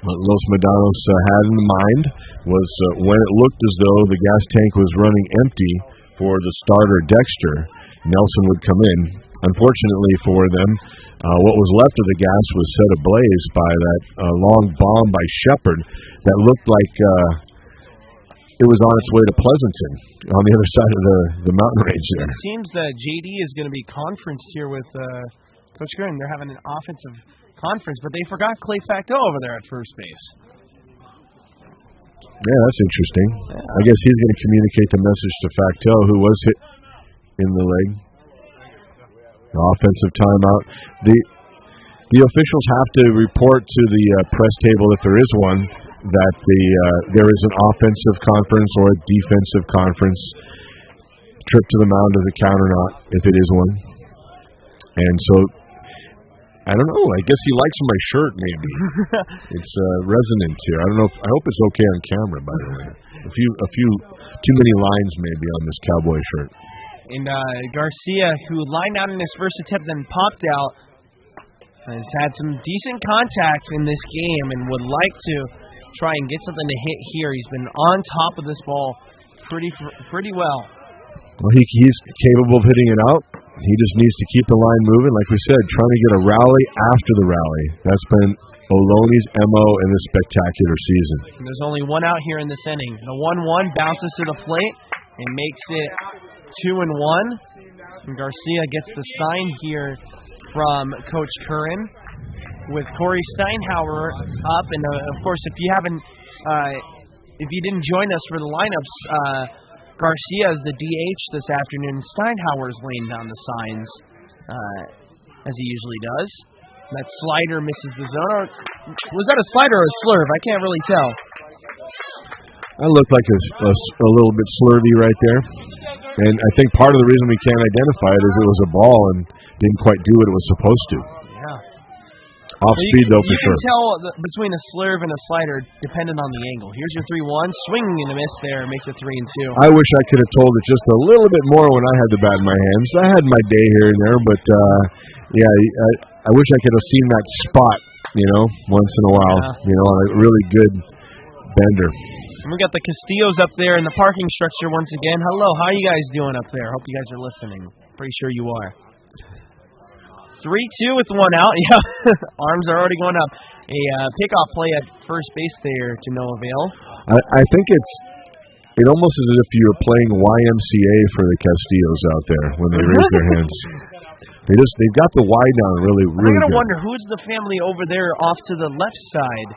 What Los Medanos had in mind was when it looked as though the gas tank was running empty for the starter Dexter, Nelson would come in. Unfortunately for them, what was left of the gas was set ablaze by that long bomb by Shepard that looked like it was on its way to Pleasanton on the other side of the mountain range there. It seems that JD is going to be conferenced here with Coach Curran. They're having an offensive conference, but they forgot Clay Facto over there at first base. Yeah, that's interesting. Yeah. I guess he's going to communicate the message to Facto, who was hit in the leg. Offensive timeout. The officials have to report to the press table, if there is one, that there is an offensive conference or a defensive conference. Trip to the mound, does it count or not, if it is one? And so, I don't know. I guess he likes my shirt, maybe. It's resonant here. I don't know. I hope it's okay on camera, by the way. A few too many lines maybe on this cowboy shirt. And Garcia, who lined out in his first attempt and popped out, has had some decent contacts in this game and would like to try and get something to hit here. He's been on top of this ball pretty well. Well, he's capable of hitting it out. He just needs to keep the line moving. Like we said, trying to get a rally after the rally. That's been Ohlone's MO in this spectacular season. And there's only one out here in this inning. The 1-1 bounces to the plate and makes it 2-1, and Garcia gets the sign here from Coach Curran with Corey Steinhauer up. And of course, if you didn't join us for the lineups, Garcia is the DH this afternoon. Steinhauer is laying down the signs as he usually does. That slider misses the zone. Or was that a slider or a slurve? I can't really tell. That looked like a little bit slurvy right there. And I think part of the reason we can't identify it is it was a ball and didn't quite do what it was supposed to. Yeah. Off speed, though, for sure. You can tell between a slurve and a slider depending on the angle. Here's your 3-1. Swinging and a miss there makes it 3-2. I wish I could have told it just a little bit more when I had the bat in my hands. I had my day here and there, but I wish I could have seen that spot, once in a while, on a really good bender. And we got the Castillos up there in the parking structure once again. Hello, how are you guys doing up there? Hope you guys are listening. Pretty sure you are. 3-2 with one out. Yeah, arms are already going up. A pickoff play at first base there to no avail. I think it almost is as if you're playing YMCA for the Castillos out there when they raise their hands. They've got the Y down really I'm gonna good. wonder who's the family over there off to the left side,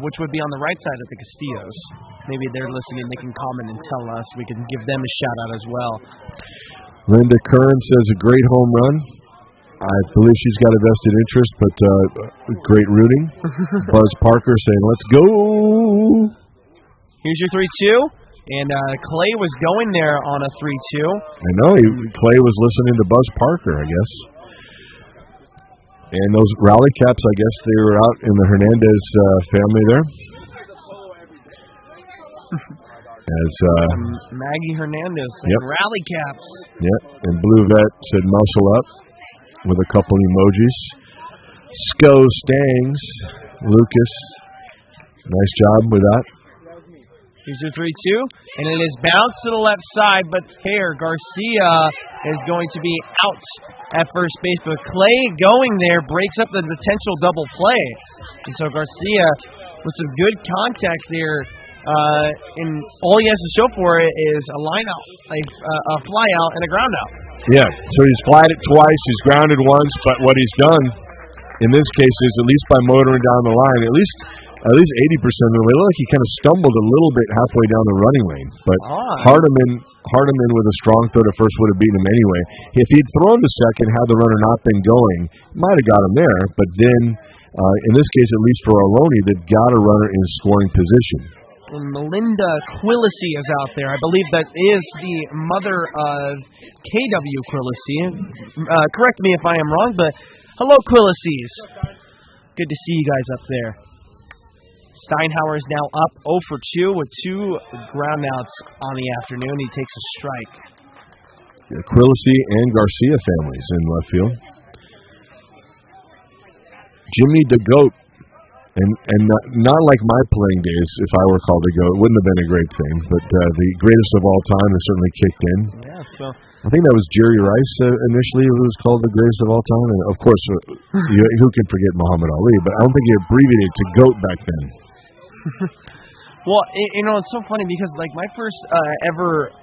which would be on the right side of the Castillos. Maybe they're listening. They can comment and tell us. We can give them a shout out as well. Linda Curran says a great home run. I believe she's got a vested interest, but great rooting. Buzz Parker saying, "Let's go." Here's your 3-2. And Clay was going there on a 3-2. I know. Clay was listening to Buzz Parker, I guess. And those rally caps, I guess they were out in the Hernandez family there. As Maggie Hernandez saying rally caps. Yep. And Blue Vet said muscle up with a couple emojis. Sco Stangs. Lucas. Nice job with that. Here's your 3-2, and it is bounced to the left side, but fair. Garcia is going to be out at first base, but Clay going there breaks up the potential double play. And so Garcia with some good contact there, and all he has to show for it is a line out, a fly out, and a ground out. Yeah, so he's flied it twice, he's grounded once, but what he's done in this case is, at least by motoring down the line, at least 80% of the way. It looked like he kind of stumbled a little bit halfway down the running lane. But Hardiman with a strong throw to first would have beaten him anyway. If he'd thrown to second, had the runner not been going, might have got him there. But then In this case, at least for Ohlone, they've got a runner in scoring position. And Melinda Quillisi is out there. I believe that is the mother of KW Quillisi. Correct me if I am wrong, but hello, Quillisis. Good to see you guys up there. Steinhauer is now up 0 for 2 with 2 groundouts on the afternoon. He takes a strike. Yeah, Quillisi and Garcia families in left field. Jimmy DeGoat. And not like my playing days, if I were called a GOAT. It wouldn't have been a great thing, but the greatest of all time has certainly kicked in. Yeah, so I think that was Jerry Rice initially who was called the greatest of all time. And of course, who can forget Muhammad Ali? But I don't think he abbreviated to GOAT back then. Well, it's so funny because like my first ever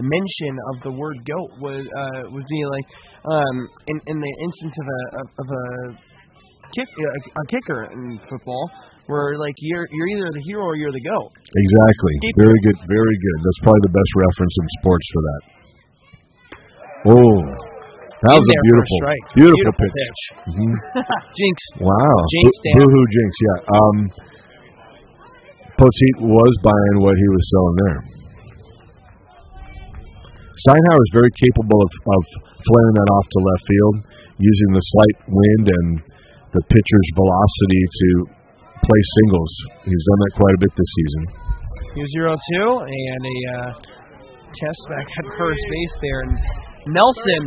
mention of the word GOAT was being like in the instance of a kicker in football, where like you're either the hero or you're the GOAT. Exactly. Very good. Very good. That's probably the best reference in sports for that. Oh, that was a beautiful pitch. Mm-hmm. Jinx. Wow. Jinx. Boo-hoo Jinx. Yeah. Poteet was buying what he was selling there. Steinhauer is very capable of flaring that off to left field, using the slight wind and the pitcher's velocity to play singles. He's done that quite a bit this season. Here's 0-2 and a test back at first base there. And Nelson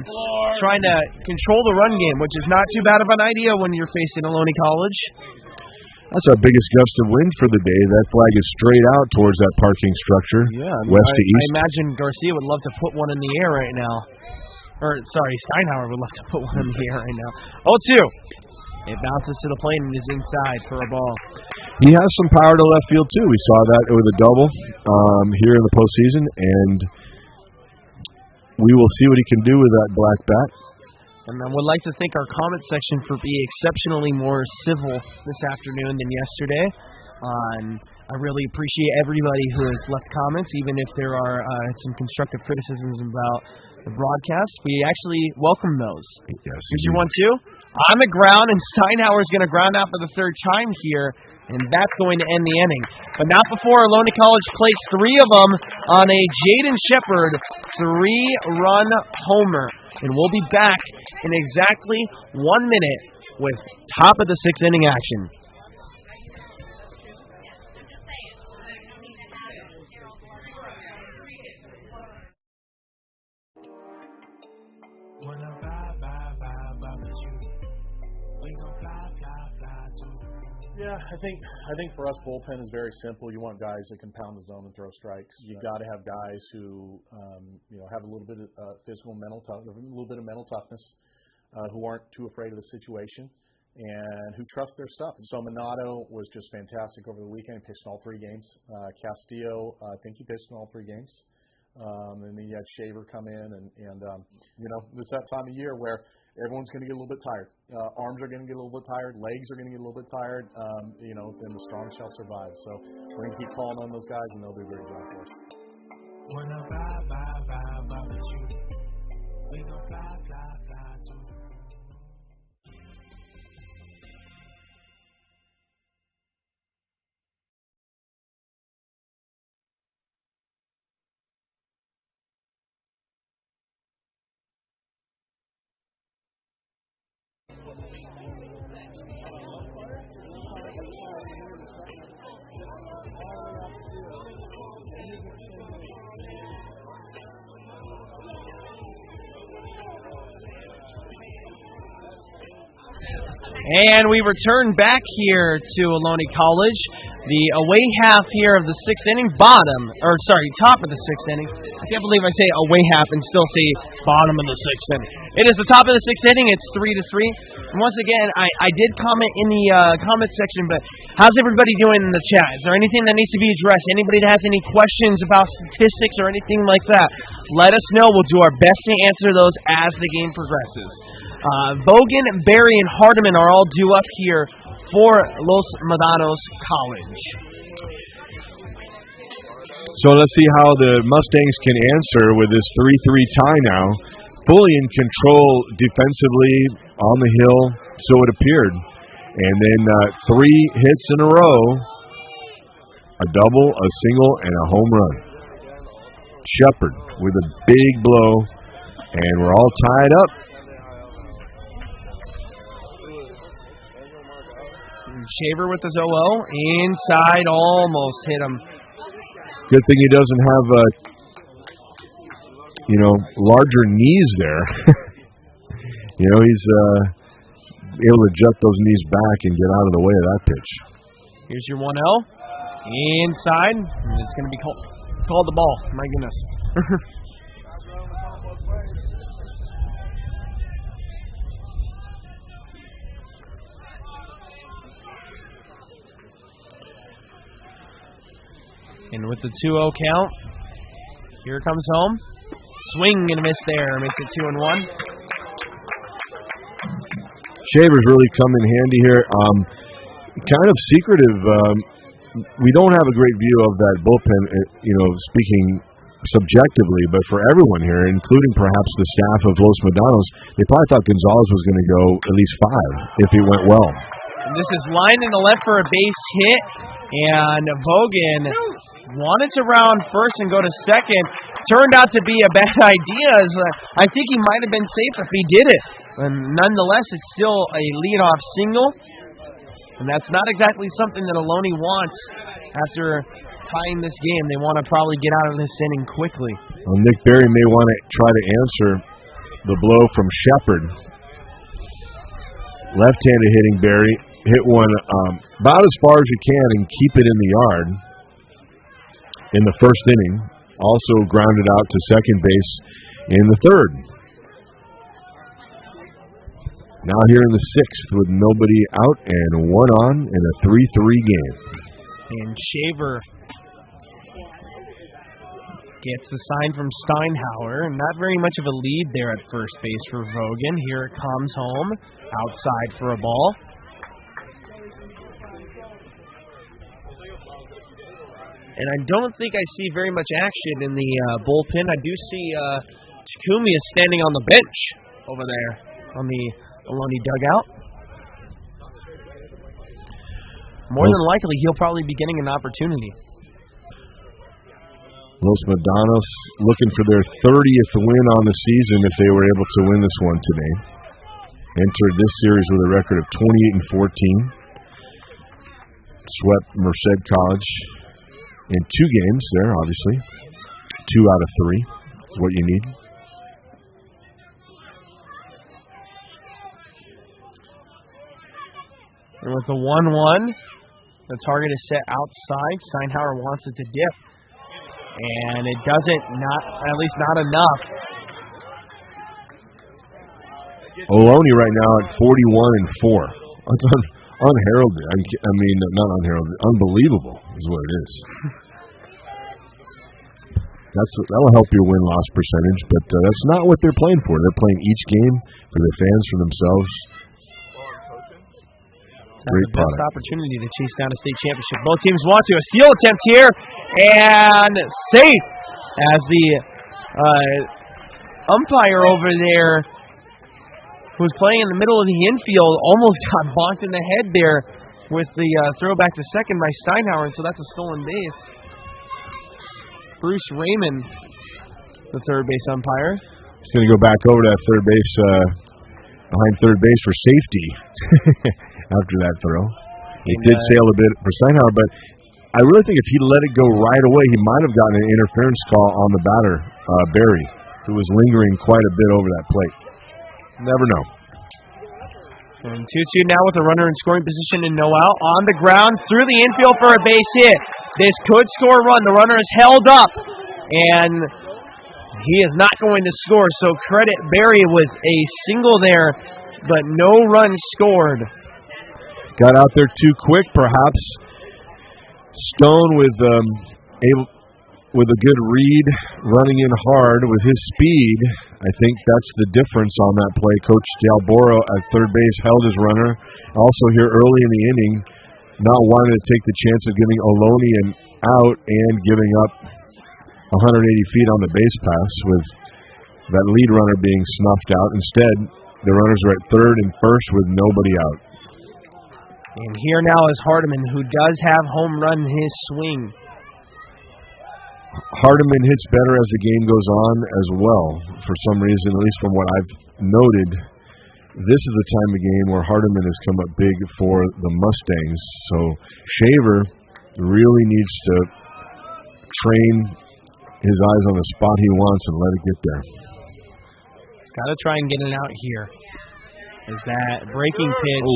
trying to control the run game, which is not too bad of an idea when you're facing Ohlone College. That's our biggest gust of wind for the day. That flag is straight out towards that parking structure, west to east. I imagine Garcia would love to put one in the air right now. Steinhauer would love to put one in the air right now. 0-2. It bounces to the plate and is inside for a ball. He has some power to left field, too. We saw that with a double here in the postseason, and we will see what he can do with that black bat. And I would like to thank our comment section for being exceptionally more civil this afternoon than yesterday. I really appreciate everybody who has left comments, even if there are some constructive criticisms about the broadcast. We actually welcome those. Yes. Did you want to? I'm at ground, and Steinhauer is going to ground out for the third time here, and that's going to end the inning. But not before Ohlone College plates 3 of them on a Jaden Shepard 3-run homer. And we'll be back in exactly 1 minute with top of the 6th inning action. Yeah, I think for us, bullpen is very simple. You want guys that can pound the zone and throw strikes. You've got to have guys who, have a little bit of physical, mental toughness, who aren't too afraid of the situation, and who trust their stuff. And so Medano was just fantastic over the weekend. He pitched in all 3 games. Castillo, I think he pitched in all 3 games. And then you had Shaver come in, and it's that time of year where everyone's going to get a little bit tired. Arms are going to get a little bit tired. Legs are going to get a little bit tired. Then the strong shall survive. So we're going to keep calling on those guys, and they'll do a great job for us. And we return back here to Ohlone College. The away half here of the 6th inning, top of the 6th inning. I can't believe I say away half and still say bottom of the 6th inning. It is the top of the 6th inning. It's 3-3. And once again, I did comment in the comment section, but how's everybody doing in the chat? Is there anything that needs to be addressed? Anybody that has any questions about statistics or anything like that? Let us know. We'll do our best to answer those as the game progresses. Bogan, Barry, and Hardiman are all due up here for Los Medanos College. So let's see how the Mustangs can answer with this 3-3 tie now. Fully in control defensively on the hill, so it appeared. And then 3 hits in a row, a double, a single, and a home run. Shepard with a big blow, and we're all tied up. Shaver with his OO. Inside, almost hit him. Good thing he doesn't have, larger knees there. He's able to jet those knees back and get out of the way of that pitch. Here's your 1-0. Inside. And it's going to be called the ball. My goodness. And with the 2-0 count, here comes home. Swing and a miss there. Makes it 2-1. Shaver's really come in handy here. Kind of secretive. We don't have a great view of that bullpen, speaking subjectively, but for everyone here, including perhaps the staff of Los Medanos, they probably thought Gonzalez was going to go at least 5 if he went well. And this is lined in the left for a base hit, and Vogan wanted to round first and go to second. Turned out to be a bad idea. I think he might have been safe if he did it. And nonetheless, it's still a leadoff single. And that's not exactly something that Ohlone wants after tying this game. They want to probably get out of this inning quickly. Well, Nick Berry may want to try to answer the blow from Shepard. Left-handed hitting Berry. Hit one about as far as you can and keep it in the yard in the first inning. Also grounded out to second base in the third. Now here in the 6th with nobody out and 1 on in a 3-3 game. And Shaver gets the sign from Steinhauer. Not very much of a lead there at first base for Vogan. Here it comes home. Outside for a ball. And I don't think I see very much action in the bullpen. I do see Takumi is standing on the bench over there on the Ohlone dugout. More than likely, he'll probably be getting an opportunity. Los Medanos looking for their 30th win on the season if they were able to win this one today. Entered this series with a record of 28-14. Swept Merced College in 2 games there, obviously. 2 out of 3 is what you need. And with the 1-1, the target is set outside. Steinhauer wants it to dip. And it doesn't, at least not enough. Ohlone right now at 41-4. That's unheralded. I mean, not unheralded. Unbelievable is what it is. That'll help your win-loss percentage, but that's not what they're playing for. They're playing each game for their fans, for themselves. Great the best opportunity to chase down a state championship. Both teams want to. A steal attempt here, and safe as the umpire over there, who was playing in the middle of the infield, almost got bonked in the head there with the throw back to second by Steinhauer, and so that's a stolen base. Bruce Raymond, the third base umpire. He's going to go back over to that third base, behind third base for safety after that throw. It did sail a bit for Steinhauer, but I really think if he let it go right away, he might have gotten an interference call on the batter, Berry, who was lingering quite a bit over that plate. Never know. And 2-2 now with a runner in scoring position and no out. On the ground, through the infield for a base hit. This could score a run. The runner is held up, and he is not going to score. So credit Berry with a single there, but no run scored. Got out there too quick, perhaps. Stone with a good read, running in hard with his speed. I think that's the difference on that play. Coach D'Alboro at third base held his runner. Also here early in the inning, not wanting to take the chance of giving Ohlone out and giving up 180 feet on the base pass with that lead runner being snuffed out. Instead, the runners are at third and first with nobody out. And here now is Hardiman, who does have home run in his swing. Hardiman hits better as the game goes on as well. For some reason, at least from what I've noted, this is the time of game where Hardiman has come up big for the Mustangs. So Shaver really needs to train his eyes on the spot he wants and let it get there. He's got to try and get it out here. Is that breaking pitch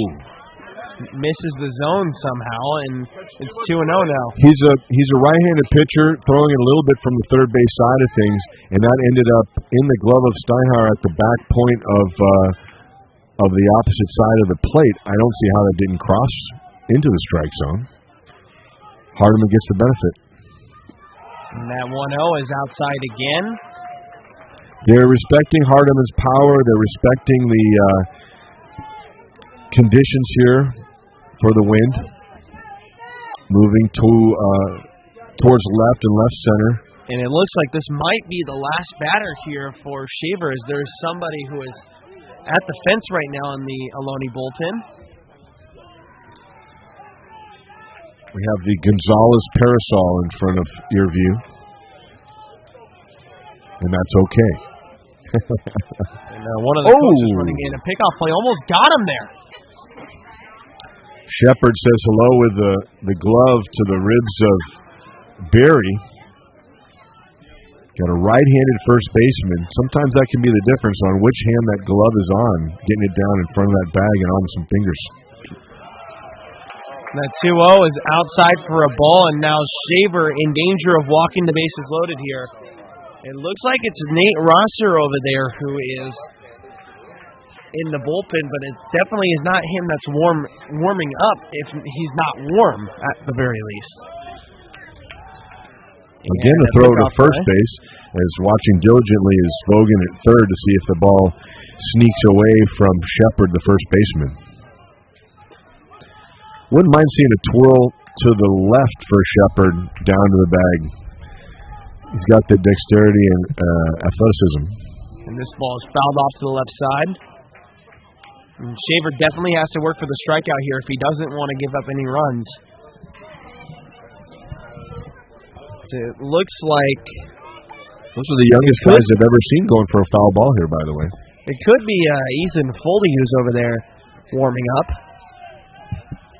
misses the zone somehow, and it's 2-0 now. He's a right-handed pitcher throwing it a little bit from the third base side of things, and that ended up in the glove of Steinhauer at the back point of the opposite side of the plate. I don't see how that didn't cross into the strike zone. Hardiman gets the benefit. And that 1-0 is outside again. They're respecting Hardiman's power. They're respecting the conditions here for the wind. Moving towards left and left center. And it looks like this might be the last batter here for Shaver, as there is somebody who is at the fence right now in the Ohlone bullpen. We have the Gonzalez parasol in front of your view. And that's okay. And one of the coaches running in. A pickoff play almost got him there. Shepard says hello with the glove to the ribs of Barry. Got a right-handed first baseman. Sometimes that can be the difference on which hand that glove is on, getting it down in front of that bag and on some fingers. That 2-0 is outside for a ball, and now Shaver in danger of walking the bases loaded here. It looks like it's Nate Rosser over there who is in the bullpen, but it definitely is not him that's warming up if he's not warm at the very least. Again, the throw to first base, as watching diligently is Vogan at third to see if the ball sneaks away from Shepard, the first baseman. Wouldn't mind seeing a twirl to the left for Shepard down to the bag. He's got the dexterity and athleticism. And this ball is fouled off to the left side. And Shaver definitely has to work for the strikeout here if he doesn't want to give up any runs. So it looks like those are the youngest guys I've ever seen going for a foul ball here, by the way. It could be Ethan Foley who's over there warming up.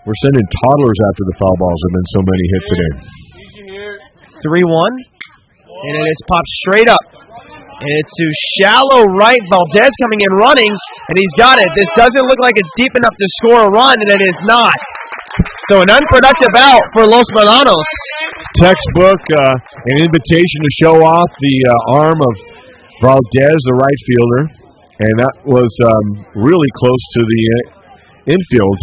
We're sending toddlers after the foul balls. There have been so many hits today. 3-1. And it is popped straight up. And it's to shallow right. Valdez coming in running. And he's got it. This doesn't look like it's deep enough to score a run. And it is not. So an unproductive out for Los Medanos. Textbook, an invitation to show off the arm of Valdez, the right fielder. And that was really close to the infield.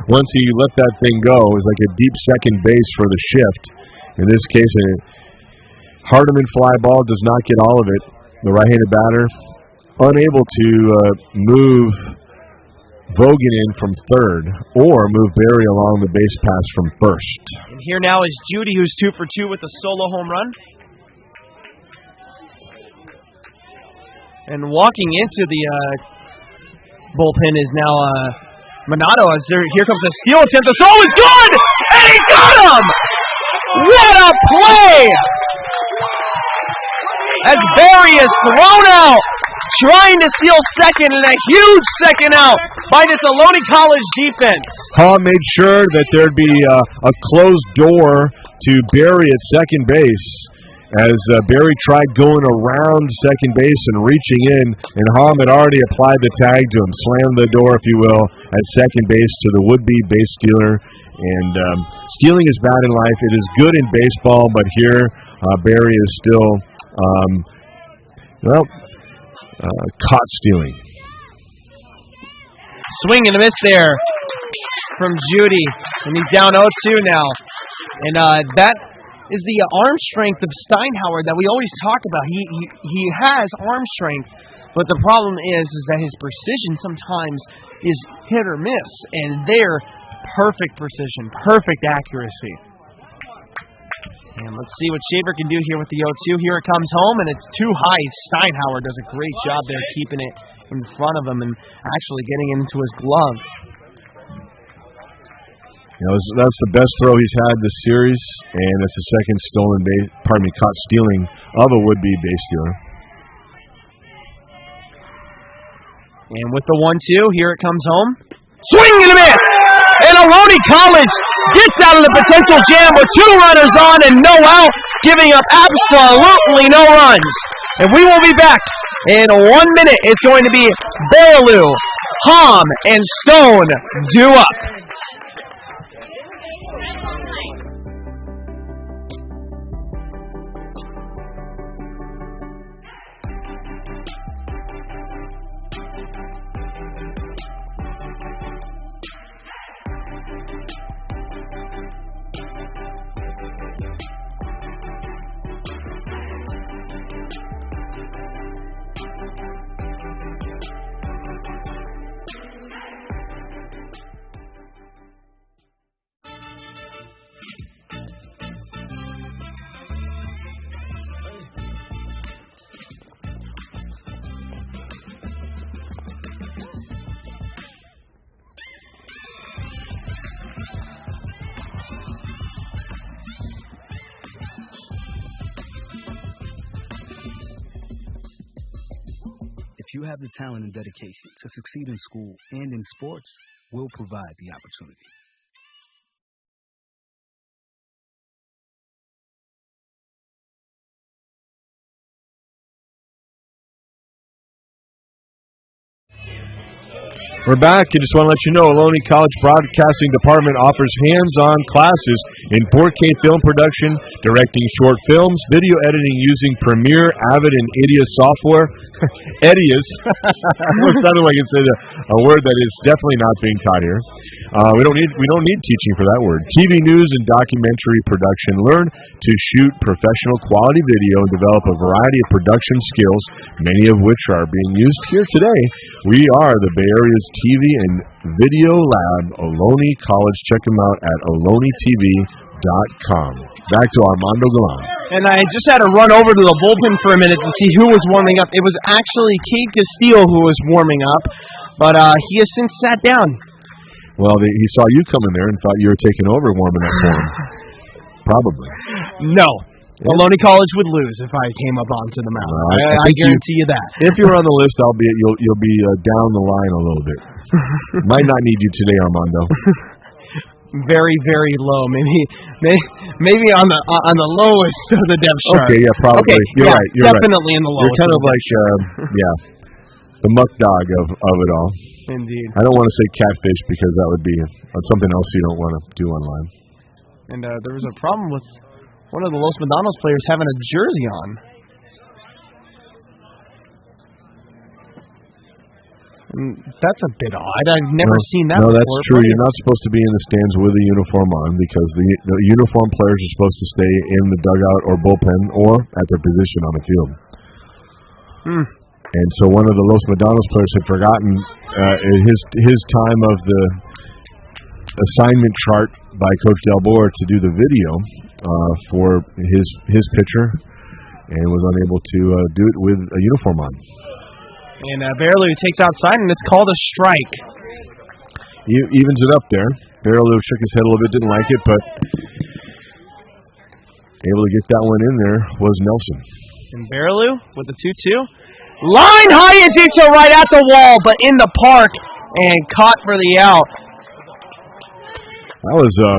Once he let that thing go, it was like a deep second base for the shift. In this case, a Hardiman fly ball does not get all of it. The right-handed batter unable to move Vogan in from third or move Barry along the base pass from first. And here now is Judy, who's 2 for 2 with a solo home run. And walking into the bullpen is now Medano. As here comes a steal attempt. The throw is good! And he got him! What a play! As Barry is thrown out, trying to steal second, and a huge second out by this Ohlone College defense. Hall made sure that there'd be a closed door to Barry at second base, as Barry tried going around second base and reaching in, and Hall had already applied the tag to him, slammed the door, if you will, at second base to the would-be base stealer. And stealing is bad in life. It is good in baseball, but here Barry is still, caught stealing. Swing and a miss there from Judy, and he's down 0-2 now. And that is the arm strength of Steinhauer that we always talk about. He has arm strength, but the problem is that his precision sometimes is hit or miss, and there, perfect precision, perfect accuracy. And let's see what Shaver can do here with the 0-2. Here it comes home, and it's too high. Steinhauer does a great job there keeping it in front of him and actually getting it into his glove. That's the best throw he's had this series, and it's the second caught stealing of a would-be base stealer. And with the 1-2, here it comes home. Swing and a miss! And Ohlone College gets out of the potential jam with 2 runners on and no out, giving up absolutely no runs. And we will be back in 1 minute. It's going to be Baraloo, Hom, and Stone due up. If you have the talent and dedication to succeed in school and in sports, we'll provide the opportunity. We're back. I just want to let you know, Ohlone College Broadcasting Department offers hands-on classes in 4K film production, directing short films, video editing using Premiere, Avid, and Idias software. Idias. It sounded like it's a word that is definitely not being taught here. We don't need teaching for that word. TV news and documentary production. Learn to shoot professional quality video and develop a variety of production skills, many of which are being used here today. We are the Bay Area's TV and video lab, Ohlone College. Check them out at ohlonetv.com. Back to Armando Galan. And I just had to run over to the bullpen for a minute to see who was warming up. It was actually Cade Castillo who was warming up, but he has since sat down. Well, he saw you coming there and thought you were taking over warming up for him. Probably. No. Ohlone College would lose if I came up onto the mound. I guarantee you that. If you're on the list, albeit you'll be down the line a little bit. Might not need you today, Armando. Very, very low. Maybe on the lowest of the depth chart. Okay, yeah, probably. Okay, you're right. You're definitely right. in the lowest. You're kind of like, the muck dog of it all. Indeed. I don't want to say catfish because that would be something else you don't want to do online. And there was a problem with one of the Los Medanos players having a jersey on. And that's a bit odd. I've never seen that before. No, that's true. You're not supposed to be in the stands with a uniform on because the uniform players are supposed to stay in the dugout or bullpen or at their position on the field. And so one of the Los Medanos players had forgotten his time of the assignment chart by Coach Delbor to do the video for his pitcher and was unable to do it with a uniform on. And Baraloo takes outside, and it's called a strike. He evens it up there. Baraloo shook his head a little bit, didn't like it, but able to get that one in there was Nelson. And Baraloo with the 2-2. Line high and deep to right at the wall, but in the park, and caught for the out. That was a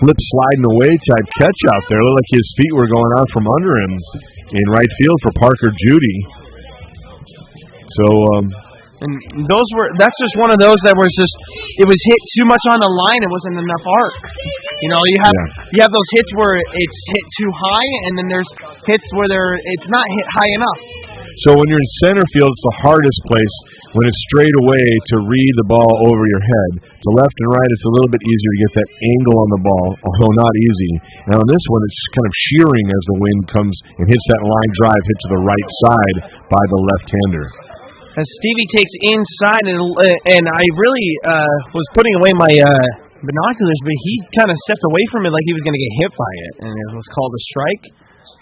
slip sliding away type catch out there. Looked like his feet were going out from under him in right field for Parker Judy. So, and that's just one of those that was just, it was hit too much on the line. It wasn't enough arc. You know, you have those hits where it's hit too high, and then there's hits where it's not hit high enough. So when you're in center field, it's the hardest place when it's straight away to read the ball over your head. To left and right, it's a little bit easier to get that angle on the ball, although not easy. And on this one, it's kind of shearing as the wind comes and hits that line drive, hit to the right side by the left-hander. As Stevie takes inside, and I really was putting away my binoculars, but he kind of stepped away from it like he was going to get hit by it, and it was called a strike.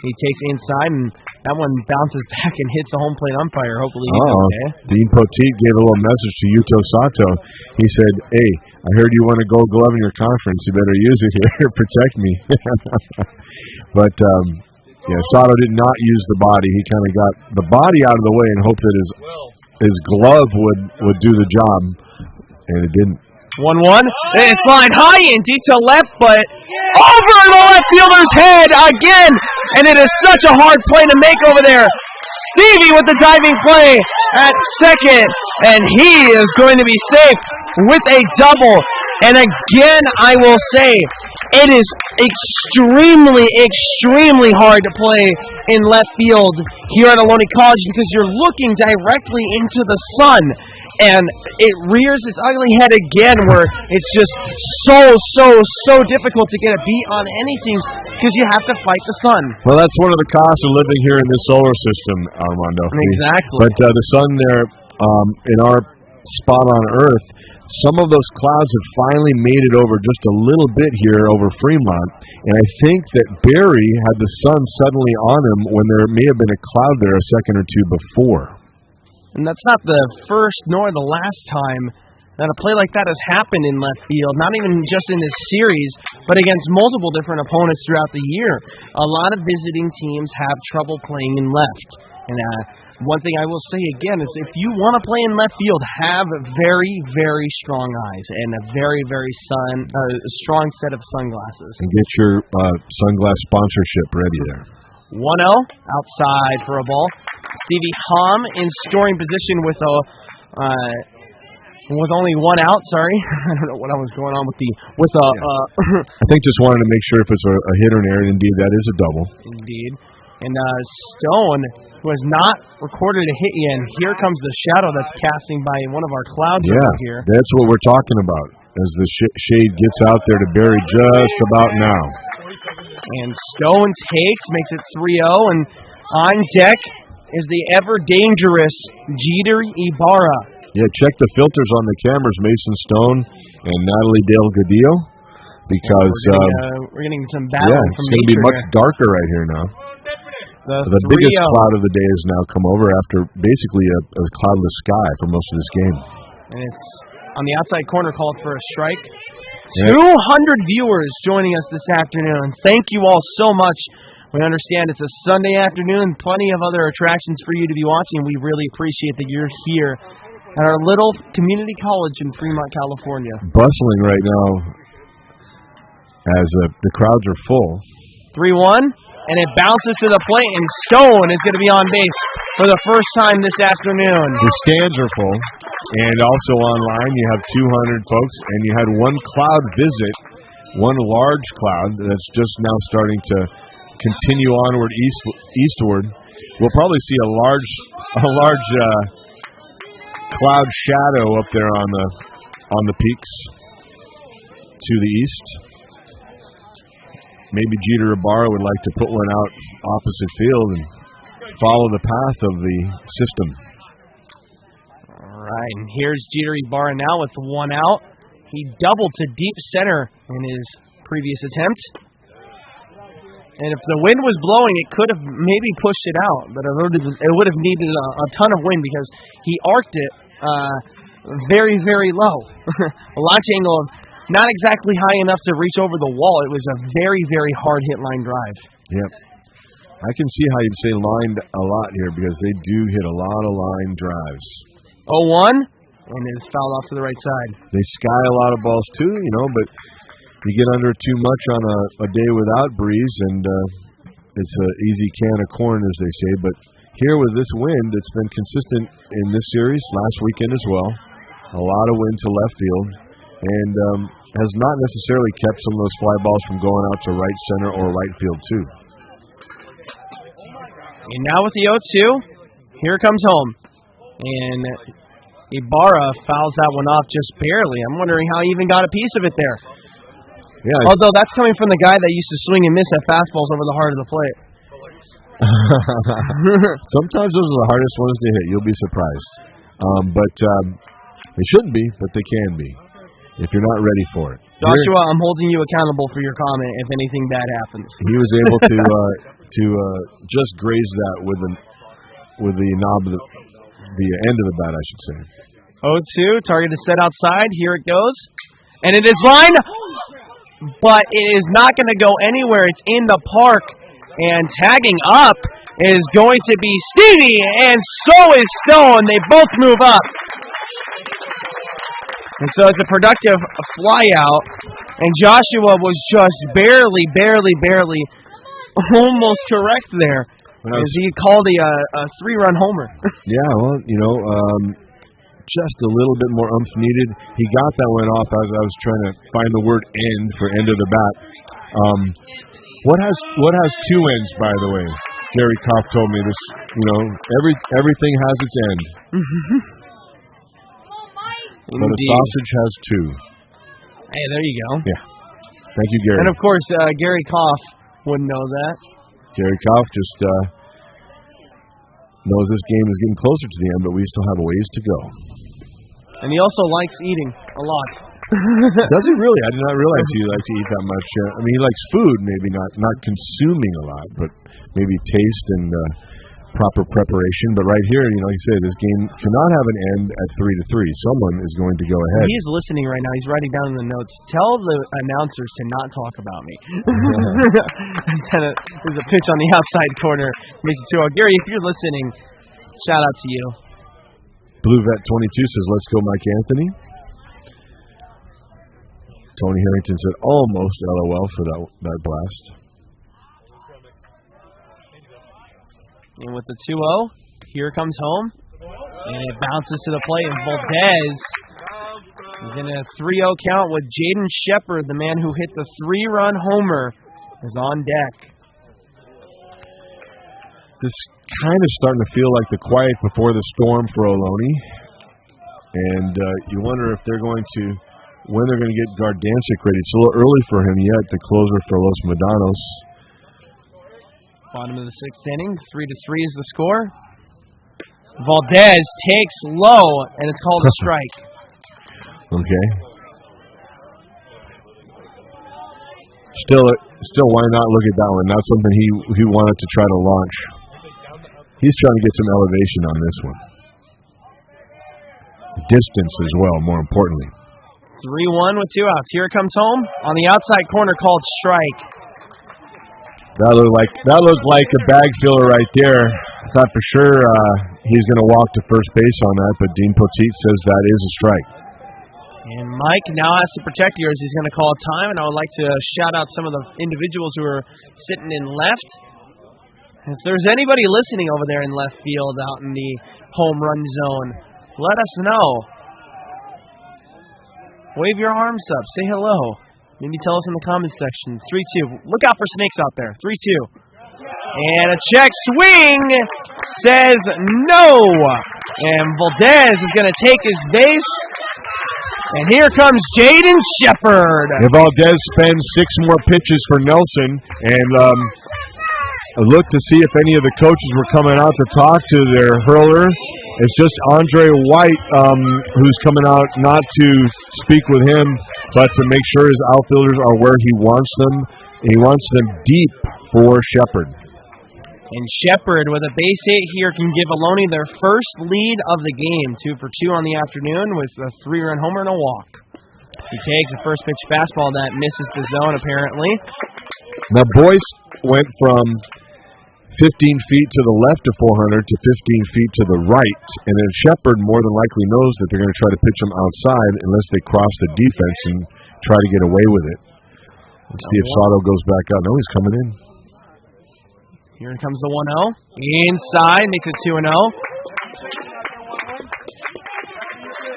He takes it inside, and that one bounces back and hits the home plate umpire. Hopefully he's okay. Dean Poteet gave a little message to Yuto Sato. He said, "Hey, I heard you want a gold glove in your conference. You better use it here. Protect me." But, Sato did not use the body. He kind of got the body out of the way and hoped that his glove would do the job, and it didn't. 1-1. And it's flying high and deep to left, but over the left fielder's head again. And it is such a hard play to make over there. Stevie with the diving play at second, and he is going to be safe with a double. And again, I will say, it is extremely, extremely hard to play in left field here at Ohlone College because you're looking directly into the sun. And it rears its ugly head again where it's just so difficult to get a beat on anything because you have to fight the sun. Well, that's one of the costs of living here in this solar system, Armando. Exactly. But the sun there in our spot on Earth, some of those clouds have finally made it over just a little bit here over Fremont. And I think that Barry had the sun suddenly on him when there may have been a cloud there a second or two before. And that's not the first nor the last time that a play like that has happened in left field, not even just in this series, but against multiple different opponents throughout the year. A lot of visiting teams have trouble playing in left. And one thing I will say again is if you want to play in left field, have very, very strong eyes and a very, very strong set of sunglasses. And get your sunglass sponsorship ready there. 1-0, outside for a ball. Stevie Hom in scoring position with only one out. Sorry, I don't know what was going on with I think just wanted to make sure if it's a hit or an error. Indeed, that is a double. Indeed, and Stone, who has not recorded a hit yet. And here comes the shadow that's casting by one of our clouds over here. That's what we're talking about. As the shade gets out there to Barry just about now. And Stone makes it 3-0, and on deck is the ever-dangerous Jeter Ibarra. Yeah, check the filters on the cameras, Mason Stone and Natalie Delgadillo, because we're getting some battle from it's going to be much darker right here now. The biggest cloud of the day has now come over after basically a cloudless sky for most of this game. And it's on the outside corner called for a strike. 200 viewers joining us this afternoon. Thank you all so much. We understand it's a Sunday afternoon, plenty of other attractions for you to be watching. We really appreciate that you're here at our little community college in Fremont, California. Bustling right now as the crowds are full. 3-1, and it bounces to the plate, and Stone is going to be on base for the first time this afternoon. The stands are full, and also online you have 200 folks, and you had one cloud visit, one large cloud that's just now starting to continue onward eastward. We'll probably see a large cloud shadow up there on the peaks to the east. Maybe Jeter Ibarra would like to put one out opposite field and follow the path of the system. All right, and here's Jeter Ibarra now with one out. He doubled to deep center in his previous attempt. And if the wind was blowing, it could have maybe pushed it out, but it would have needed a ton of wind because he arced it very, very low. A launch angle of not exactly high enough to reach over the wall. It was a very, very hard hit line drive. Yep. I can see how you'd say lined a lot here because they do hit a lot of line drives. 0-1, and it's fouled off to the right side. They sky a lot of balls too, but you get under too much on a day without breeze, and it's an easy can of corn, as they say. But here with this wind, it's been consistent in this series, last weekend as well. A lot of wind to left field, and has not necessarily kept some of those fly balls from going out to right center or right field too. And now with the 0-2, here comes home. And Ibarra fouls that one off just barely. I'm wondering how he even got a piece of it there. Yeah. Although that's coming from the guy that used to swing and miss at fastballs over the heart of the plate. Sometimes those are the hardest ones to hit. You'll be surprised. But they shouldn't be, but they can be if you're not ready for it. Joshua, I'm holding you accountable for your comment if anything bad happens. He was able to just graze that with the knob of the end of the bat, I should say. 0-2, target is set outside. Here it goes. And it is lined, but it is not going to go anywhere. It's in the park. And tagging up is going to be Stevie, and so is Stone. They both move up. And so it's a productive flyout. And Joshua was just barely almost correct there. As he called a 3-run homer. Yeah, well, just a little bit more oomph needed. He got that one off as I was trying to find the word end for end of the bat. What has two ends, by the way? Gary Koff told me this. Everything has its end. But a sausage has two. Hey, there you go. Yeah. Thank you, Gary. And of course, Gary Koff wouldn't know that. Gary Koff just knows this game is getting closer to the end, but we still have a ways to go. And he also likes eating a lot. Does he really? I did not realize he liked to eat that much. I mean, he likes food, maybe not consuming a lot, but maybe taste and proper preparation. But right here, like you said, this game cannot have an end at 3-3. Someone is going to go ahead. He is listening right now. He's writing down in the notes. Tell the announcers to not talk about me. There's a pitch on the outside corner. Makes it 2-0. Gary, if you're listening, shout out to you. Blue Vet 22 says, "Let's go, Mike Anthony." Tony Harrington said, "Almost LOL for that blast." And with the 2-0, here comes home. And it bounces to the plate. And Valdez is in a 3-0 count with Jaden Shepard, the man who hit the 3-run homer, is on deck. This kind of starting to feel like the quiet before the storm for Ohlone. And you wonder if they're going to, when they're going to get Gardancic ready. It's a little early for him yet, the closer for Los Medanos. Bottom of the 6th inning, 3-3 is the score. Valdez takes low, and it's called a strike. Okay. Still, why not look at that one? Not something he wanted to try to launch. He's trying to get some elevation on this one. Distance as well, more importantly. 3-1 with 2 outs. Here it comes home on the outside corner, called strike. That looked like a bag filler right there. I thought for sure he's going to walk to first base on that, but Dean Poteet says that is a strike. And Mike now has to protect yours. He's going to call time, and I would like to shout out some of the individuals who are sitting in left. If there's anybody listening over there in left field out in the home run zone, let us know. Wave your arms up. Say hello. Maybe tell us in the comments section. 3-2. Look out for snakes out there. 3-2. And a check swing says no. And Valdez is going to take his base. And here comes Jaden Shepard. If Valdez spends 6 more pitches for Nelson and look to see if any of the coaches were coming out to talk to their hurler. It's just Andre White who's coming out not to speak with him, but to make sure his outfielders are where he wants them. He wants them deep for Shepard. And Shepard, with a base hit here, can give Ohlone their first lead of the game. 2 for 2 on the afternoon with a 3-run homer and a walk. He takes a first pitch fastball that misses the zone, apparently. Now, Boyce went from 15 feet to the left of 400 to 15 feet to the right, and then Shepard more than likely knows that they're going to try to pitch him outside unless they cross the defense and try to get away with it. Let's see if Sato goes back out. No, he's coming in. Here comes the 1-0. Inside, makes it 2-0.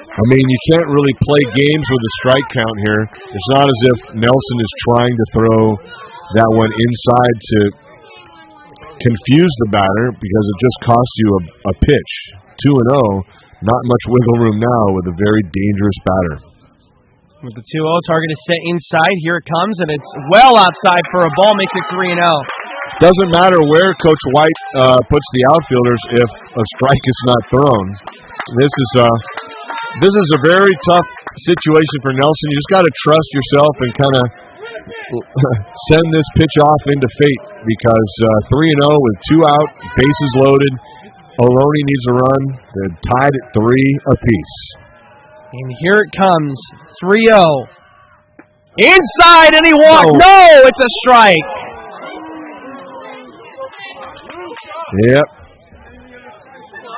I mean, you can't really play games with a strike count here. It's not as if Nelson is trying to throw that one inside to confuse the batter because it just costs you a pitch. 2-0, not much wiggle room now with a very dangerous batter. With the 2-0, target is set inside. Here it comes, and it's well outside for a ball, makes it 3-0. Doesn't matter where Coach White puts the outfielders if a strike is not thrown. This is a very tough situation for Nelson. You just got to trust yourself and kind of send this pitch off into fate because 3-0 with 2 out, bases loaded. Ohlone needs a run. They're tied at 3 apiece. And here it comes, 3-0. Inside, and he walked. No, it's a strike. Yep.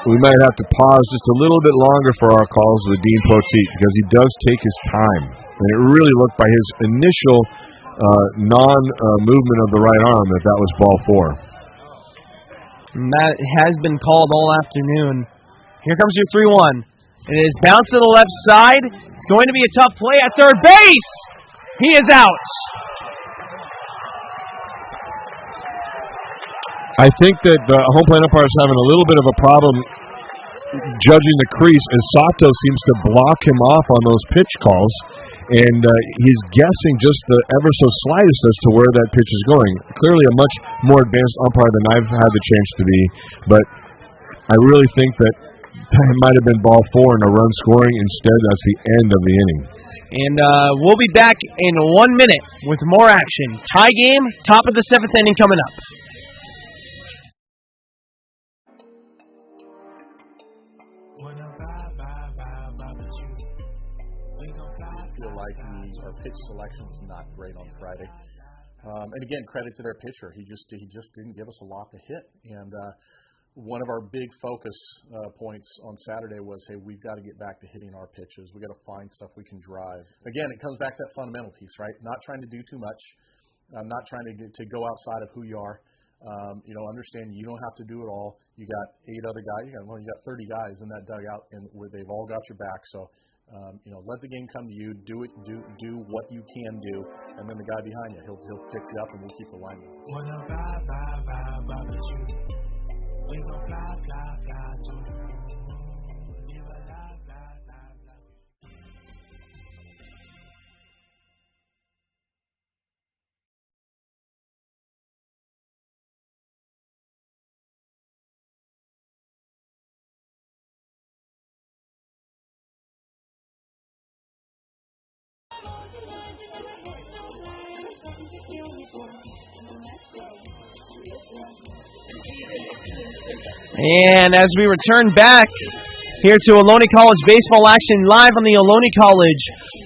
We might have to pause just a little bit longer for our calls with Dean Poteet because he does take his time. And it really looked by his initial non-movement of the right arm that was ball 4. And that has been called all afternoon. Here comes your 3-1. It is bounced to the left side. It's going to be a tough play at third base. He is out. I think that the home plate umpire is having a little bit of a problem judging the crease as Sato seems to block him off on those pitch calls, and he's guessing just the ever so slightest as to where that pitch is going. Clearly a much more advanced umpire than I've had the chance to be, but I really think that it might have been ball 4 and a run scoring. Instead, that's the end of the inning. And we'll be back in 1 minute with more action. Tie game, top of the 7th inning coming up. I feel like our pitch selection was not great on Friday. And again, credit to their pitcher. He just didn't give us a lot to hit. And one of our big focus points on Saturday was, hey, we've got to get back to hitting our pitches. We've got to find stuff we can drive. Again, it comes back to that fundamental piece, right? Not trying to do too much. Not trying to go outside of who you are. Understand you don't have to do it all. You got 8 other guys. You got 30 guys in that dugout, and where they've all got your back. So, let the game come to you. Do what you can do, and then the guy behind you, he'll pick you up, and we'll keep the line moving. We gon' fly to the moon. Live a life. And as we return back here to Ohlone College baseball action live on the Ohlone College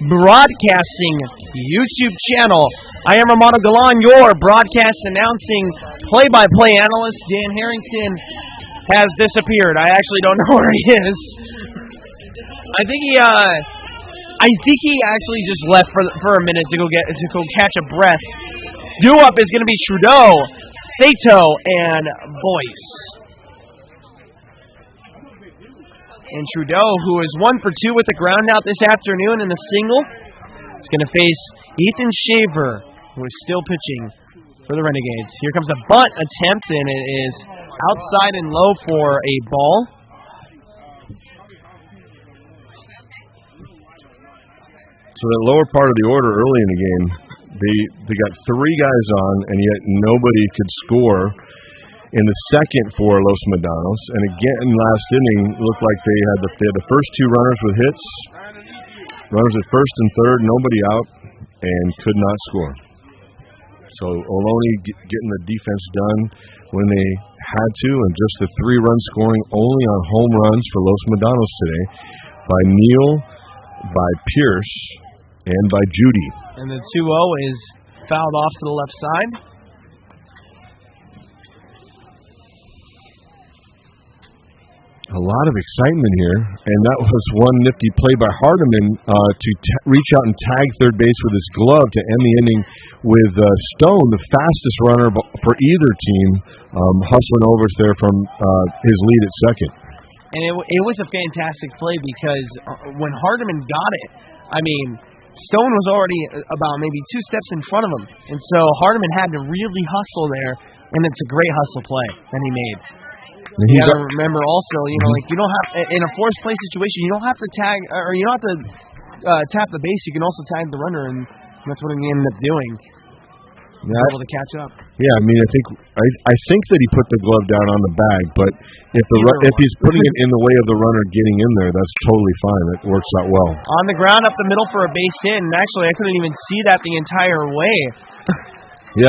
Broadcasting YouTube channel, I am Romano Galan, your broadcast announcing play-by-play analyst. Dan Harrington has disappeared. I actually don't know where he is. I think he actually just left for a minute to go catch a breath. Due up is going to be Trudeau, Sato, and Boyce. And Trudeau, who is 1 for 2 with the ground out this afternoon in a single, is going to face Ethan Shaver, who is still pitching for the Renegades. Here comes a bunt attempt, and it is outside and low for a ball. So that lower part of the order early in the game, they got 3 guys on, and yet nobody could score in the second for Los Medanos. And again, last inning, looked like they had the first 2 runners with hits, runners at first and third, nobody out, and could not score. So Ohlone getting the defense done when they had to, and just the 3 runs scoring only on home runs for Los Medanos today by Neal, by Pierce, and by Judy. And the 2-0 is fouled off to the left side. A lot of excitement here, and that was one nifty play by Hardiman to reach out and tag third base with his glove to end the inning with Stone, the fastest runner for either team, hustling over there from his lead at second. And it was a fantastic play because when Hardiman got it, Stone was already about maybe 2 steps in front of him, and so Hardiman had to really hustle there, and it's a great hustle play that he made. You got to remember also, you don't have, in a forced play situation, you don't have to tag, or you don't have to tap the base. You can also tag the runner, and that's what he ended up doing. Yeah, able to catch up. Yeah, I think that he put the glove down on the bag, but if he's putting it in the way of the runner getting in there, that's totally fine. It works out well. On the ground up the middle for a base hit, and actually I couldn't even see that the entire way. Yeah,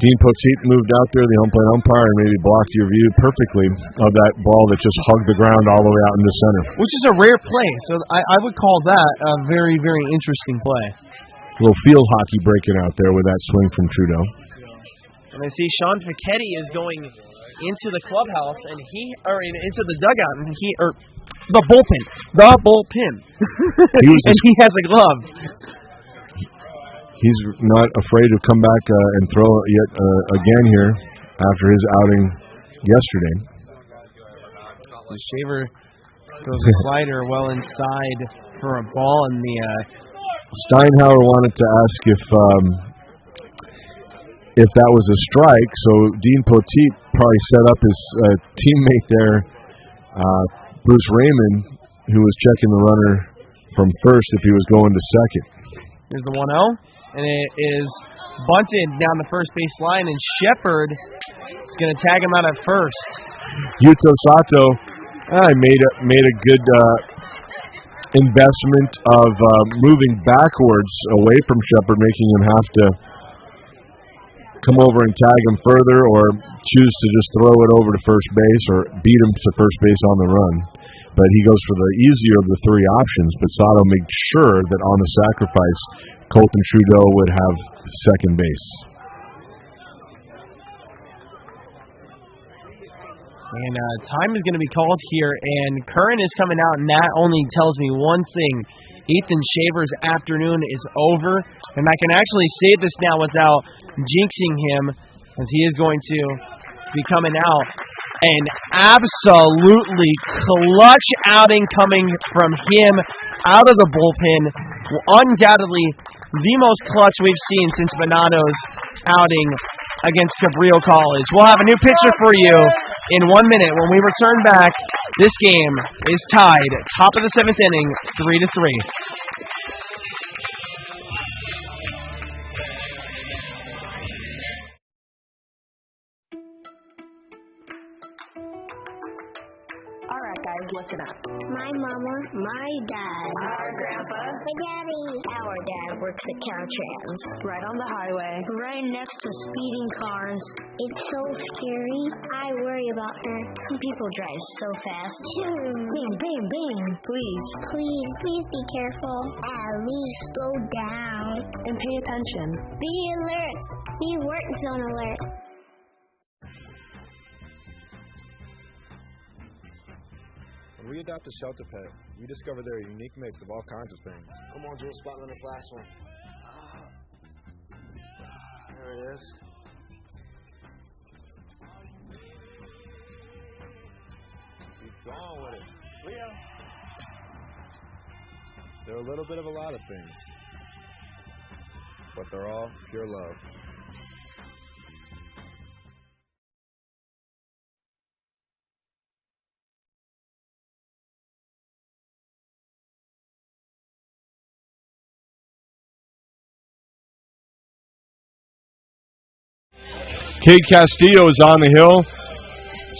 Dean Poteet moved out there, the home plate umpire, and maybe blocked your view perfectly of that ball that just hugged the ground all the way out in the center. Which is a rare play, so I would call that a very, very interesting play. A little field hockey breaking out there with that swing from Trudeau. And I see Sean Fichetti is going into the clubhouse, and into the dugout, and the bullpen. And he has a glove. He's not afraid to come back and throw yet again here after his outing yesterday. The Shaver throws a slider well inside for a ball, and the Steinhauer wanted to ask if that was a strike, so Dean Poteet probably set up his teammate there, Bruce Raymond, who was checking the runner from first if he was going to second.Here's the 1-0, and it is bunted down the first base line, and Shepard is going to tag him out at first. Yuto Sato made a good investment of moving backwards away from Shepard, making him have to come over and tag him further or choose to just throw it over to first base or beat him to first base on the run. But he goes for the easier of the three options, but Sato made sure that on the sacrifice, Colton Trudeau would have second base. And time is going to be called here, and Curran is coming out, and that only tells me one thing. Ethan Shaver's afternoon is over, and I can actually say this now without jinxing him, as he is going to be coming out. An absolutely clutch outing coming from him out of the bullpen. Undoubtedly the most clutch we've seen since Medano's outing against Cabrillo College. We'll have a new pitcher for you in 1 minute. When we return back, this game is tied. Top of the seventh inning, 3-3. Alright guys, listen up. My mama, my dad, our grandpa, my daddy, our dad works at Caltrans. Right on the highway, right next to speeding cars. It's so scary. I worry about her. Some people drive so fast. Bang, bang, bang. Please be careful. At least slow down. And pay attention. Be alert. Be work zone alert. When we adopt a shelter pet, we discover their unique mix of all kinds of things. Come on, Drew, spot on this last one. There it is. Keep going with it. Leo. They're a little bit of a lot of things, but they're all pure love. Cade Castillo is on the hill.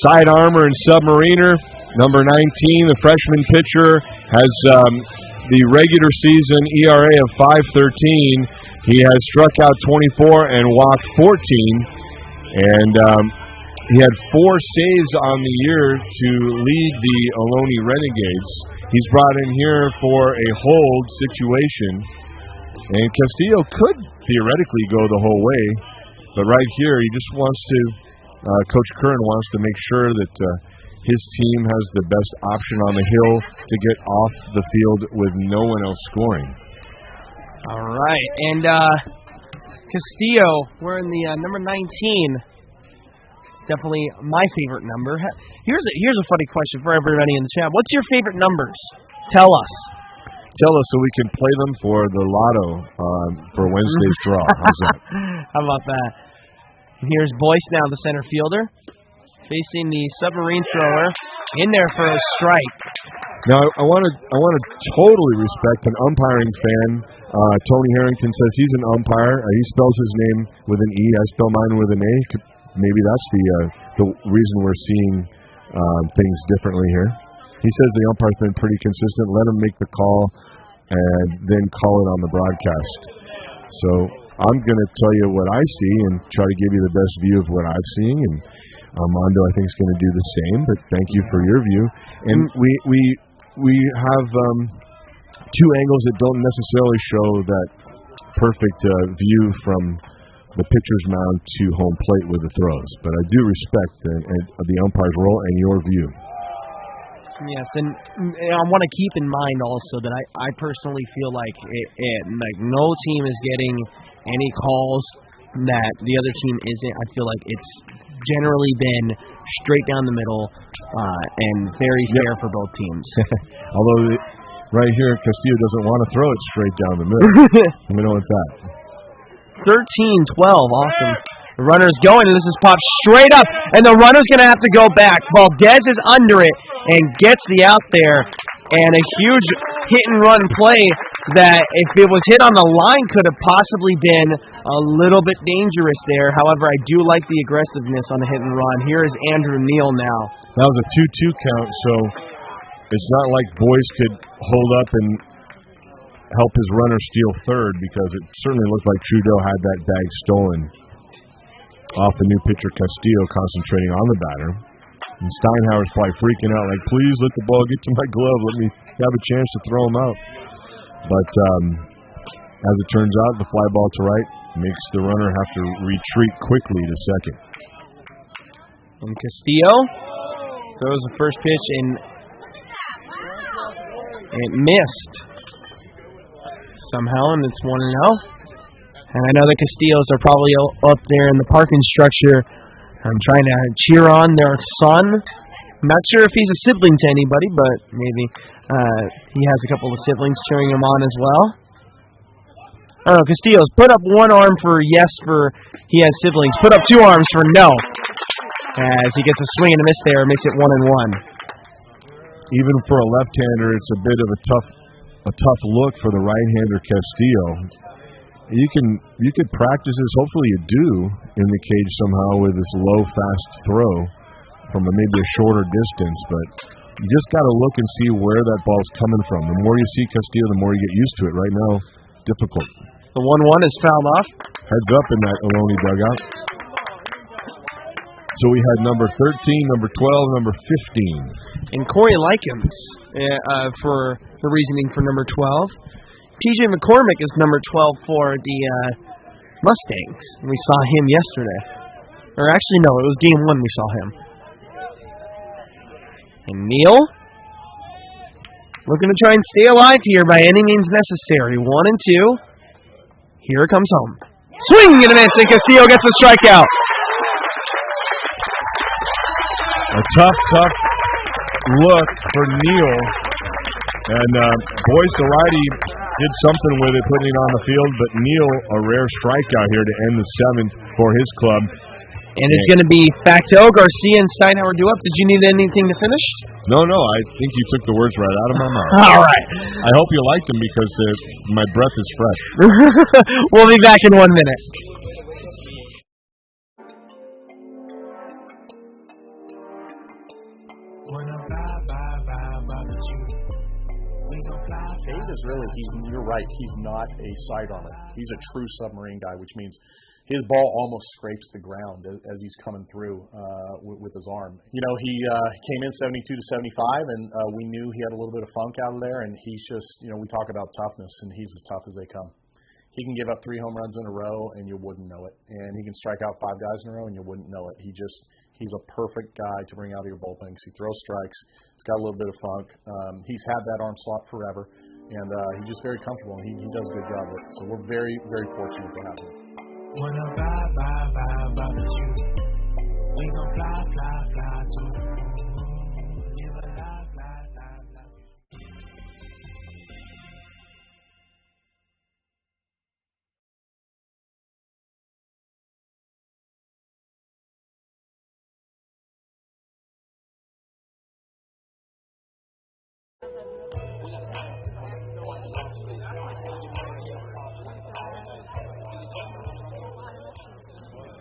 Side armor and submariner. Number 19, the freshman pitcher, has the regular season ERA of 5.13. He has struck out 24 and walked 14. And he had 4 saves on the year to lead the Ohlone Renegades. He's brought in here for a hold situation. And Castillo could theoretically go the whole way. But right here, he just wants to, Coach Curran wants to make sure that his team has the best option on the hill to get off the field with no one else scoring. All right, and Castillo wearing the number 19. Definitely my favorite number. Here's a funny question for everybody in the chat. What's your favorite numbers? Tell us. Tell us so we can play them for the lotto for Wednesday's draw. How's that? How about that? Here's Boyce now, the center fielder, facing the submarine thrower, in there for a strike. Now, I want to totally respect an umpiring fan. Tony Harrington says he's an umpire. He spells his name with an E. I spell mine with an A. Maybe that's the reason we're seeing things differently here. He says the umpire's been pretty consistent. Let him make the call and then call it on the broadcast. So I'm going to tell you what I see and try to give you the best view of what I've seen, and Armando, I think, is going to do the same, but thank you for your view. And we have two angles that don't necessarily show that perfect view from the pitcher's mound to home plate with the throws, but I do respect the umpire's role and your view. Yes, and I want to keep in mind also that I personally feel like like no team is getting any calls that the other team isn't. I feel like it's generally been straight down the middle and very fair for both teams. Although right here, Castillo doesn't want to throw it straight down the middle. We know what's that. 13-12, awesome. The runner's going, and this is popped straight up, and the runner's going to have to go back. Valdez is under it and gets the out there, and a huge hit-and-run play that, if it was hit on the line, could have possibly been a little bit dangerous there. However, I do like the aggressiveness on the hit-and-run. Here is Andrew Neal now. That was a 2-2 count, so it's not like Boyce could hold up and help his runner steal third, because it certainly looked like Trudeau had that bag stolen off the new pitcher Castillo, concentrating on the batter. And Steinhauer's probably freaking out, like, please let the ball get to my glove. Let me have a chance to throw him out. But as it turns out, the fly ball to right makes the runner have to retreat quickly to second. And Castillo throws the first pitch, and it missed somehow, and it's 1-0. And I know the Castillos are probably up there in the parking structure trying to cheer on their son. I'm not sure if he's a sibling to anybody, but maybe he has a couple of siblings cheering him on as well. Oh, Castillos, put up one arm for yes for he has siblings. Put up two arms for no. As he gets a swing and a miss there, makes it 1-1. Even for a left-hander, it's a bit of a tough look for the right-hander Castillo. You could practice this, hopefully you do, in the cage somehow with this low, fast throw from maybe a shorter distance, but you just got to look and see where that ball's coming from. The more you see Castillo, the more you get used to it. Right now, difficult. The 1-1 is fouled off. Heads up in that Ohlone dugout. So we had number 13, number 12, number 15. And Corey Likens for the reasoning for number 12. TJ McCormick is number 12 for the Mustangs. We saw him yesterday. Or actually, no, it was game 1 we saw him. And Neal looking to try and stay alive here by any means necessary. 1-2. Here it comes home. Swing and a miss, and Castillo gets a strikeout. A tough look for Neal. And Boyce, the righty, did something with it, putting it on the field, but Neal, a rare strikeout here to end the 7th for his club. And it's going to be Facto, Garcia, and Steinhauer due up. Did you need anything to finish? No, I think you took the words right out of my mouth. All right. I hope you liked them because my breath is fresh. We'll be back in 1 minute. Cade is really, you're right, he's not a sidearmer. He's a true submarine guy, which means his ball almost scrapes the ground as he's coming through with his arm. You know, he came in 72 to 75, and we knew he had a little bit of funk out of there, and he's just, we talk about toughness, and he's as tough as they come. He can give up 3 home runs in a row, and you wouldn't know it. And he can strike out 5 guys in a row, and you wouldn't know it. He's a perfect guy to bring out of your bullpen. He throws strikes. He's got a little bit of funk. He's had that arm slot forever, and he's just very comfortable, and he does a good job with it. So we're very, very fortunate to have him. Wanna vibe with you. We gon' fly to the moon. Live a life.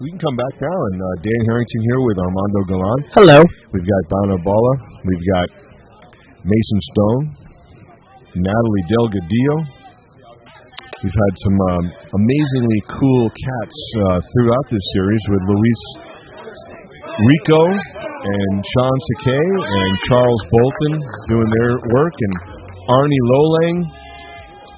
We can come back now, and Dan Harrington here with Armando Galan. Hello. We've got Bano Bala. We've got Mason Stone, Natalie Delgadillo, We've had some amazingly cool cats throughout this series with Luis Rico and Sean Sakay and Charles Bolton doing their work, and Arnie Lolang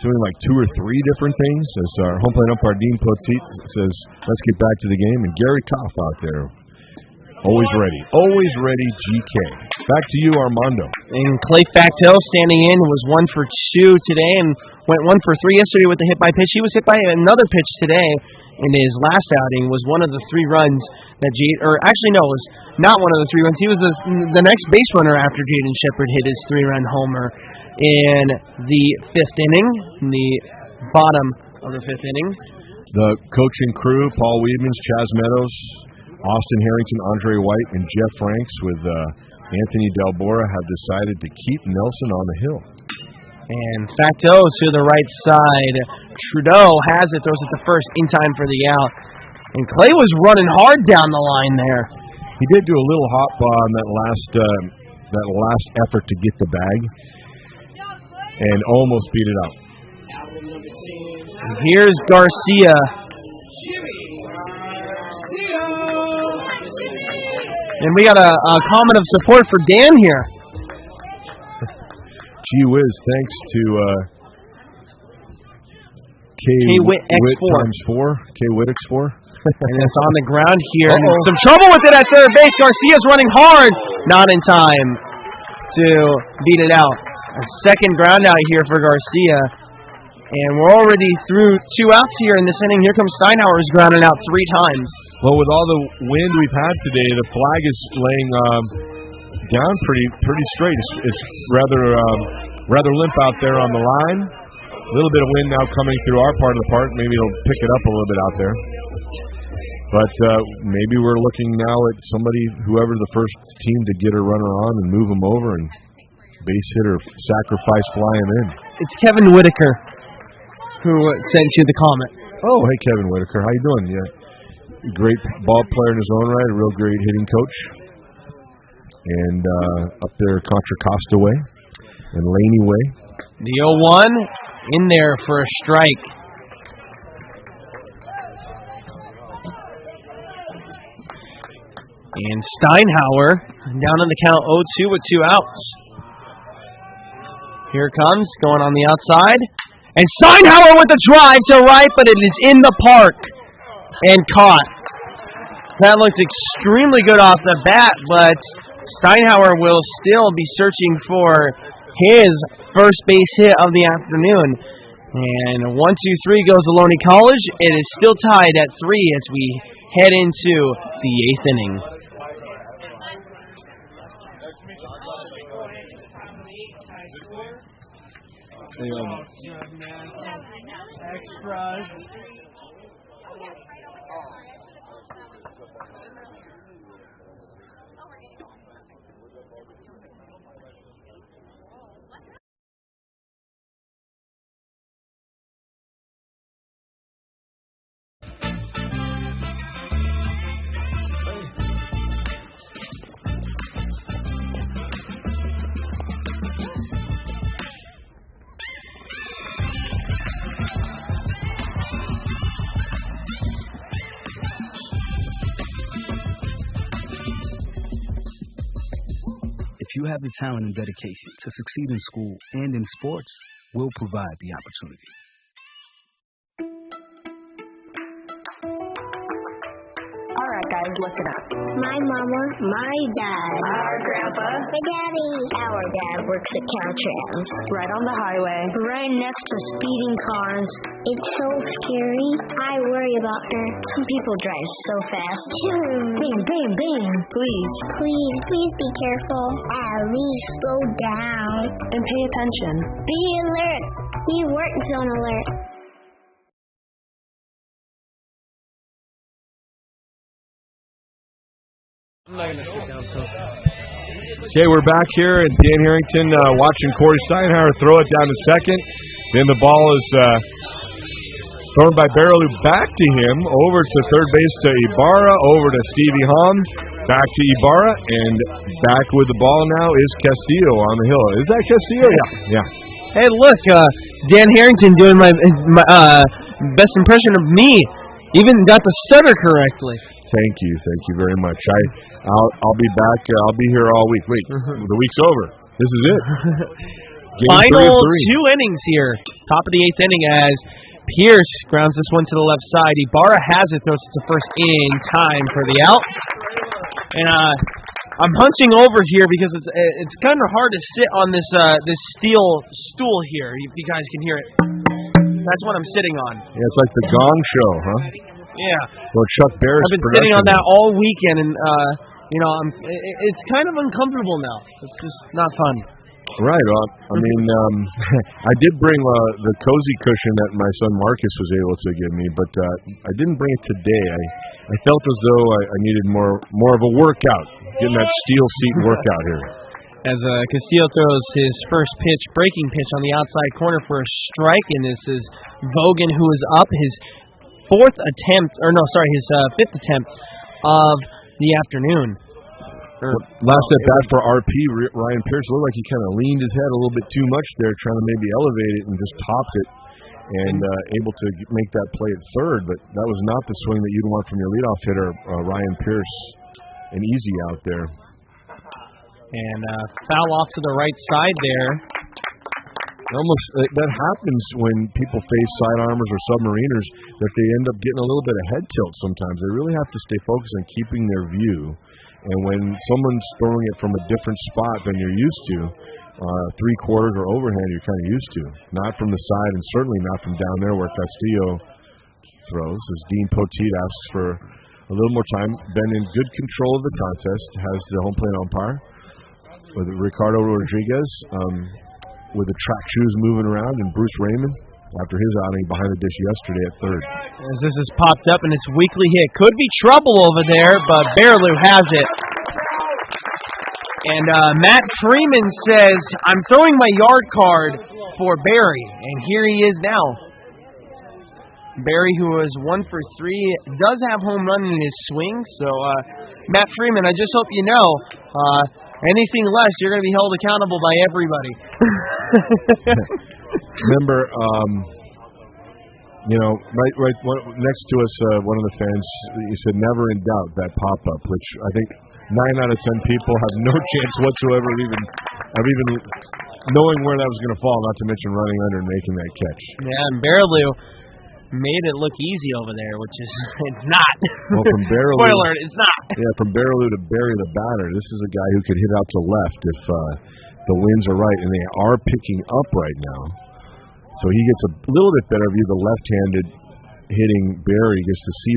doing like 2 or 3 different things. As our home plate umpire Dean Poteet says, let's get back to the game. And Gary Koff out there, always ready, GK. Back to you, Armando. And Clay Factel standing in was 1 for 2 today and went 1 for 3 yesterday with the hit by pitch. He was hit by another pitch today in his last outing. Was one of the 3 runs that it was not one of the 3 runs. He was the next base runner after Jaden Shepard hit his 3-run homer in the 5th inning, in the bottom of the 5th inning. The coaching crew, Paul Weedmans, Chaz Meadows, Austin Harrington, Andre White, and Jeff Franks with Anthony Delbora have decided to keep Nelson on the hill. And Facto to the right side. Trudeau has it, throws it to first in time for the out. And Clay was running hard down the line there. He did do a little hop on that last effort to get the bag, and almost beat it out. Here's Garcia. And we got a comment of support for Dan here. Gee whiz, thanks to K-Wit X4. K-Wit X4. And it's on the ground here. And some trouble with it at third base. Garcia's running hard. Not in time to beat it out. A second ground out here for Garcia. And we're already through 2 outs here in this inning. Here comes Steinhauer, who's grounded out 3 times. Well, with all the wind we've had today, the flag is laying down pretty straight. It's rather limp out there on the line. A little bit of wind now coming through our part of the park. Maybe it'll pick it up a little bit out there. But maybe we're looking now at whoever the first team to get a runner on and move them over and base hit or sacrifice fly him in. It's Kevin Whitaker who sent you the comment. Oh, hey, Kevin Whitaker. How you doing? Yeah, great ball player in his own right, a real great hitting coach. And up there, Contra Costa way and Laney way. The 0-1 in there for a strike. And Steinhauer down on the count 0-2 with 2 outs. Here it comes, going on the outside. And Steinhauer with the drive to right, but it is in the park and caught. That looked extremely good off the bat, but Steinhauer will still be searching for his first base hit of the afternoon. And 1-2-3 goes Ohlone College. It is still tied at 3 as we head into the 8th inning. Extras. If you have the talent and dedication to succeed in school and in sports, we'll provide the opportunity. Alright guys, listen up. My mama, my dad, our grandpa, my daddy, our dad works at Caltrans. Right on the highway, right next to speeding cars. It's so scary. I worry about her. Some people drive so fast. Bam, bam, bam. Please be careful. At least slow down. And pay attention. Be alert. Be work zone alert. Okay, we're back here, and Dan Harrington watching Corey Steinhauer throw it down to second. Then the ball is thrown by Barrelou back to him, over to third base to Ibarra, over to Stevie Hom, back to Ibarra, and back with the ball now is Castillo on the hill. Is that Castillo? Yeah. Hey, look, Dan Harrington doing my best impression of me. Even got the stutter correctly. Thank you very much. I'll be back. I'll be here all week. Wait, the week's over. This is it. Final 2 innings here. Top of the 8th inning as Pierce grounds this one to the left side. Ibarra has it, throws it to first in time for the out. And I'm hunching over here because it's kind of hard to sit on this steel stool here. You guys can hear it. That's what I'm sitting on. Yeah, it's like the Gong Show, huh? Yeah. So Chuck Barris. I've been sitting on that all weekend, and it's kind of uncomfortable now. It's just not fun. Right. I mean, I did bring the cozy cushion that my son Marcus was able to give me, but I didn't bring it today. I felt as though I needed more of a workout, getting that steel seat workout here. As Castillo throws his first pitch, breaking pitch on the outside corner for a strike, and this is Vogan, who is up his fifth attempt of the afternoon. Last at bat for RP, Ryan Pierce looked like he kind of leaned his head a little bit too much there, trying to maybe elevate it and just popped it, and able to make that play at third. But that was not the swing that you'd want from your leadoff hitter, Ryan Pierce. An easy out there. And foul off to the right side there. Almost that happens when people face sidearmers or submariners, that they end up getting a little bit of head tilt sometimes. They really have to stay focused on keeping their view. And when someone's throwing it from a different spot than you're used to, 3/4 or overhand you're kind of used to. Not from the side, and certainly not from down there where Castillo throws. As Dean Poteet asks for a little more time. Been in good control of the contest, has the home plate umpire. With Ricardo Rodriguez, with the track shoes moving around, and Bruce Raymond after his outing behind the dish yesterday at third. As this is popped up and it's weakly hit. Could be trouble over there, but Bearloo has it. And Matt Freeman says, I'm throwing my yard card for Barry, and here he is now. Barry, who is 1 for 3, does have home run in his swing. So, Matt Freeman, I just hope you know, anything less, you're going to be held accountable by everybody. Remember, right next to us, one of the fans, he said, never in doubt, that pop-up, which I think 9 out of 10 people have no chance whatsoever of even knowing where that was going to fall, not to mention running under and making that catch. Yeah, and Bearloo made it look easy over there, which is it's not. Well, from Bearloo, spoiler, it's not. Yeah, from Bearloo to Barry the batter, this is a guy who could hit out to left if the winds are right, and they are picking up right now. So he gets a little bit better view. The left-handed hitting Barry gets to see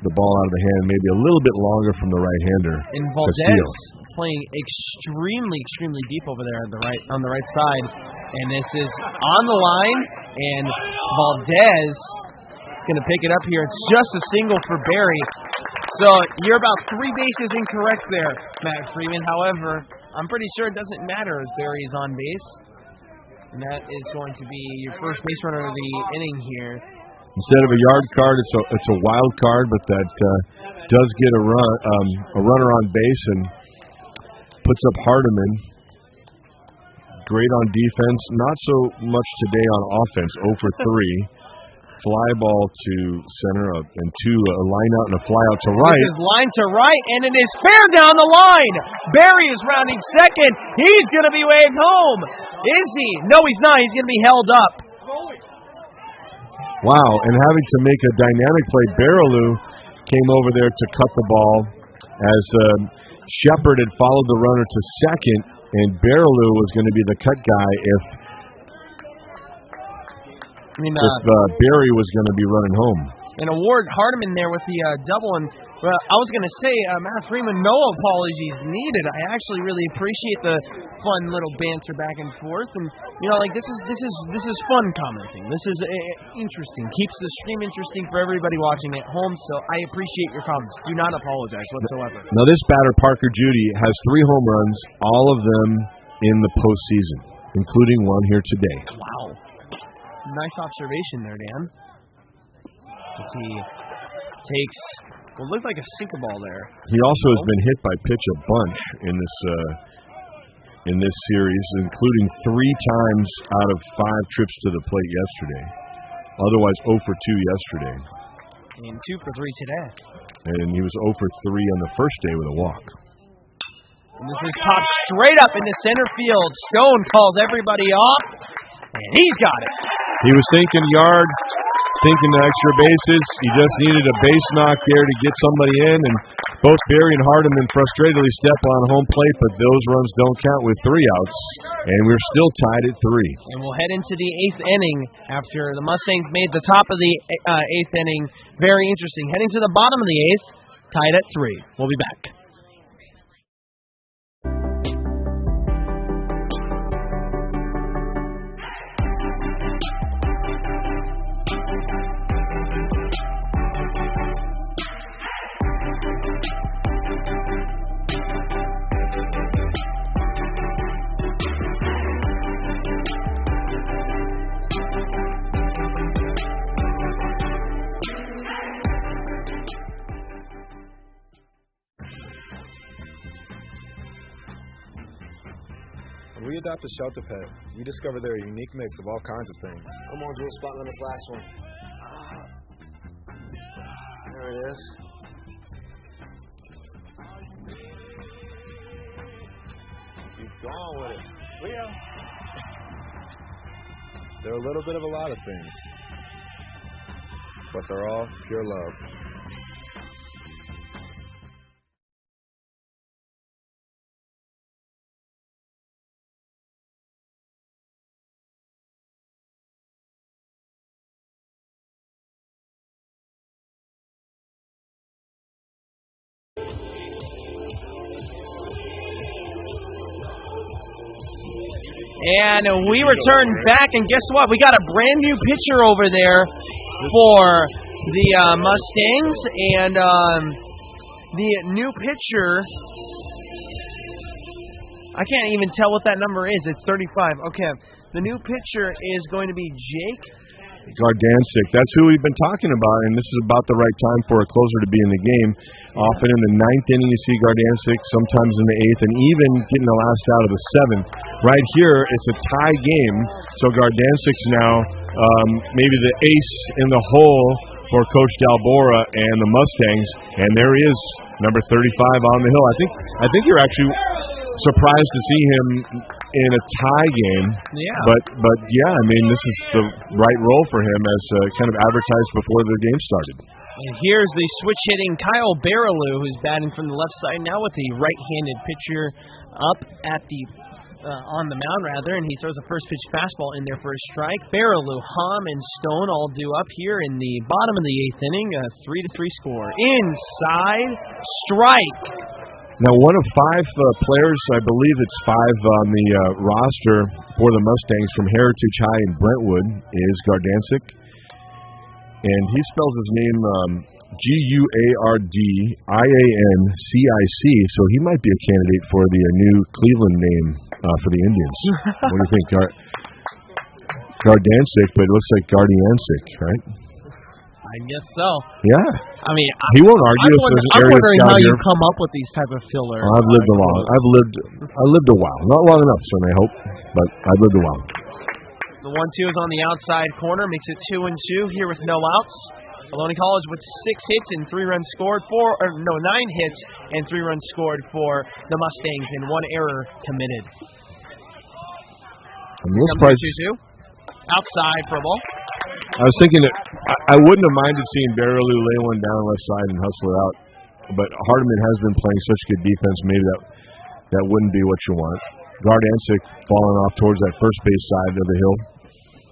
the ball out of the hand maybe a little bit longer from the right-hander. And Valdez playing extremely deep over there on the right side, and this is on the line, and Valdez is going to pick it up here. It's just a single for Barry. So you're about 3 bases incorrect there, Matt Freeman. However, I'm pretty sure it doesn't matter as Barry is on base. And that is going to be your first base runner of the inning here. Instead of a yard card, it's a wild card, but that does get a runner on base and puts up Hardiman. Great on defense, not so much today on offense. 0 for 3. Fly ball to center and 2 a line out and a fly out to right. This is line to right, and it is fair down the line. Barry is rounding second. He's going to be waved home. Is he? No, he's not. He's going to be held up. Wow, and having to make a dynamic play, Bearloo came over there to cut the ball as Shepard had followed the runner to second, and Bearloo was going to be the cut guy if Barry was going to be running home. And Award Hardiman there with the double. And I was going to say, Matt Freeman, no apologies needed. I actually really appreciate the fun little banter back and forth. And this is fun commenting. This is interesting. Keeps the stream interesting for everybody watching at home. So I appreciate your comments. Do not apologize whatsoever. Now this batter, Parker Judy, has 3 home runs, all of them in the postseason, including one here today. Wow. Nice observation there, Dan. As he takes what looked like a sinker ball there. He also has been hit by pitch a bunch in this series, including 3 times out of 5 trips to the plate yesterday. Otherwise 0 for 2 yesterday. And 2 for 3 today. And he was 0 for 3 on the first day with a walk. And this is popped straight up into center field. Stone calls everybody off, and he's got it. He was thinking yard, thinking the extra bases. He just needed a base knock there to get somebody in, and both Barry and Hardiman frustratedly step on home plate, but those runs don't count with 3 outs, and we're still tied at 3. And we'll head into the 8th inning after the Mustangs made the top of the 8th inning very interesting. Heading to the bottom of the 8th, tied at 3. We'll be back. When we adopt a shelter pet, we discover their unique mix of all kinds of things. I'm on drill spot on this last one. There it is. Keep going with it. Leo. They're a little bit of a lot of things, but they're all pure love. And we return back, and guess what? We got a brand new pitcher over there for the Mustangs, and the new pitcher, I can't even tell what that number is. It's 35. Okay, the new pitcher is going to be Jake Gardancic. That's who we've been talking about, and this is about the right time for a closer to be in the game. Often in the 9th inning you see Gardancic, sometimes in the 8th, and even getting the last out of the 7th. Right here, it's a tie game, so Gardancic's now maybe the ace in the hole for Coach Dalbora and the Mustangs, and there he is, number 35 on the hill. I think you're actually surprised to see him in a tie game. Yeah. But yeah, I mean, this is the right role for him as kind of advertised before the game started. And here's the switch-hitting Kyle Baraloo, who's batting from the left side now with the right-handed pitcher up at the on the mound, rather, and he throws a first-pitch fastball in there for a strike. Baraloo, Hom, and Stone all due up here in the bottom of the 8th inning, a 3-3 score. Inside, strike. Now, one of 5 players, I believe it's 5 on the roster for the Mustangs from Heritage High in Brentwood, is Gardancic. And he spells his name Guardiancic, so he might be a candidate for the new Cleveland name for the Indians. What do you think? Gardancic, but it looks like Guardiancic, right? I guess so. Yeah. I mean, he won't argue if there's an area wondering scout how you here. come up with these type of fillers. I've lived a long. I lived a while, not long enough, so I hope, but I've lived a while. The 1-2 is on the outside corner, makes it 2-2 here with no outs. Ohlone College with 6 hits and 3 runs scored 9 hits and 3 runs scored for the Mustangs and 1 error committed. I'm a little surprised. 2-2. Outside for a ball. I was thinking that I wouldn't have minded seeing Baraloo lay one down left side and hustle it out, but Hardiman has been playing such good defense. Maybe that wouldn't be what you want. Gardancic falling off towards that first base side of the hill,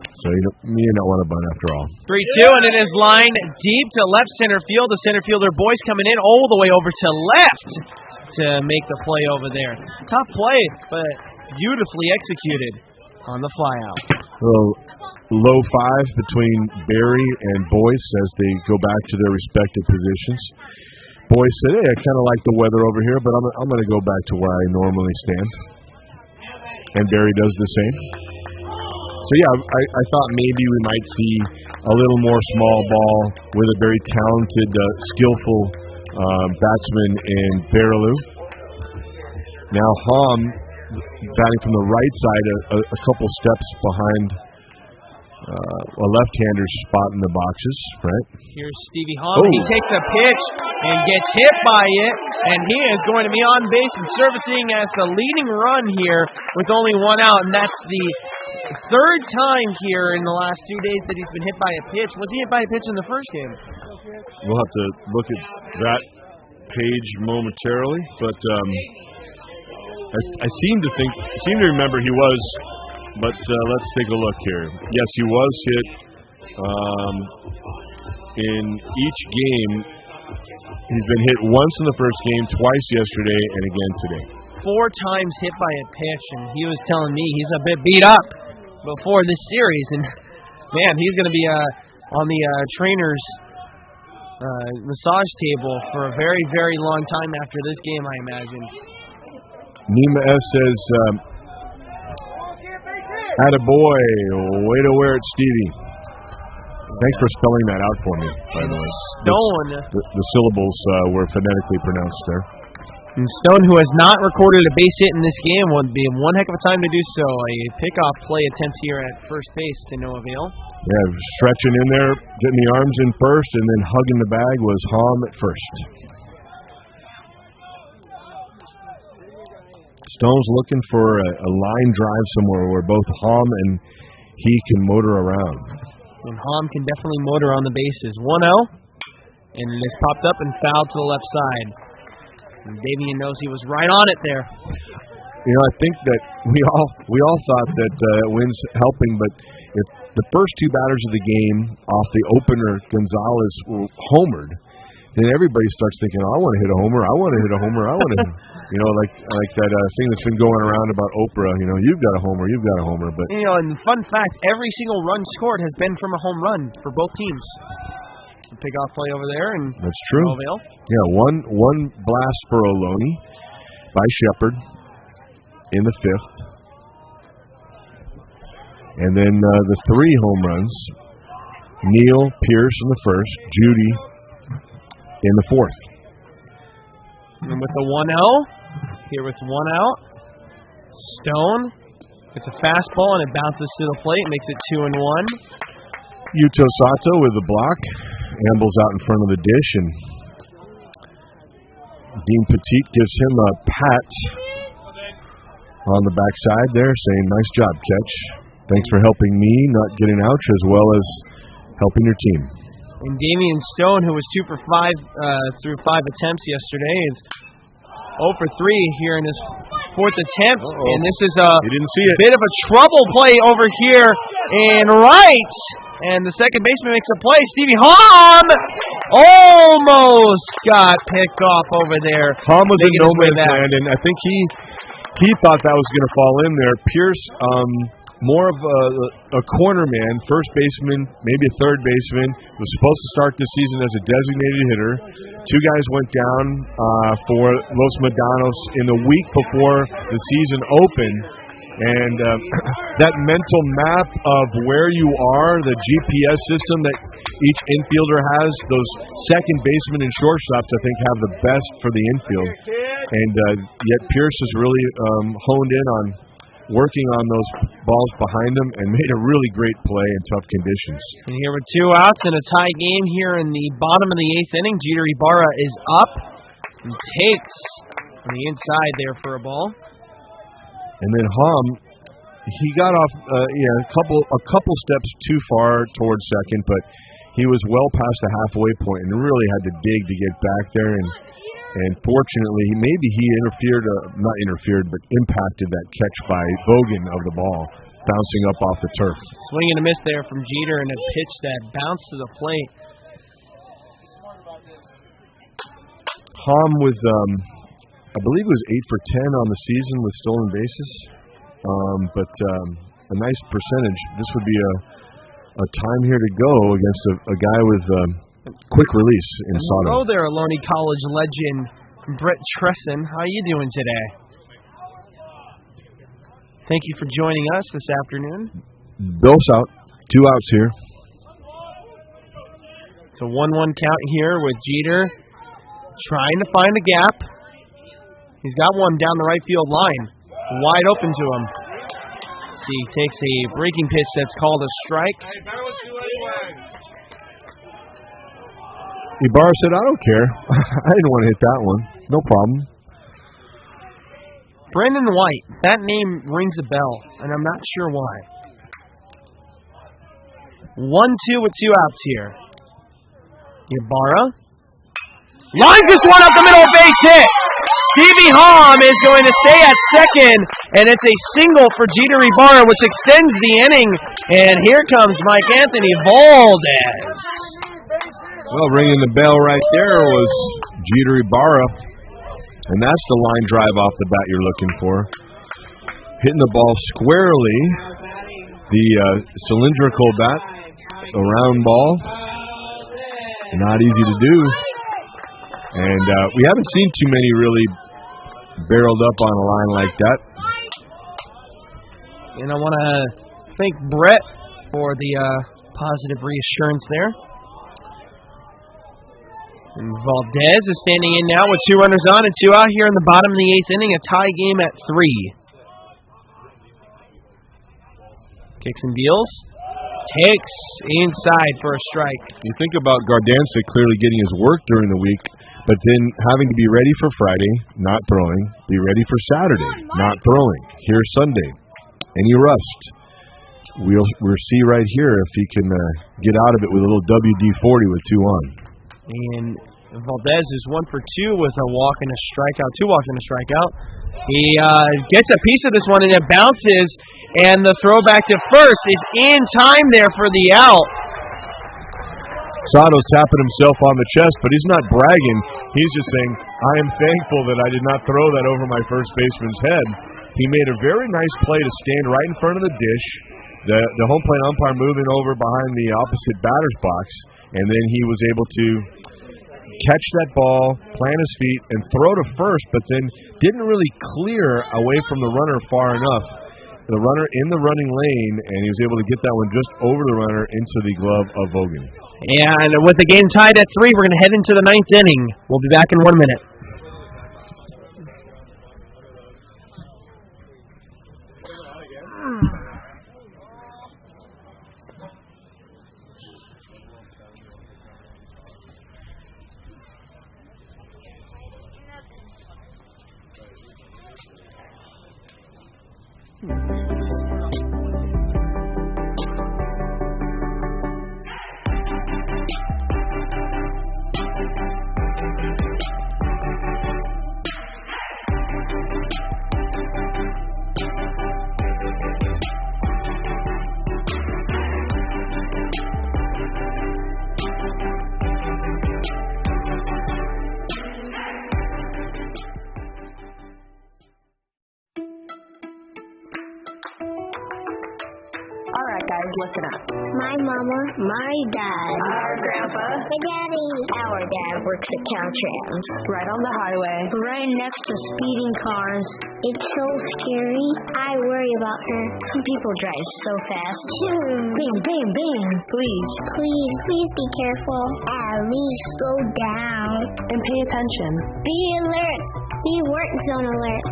so you may not want to bunt after all. 3-2, and it is lined deep to left center field. The center fielder boys coming in all the way over to left to make the play over there. Tough play, but beautifully executed on the fly out. Low 5 between Barry and Boyce as they go back to their respective positions. Boyce said, "Hey, I kind of like the weather over here, but I'm going to go back to where I normally stand." And Barry does the same. So yeah, I thought maybe we might see a little more small ball with a very talented, skillful batsman in Baraloo. Now Hom batting from the right side, a couple steps behind a left-hander's spot in the boxes, right? Here's Stevie Hahn. He takes a pitch and gets hit by it, and he is going to be on base and servicing as the leading run here with only one out, and that's the third time here in the last 2 days that he's been hit by a pitch. Was he hit by a pitch in the first game? We'll have to look at that page momentarily, but I seem to remember he was. But let's take a look here. Yes, he was hit in each game. He's been hit once in the first game, twice yesterday, and again today. 4 times hit by a pitch, and he was telling me he's a bit beat up before this series. And, man, he's going to be on the trainer's massage table for a very, very long time after this game, I imagine. Nima S. says... Attaboy, way to wear it, Stevie. Thanks for spelling that out for me, by the way. Stone. The syllables were phonetically pronounced there. And Stone, who has not recorded a base hit in this game, would be one heck of a time to do so. A pickoff play attempt here at first base to no avail. Yeah, stretching in there, getting the arms in first, and then hugging the bag was Hom at first. Stone's looking for a line drive somewhere where both Hom and he can motor around. And Hom can definitely motor on the bases. 1-0, and it has popped up and fouled to the left side. And Davian knows he was right on it there. You know, I think that we all thought that Wynn's helping, but if the first 2 batters of the game off the opener, Gonzalez, were homered, then everybody starts thinking, oh, I want to hit a homer, I want to hit a homer, I want to hit. You know, like that thing that's been going around about Oprah, you know, you've got a homer, you've got a homer. But you know, and fun fact, every single run scored has been from a home run for both teams. A pickoff play over there, and that's true. Avail. Yeah, one blast for Ohlone by Shepard in the 5th. And then the 3 home runs, Neal, Pierce in the 1st, Judy in the 4th. And with the 1-0, here with 1 out, Stone, it's a fastball and it bounces to the plate, makes it 2-1. Yuto Sato with the block, ambles out in front of the dish, and Dean Petit gives him a pat on the backside there, saying, nice job, Catch. Thanks for helping me not get an ouch as well as helping your team. And Damian Stone, who was 2 for 5 through 5 attempts yesterday, is 0 for 3 here in his 4th attempt. And this is a bit of a trouble play over here in right. And the second baseman makes a play. Stevie Hahn almost got picked off over there. Hahn was in no man's land, and I think he thought that was going to fall in there. Pierce, more of a corner man, first baseman, maybe a third baseman, was supposed to start this season as a designated hitter. 2 guys went down for Los Medanos in the week before the season opened. And that mental map of where you are, the GPS system that each infielder has, those second basemen and shortstops, I think, have the best for the infield. And yet Pierce has really honed in on working on those balls behind him and made a really great play in tough conditions. And here with 2 outs and a tie game here in the bottom of the 8th inning, Jeter Ibarra is up and takes on the inside there for a ball. And then Hom, he got off a couple steps too far towards second, but he was well past the halfway point and really had to dig to get back there. And fortunately, maybe he not interfered, but impacted that catch by Vogan of the ball, bouncing up off the turf. Swing and a miss there from Jeter, and a pitch that bounced to the plate. Hom with, I believe it was 8 for 10 on the season with stolen bases, but a nice percentage. This would be a time here to go against a guy with quick release in Sato. Hello there, Ohlone College legend Brett Tresson. How are you doing today? Thank you for joining us this afternoon. Bill's out. 2 outs here. It's a 1-1 count here with Jeter trying to find a gap. He's got one down the right field line. wide open to him. He takes a breaking pitch that's called a strike. Ibarra said, I don't care. I didn't want to hit that one. No problem. Brandon White, that name rings a bell, and I'm not sure why. 1-2 with 2 outs here. Ibarra. Line just one up the middle, base hit. Stevie Hom is going to stay at second, and it's a single for Jeter Ibarra, which extends the inning. And here comes Mike Anthony Valdez. Well, ringing the bell right there was Jeter Ibarra, and that's the line drive off the bat you're looking for. Hitting the ball squarely, the cylindrical bat, a round ball, not easy to do. And we haven't seen too many really barreled up on a line like that. And I want to thank Brett for the positive reassurance there. And Valdez is standing in now with 2 runners on and 2 out here in the bottom of the 8th inning, a tie game at 3. Kicks and deals. Takes inside for a strike. You think about Gardanza clearly getting his work during the week, but then having to be ready for Friday, not throwing, be ready for Saturday, not throwing, here Sunday. Any rust. We'll see right here if he can get out of it with a little WD-40 with 2 on. And Valdez is 1 for 2 with a walk and a strikeout, 2 walks and a strikeout. He gets a piece of this one and it bounces, and the throwback to first is in time there for the out. Sato's tapping himself on the chest, but he's not bragging. He's just saying, I am thankful that I did not throw that over my first baseman's head. He made a very nice play to stand right in front of the dish, the home plate umpire moving over behind the opposite batter's box, and then he was able to catch that ball, plant his feet, and throw to first, but then didn't really clear away from the runner far enough. The runner in the running lane, and he was able to get that one just over the runner into the glove of Vogan. And with the game tied at 3, we're going to head into the 9th inning. We'll be back in 1 minute. Alright guys, listen up. My mama, my dad, Our grandpa, my daddy, our dad works at Caltrans. right on the highway. Right next to speeding cars. It's so scary. I worry about her. Some people drive so fast. Bing, bing, bing. Please. Please be careful. At least slow down. And pay attention. Be alert. Be work zone alert.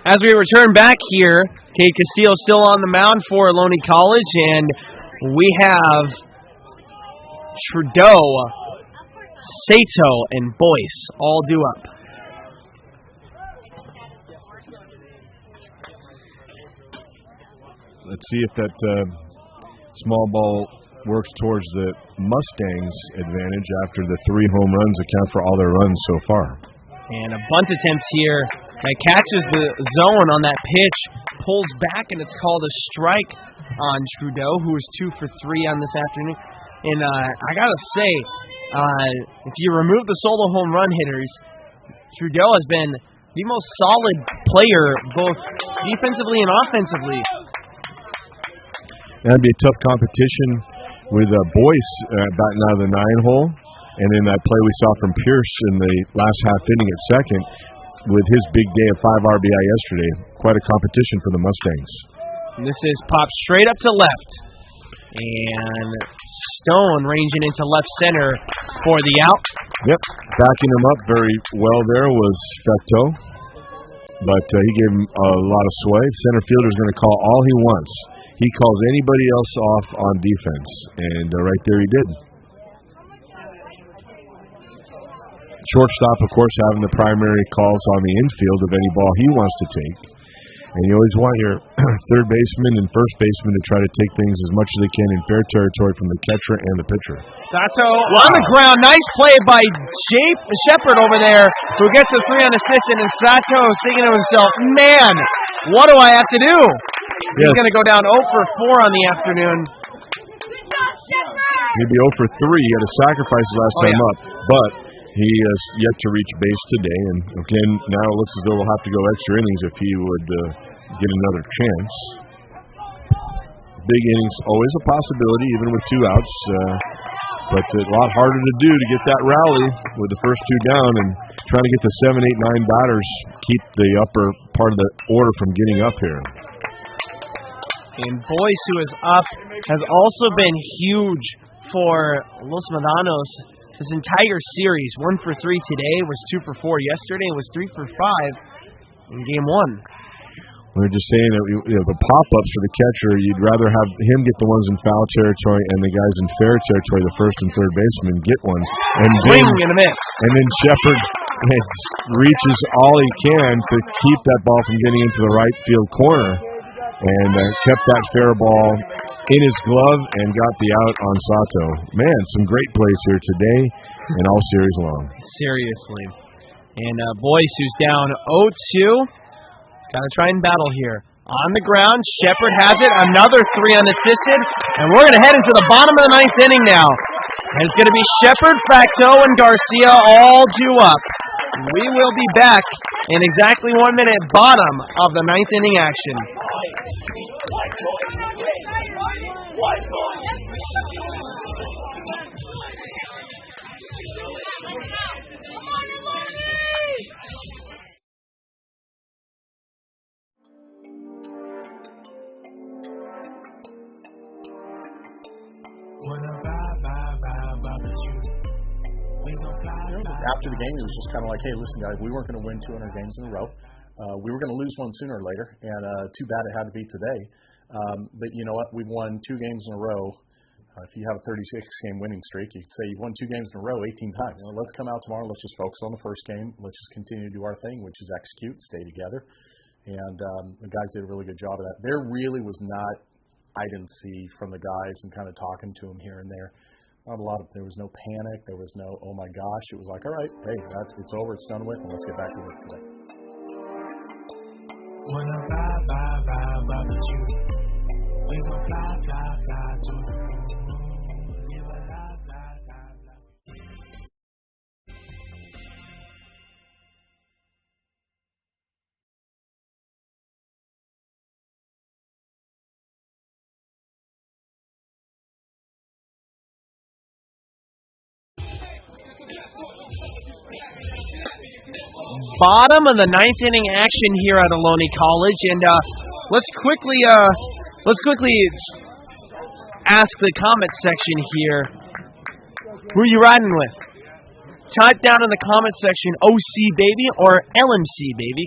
As we return back here, Kate Castillo still on the mound for Ohlone College, and we have Trudeau, Sato, and Boyce all due up. Let's see if that small ball works towards the Mustangs' advantage after the 3 home runs account for all their runs so far. And a bunt attempt here that catches the zone on that pitch, pulls back, and it's called a strike on Trudeau, who is 2 for 3 on this afternoon. And I got to say, if you remove the solo home run hitters, Trudeau has been the most solid player, both defensively and offensively. That'd be a tough competition with Boyce batting out of the 9-hole. And then that play we saw from Pierce in the last half inning at second with his big day of 5 RBI yesterday. Quite a competition for the Mustangs. And this is popped straight up to left. And Stone ranging into left center for the out. Yep, backing him up very well there was Fecteau, but he gave him a lot of sway. Center fielder's going to call all he wants. He calls anybody else off on defense, and right there he did. Shortstop, of course, having the primary calls on the infield of any ball he wants to take. And you always want your third baseman and first baseman to try to take things as much as they can in fair territory from the catcher and the pitcher. Sato on the ground. Nice play by Shepard over there, who gets a 3 on assistant. And Sato is thinking to himself, man, what do I have to do? He's going to go down 0 for 4 on the afternoon. He'd be 0 for 3. He had a sacrifice last time up, but he has yet to reach base today. And again, now it looks as though we'll have to go extra innings if he would get another chance. Big innings, always a possibility, even with 2 outs. But a lot harder to do to get that rally with the first 2 down and trying to get the 7, 8, 9 batters, keep the upper part of the order from getting up here. And Boyce, who is up, has also been huge for Los Medanos this entire series. 1 for 3 today, was 2 for 4 yesterday, was 3 for 5 in game 1. We were just saying that the pop-ups for the catcher, you'd rather have him get the ones in foul territory and the guys in fair territory, the first and third baseman, get one. And swing and a miss. And then Shepard reaches all he can to keep that ball from getting into the right field corner, and kept that fair ball in his glove and got the out on Sato. Man, some great plays here today and all series long. Seriously. And Boyce, who's down 0-2, got to try and battle here. On the ground, Shepard has it. Another 3 unassisted. And we're going to head into the bottom of the 9th inning now. And it's going to be Shepard, Facto, and Garcia all due up. We will be back in exactly 1 minute, bottom of the 9th inning action. After the game, it was just kind of like, hey, listen, guys, we weren't going to win 200 games in a row. We were going to lose one sooner or later, and too bad it had to be today. But you know what? We've won 2 games in a row. If you have a 36-game winning streak, you could say you've won 2 games in a row 18 times. Let's come out tomorrow. Let's just focus on the first game. Let's just continue to do our thing, which is execute, stay together. And the guys did a really good job of that. There really was not, I didn't see from the guys and kind of talking to them here and there. There was no panic. There was no, oh my gosh. It was like, all right, hey, it's over. It's done with, and let's get back to work today. Wanna vibe with you. We gon' fly to the moon. Live a life. Bottom of the 9th inning action here at Ohlone College, and let's quickly ask the comment section here, who are you riding with? Type down in the comment section OC baby or LMC baby,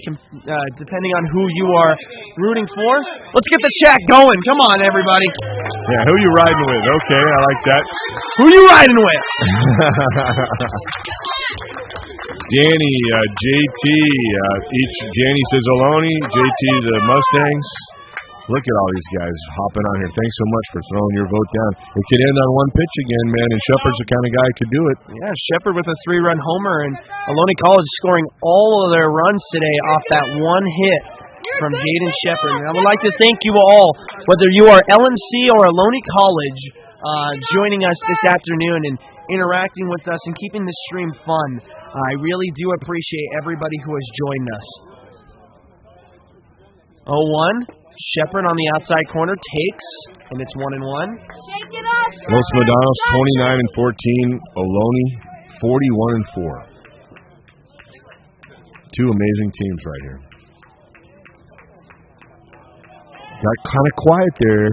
depending on who you are rooting for. Let's get the chat going. Come on, everybody. Yeah, who you riding with? Okay, I like that. Who you riding with? Danny, JT, Danny says Ohlone, JT the Mustangs. Look at all these guys hopping on here. Thanks so much for throwing your vote down. It could end on one pitch again, man, and Shepard's the kind of guy who could do it. Yeah, Shepard with a 3-run homer, and Ohlone College scoring all of their runs today off that one hit from Jaden Shepard. And I would like to thank you all, whether you are LMC or Ohlone College, joining us this afternoon and interacting with us and keeping the stream fun. I really do appreciate everybody who has joined us. 0-1. Shepard on the outside corner takes, and it's 1-1. Shake it up. Los Medano 29-14. Ohlone 41-4. 2 amazing teams right here. Got kind of quiet there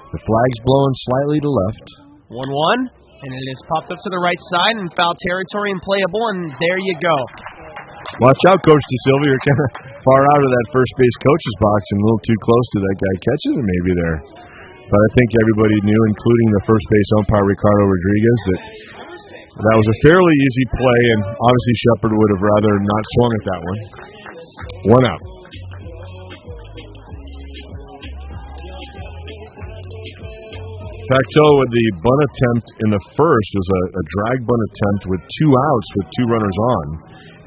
The flag's blowing slightly to left. 1-1, and it is popped up to the right side in foul territory and playable, and there you go. Watch out, Coach DeSilva. You're kind of far out of that first base coach's box and a little too close to that guy catching it maybe there. But I think everybody knew, including the first base umpire, Ricardo Rodriguez, that was a fairly easy play, and obviously Shepard would have rather not swung at that one. 1 out. Facto with the bunt attempt in the first was a drag bunt attempt with 2 outs with 2 runners on,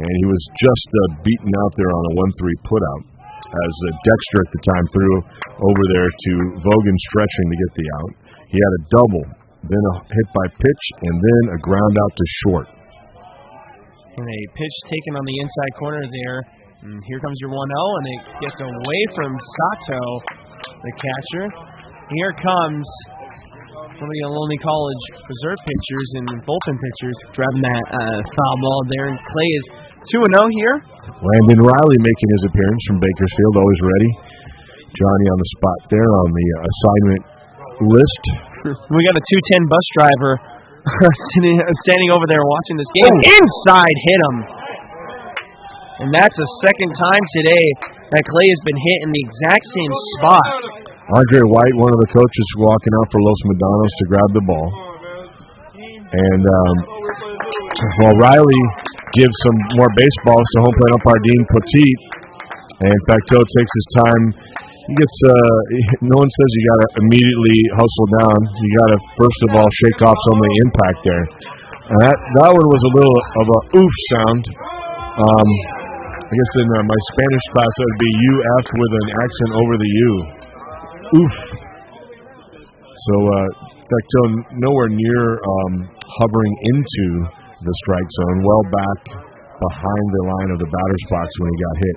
and he was just beaten out there on a 1-3 putout as Dexter at the time threw over there to Vogan stretching to get the out. He had a double, then a hit by pitch, and then a ground out to short. And a pitch taken on the inside corner there. And here comes your 1-0, and it gets away from Sato, the catcher. Here comes one of the Ohlone College reserve pitchers and bullpen pitchers grabbing that foul ball there. And Clay is 2-0 here. Landon Riley making his appearance from Bakersfield, always ready. Johnny on the spot there on the assignment list. We got a 210 bus driver standing over there watching this game. Inside hit him. And that's the second time today that Clay has been hit in the exact same spot. Andre White, one of the coaches walking out for Los Medanos to grab the ball. And while Riley gives some more baseballs to home plate umpire Dean Petit, and Facto takes his time. He gets, no one says you got to immediately hustle down. You got to, first of all, shake off some of the impact there. That one was a little of a oof sound. I guess in my Spanish class that would be UF with an accent over the U. Oof. So, Facto nowhere near hovering into the strike zone, well back behind the line of the batter's box when he got hit.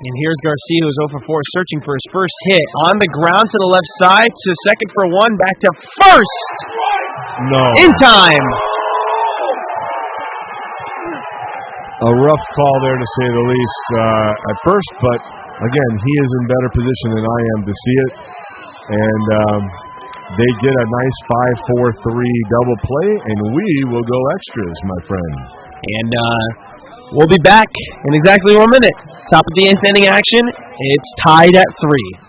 And here's Garcia, who's 0 for 4, searching for his first hit. On the ground to the left side, to second for 1, back to first! No. In time! A rough call there, to say the least, at first, but again, he is in better position than I am to see it. And they get a nice 5-4-3 double play, and we will go extras, my friend. And we'll be back in exactly 1 minute. Top of the 8th inning action. It's tied at 3.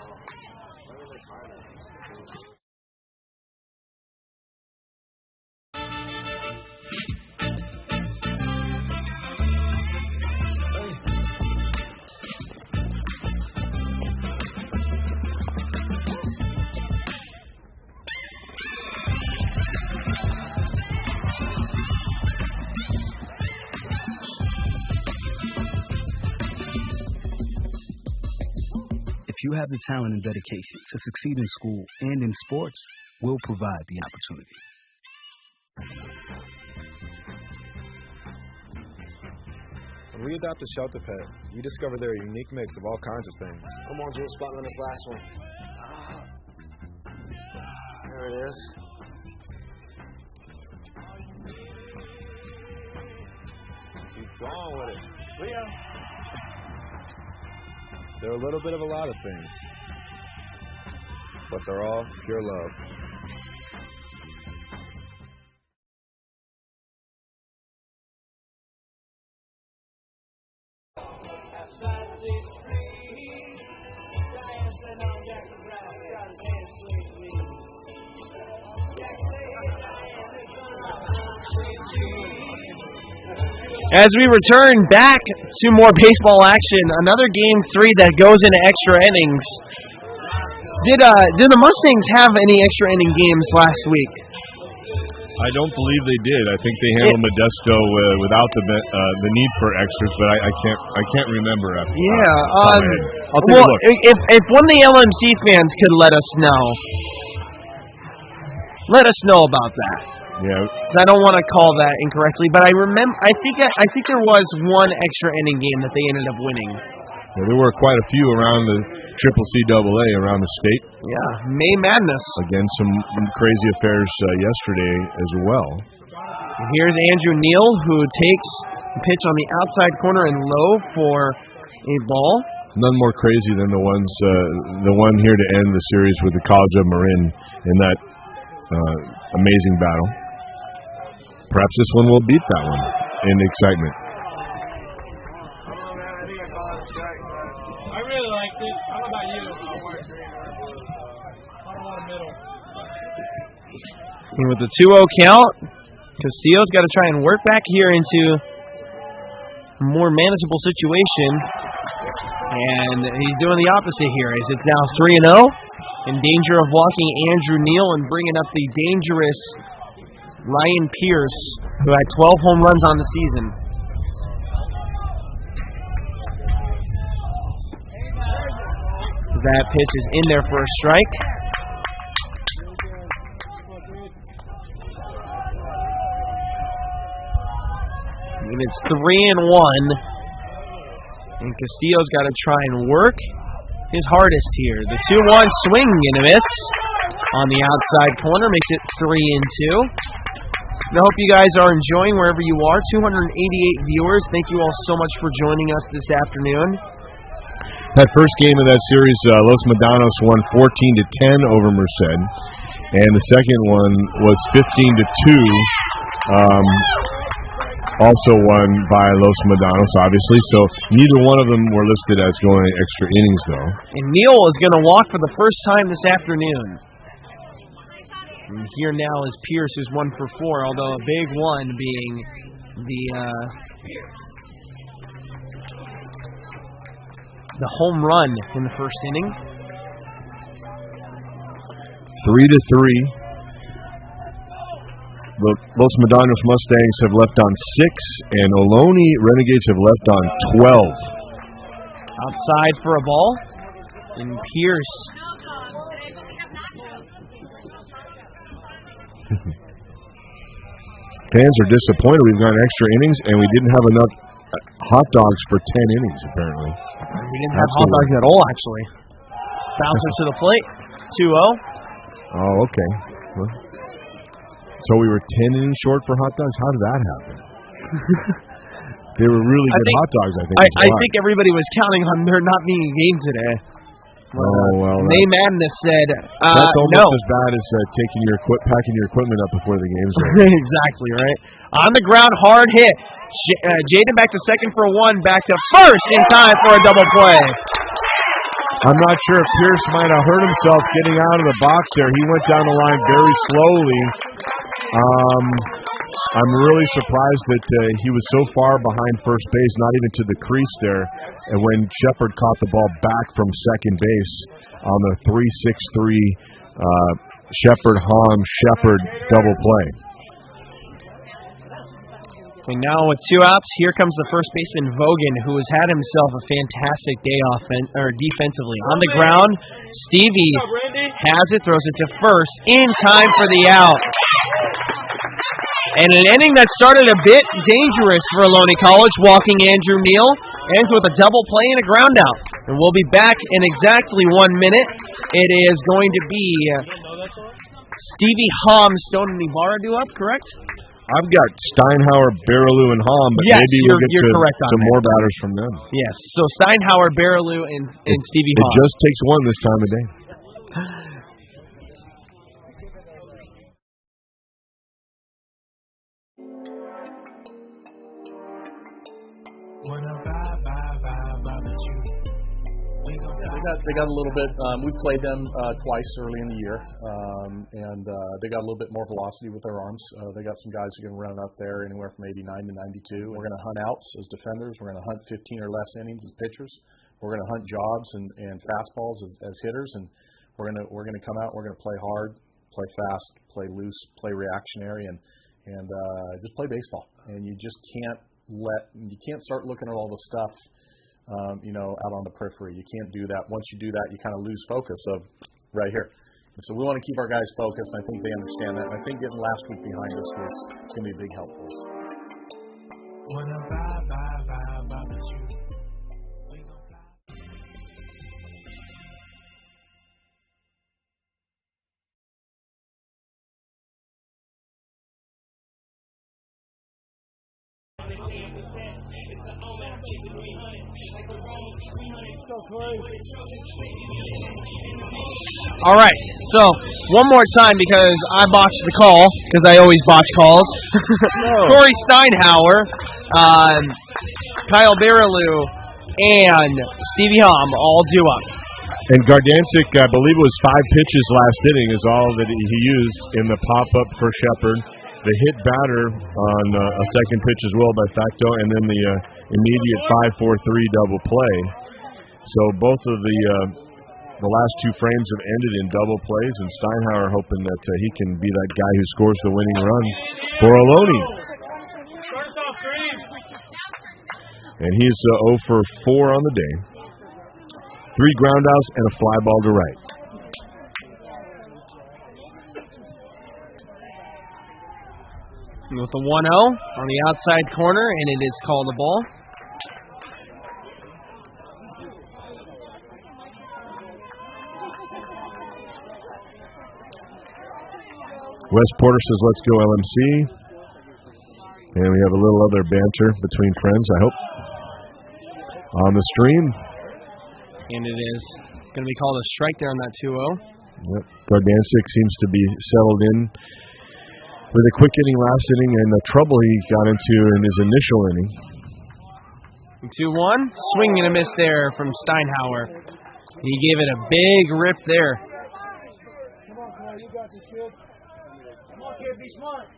If you have the talent and dedication to succeed in school and in sports, we'll provide the opportunity. When we adopt a shelter pet, we discover their unique mix of all kinds of things. Come on, Joe, spot on this last one. There it is. Keep going with it. Leo. They're a little bit of a lot of things, but they're all pure love. As we return back to more baseball action, another Game 3 that goes into extra innings. Did the Mustangs have any extra inning games last week? I don't believe they did. I think they handled Modesto without the need for extras, but I can't remember. Yeah. I'll take a look. If one of the LMC fans could let us know about that. Yeah. I don't want to call that incorrectly, but I remember. I think there was one extra inning game that they ended up winning. Yeah, there were quite a few around the CCCAA around the state. Yeah, May Madness. Again, some crazy affairs yesterday as well. And here's Andrew Neal, who takes the pitch on the outside corner and low for a ball. none more crazy than the one here to end the series with the College of Marin in that amazing battle. Perhaps this one will beat that one in excitement. I really liked it. How about you? I don't want a middle. And with the 2-0 count, Castillo's got to try and work back here into a more manageable situation. And he's doing the opposite here, as it's now 3-0, in danger of walking Andrew Neal and bringing up the dangerous Ryan Pierce, who had 12 home runs on the season. That pitch is in there for a strike. And it's 3-1. And Castillo's got to try and work his hardest here. The 2-1 swing and a miss on the outside corner makes it 3-2. I hope you guys are enjoying wherever you are. 288 viewers. Thank you all so much for joining us this afternoon. That first game of that series, Los Medanos won 14-10 over Merced, and the second one was 15-2. Also won by Los Medanos, obviously. So neither one of them were listed as going extra innings, though. And Neal is going to walk for the first time this afternoon. And here now is Pierce, who's 1 for 4, although a big one being the home run in the first inning. 3-3. The Los Medanos Mustangs have left on 6, and Ohlone Renegades have left on 12. Outside for a ball, and Pierce. Fans are disappointed. We've gone extra innings, and we didn't have enough hot dogs for 10 innings, apparently. We didn't have hot dogs at all, actually. Bouncer to the plate, 2-0. Oh, okay. Well, so we were 10 innings short for hot dogs? How did that happen? They were really good hot dogs, I think. I think everybody was counting on there not being a game today. Oh, well. May Madness said, that's almost no. as bad as packing your equipment up before the game's over. Exactly, right? On the ground, hard hit. Jaden back to second for 1, back to first in time for a double play. I'm not sure if Pierce might have hurt himself getting out of the box there. He went down the line very slowly. I'm really surprised that he was so far behind first base, not even to the crease there. And when Shepard caught the ball back from second base on the 3-6-3 Shepard double play. And now with 2 outs, here comes the first baseman Vogan, who has had himself a fantastic day defensively. On the ground, Stevie has it, throws it to first, in time for the out. And an inning that started a bit dangerous for Ohlone College, walking Andrew Neal, ends with a double play and a ground out. And we'll be back in exactly 1 minute. It is going to be Stevie, Hom, Stone, and Ibarra due up, correct? I've got Steinhauer, Barrelou, and Hom, but yes, maybe we'll get to more that. batters from them. Yes, so Steinhauer, Barrelou, and Stevie Hom. It just takes one this time of day. They got a little bit. We played them twice early in the year, and they got a little bit more velocity with their arms. They got some guys who can run up there anywhere from 89 to 92. We're going to hunt outs as defenders. We're going to hunt 15 or less innings as pitchers. We're going to hunt jobs and fastballs as hitters, and we're going to come out. We're going to play hard, play fast, play loose, play reactionary, and just play baseball. And you just can't start looking at all the stuff. Out on the periphery. You can't do that. Once you do that, you kind of lose focus of right here. And so we want to keep our guys focused, and I think they understand that. And I think getting last week behind us it's going to be a big help for us. All right, so one more time because I botched the call, because I always botch calls. Corey Steinhauer, Kyle Baraloo, and Stevie Hom all due up. And Gardancic, I believe it was 5 pitches last inning is all that he used in the pop-up for Shepard. The hit batter on a second pitch as well by Facto, and then the immediate 5-4-3 double play. So both of the last 2 frames have ended in double plays, and Steinhauer hoping that he can be that guy who scores the winning run for Ohlone. And he's 0 for 4 on the day. 3 groundouts and a fly ball to right. With a 1-0 on the outside corner, and it is called a ball. Wes Porter says, let's go LMC. And we have a little other banter between friends, I hope, on the stream. And it is going to be called a strike there on that 2-0. Yep. Gardancic seems to be settled in with a quick inning last inning and the trouble he got into in his initial inning. 2-1. Swing and a miss there from Steinhauer. He gave it a big rip there. Come on, Cole, you got this, kid. Come on, kid, be smart.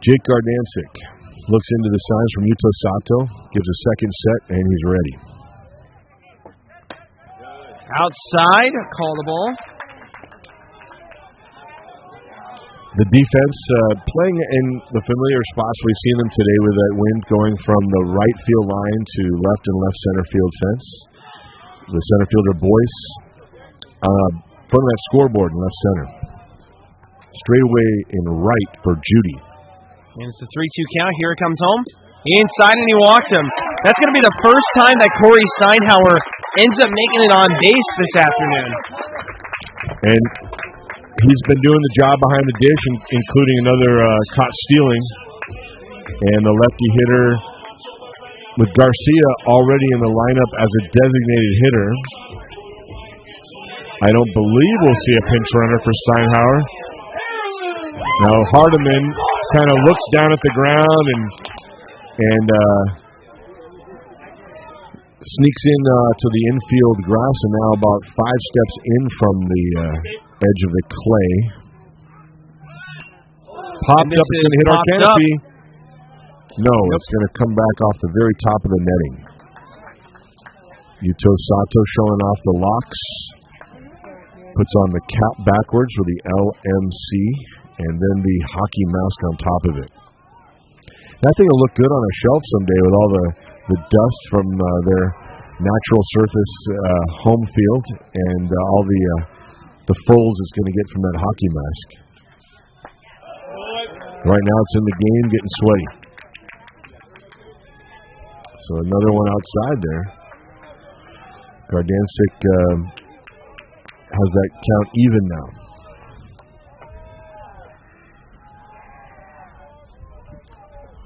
Jake Gardancic looks into the signs from Yuto Sato, gives a second set, and he's ready. Outside, call the ball. The defense playing in the familiar spots. We've seen them today with that wind going from the right field line to left and left center field fence. The center fielder Boyce front of that scoreboard in left center. Straight away in right for Judy. And it's a 3-2 count. Here it comes home. Inside, and he walked him. That's going to be the first time that Corey Steinhauer ends up making it on base this afternoon. And he's been doing the job behind the dish, including another caught stealing. And the lefty hitter with Garcia already in the lineup as a designated hitter. I don't believe we'll see a pinch runner for Steinhauer. Now Hardiman kind of looks down at the ground and sneaks in to the infield grass, and now about 5 steps in from the edge of the clay. Popped up, it's going to hit our canopy. No, it's going to come back off the very top of the netting. Yuto Sato showing off the locks. Puts on the cap backwards with the LMC, and then the hockey mask on top of it. That thing will look good on a shelf someday with all the dust from their natural surface home field and all the folds it's going to get from that hockey mask. Right now it's in the game, getting sweaty. So another one outside there. Gardancic has that count even now.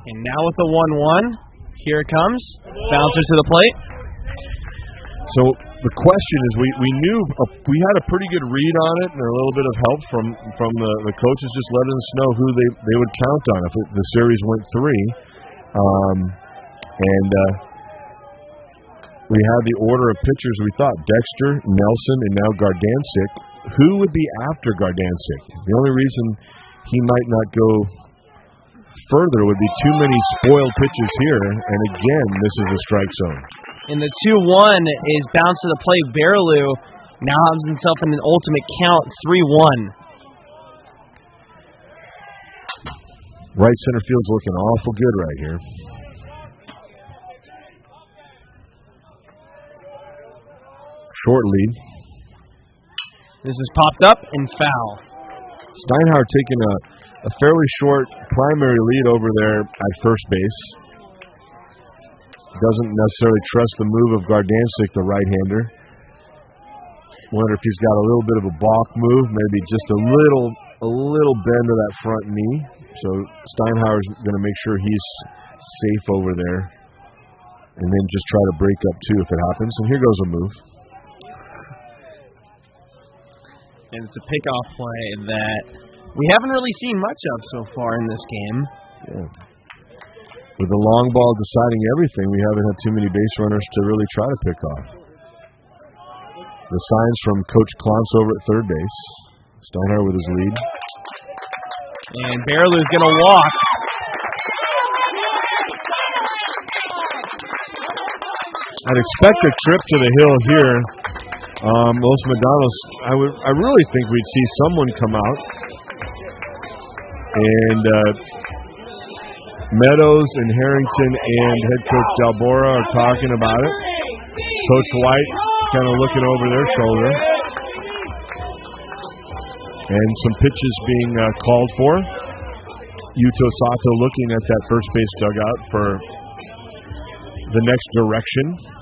And now with the 1-1, here it comes. Bouncer to the plate. So the question is, we knew we had a pretty good read on it, and a little bit of help from the coaches just letting us know who they would count on if the series went 3. We had the order of pitchers we thought: Dexter, Nelson, and now Gardancic. Who would be after Gardancic? The only reason he might not go further would be too many spoiled pitches here, and again, this is a strike zone. And the 2-1 is bounced to the plate. Baraloo now has himself in an ultimate count, 3-1. Right center field's looking awful good right here. Short lead. This is popped up and foul. Steinhauer taking a fairly short primary lead over there at first base. Doesn't necessarily trust the move of Gardancic, the right-hander. Wonder if he's got a little bit of a balk move, maybe just a little a little bend to that front knee. So Steinhauer's going to make sure he's safe over there. And then just try to break up, too, if it happens. And here goes a move. And it's a pickoff play that we haven't really seen much of so far in this game. Yeah. With the long ball deciding everything, we haven't had too many base runners to really try to pick off. The signs from Coach Klontz over at third base. Steinhauer with his lead. And Barrelou's going to walk. I'd expect a trip to the hill here. Los Medanos, I really think we'd see someone come out. And Meadows and Harrington and head coach Dalbora are talking about it. Coach White kind of looking over their shoulder. And some pitches being called for. Yuto Sato looking at that first base dugout for the next direction.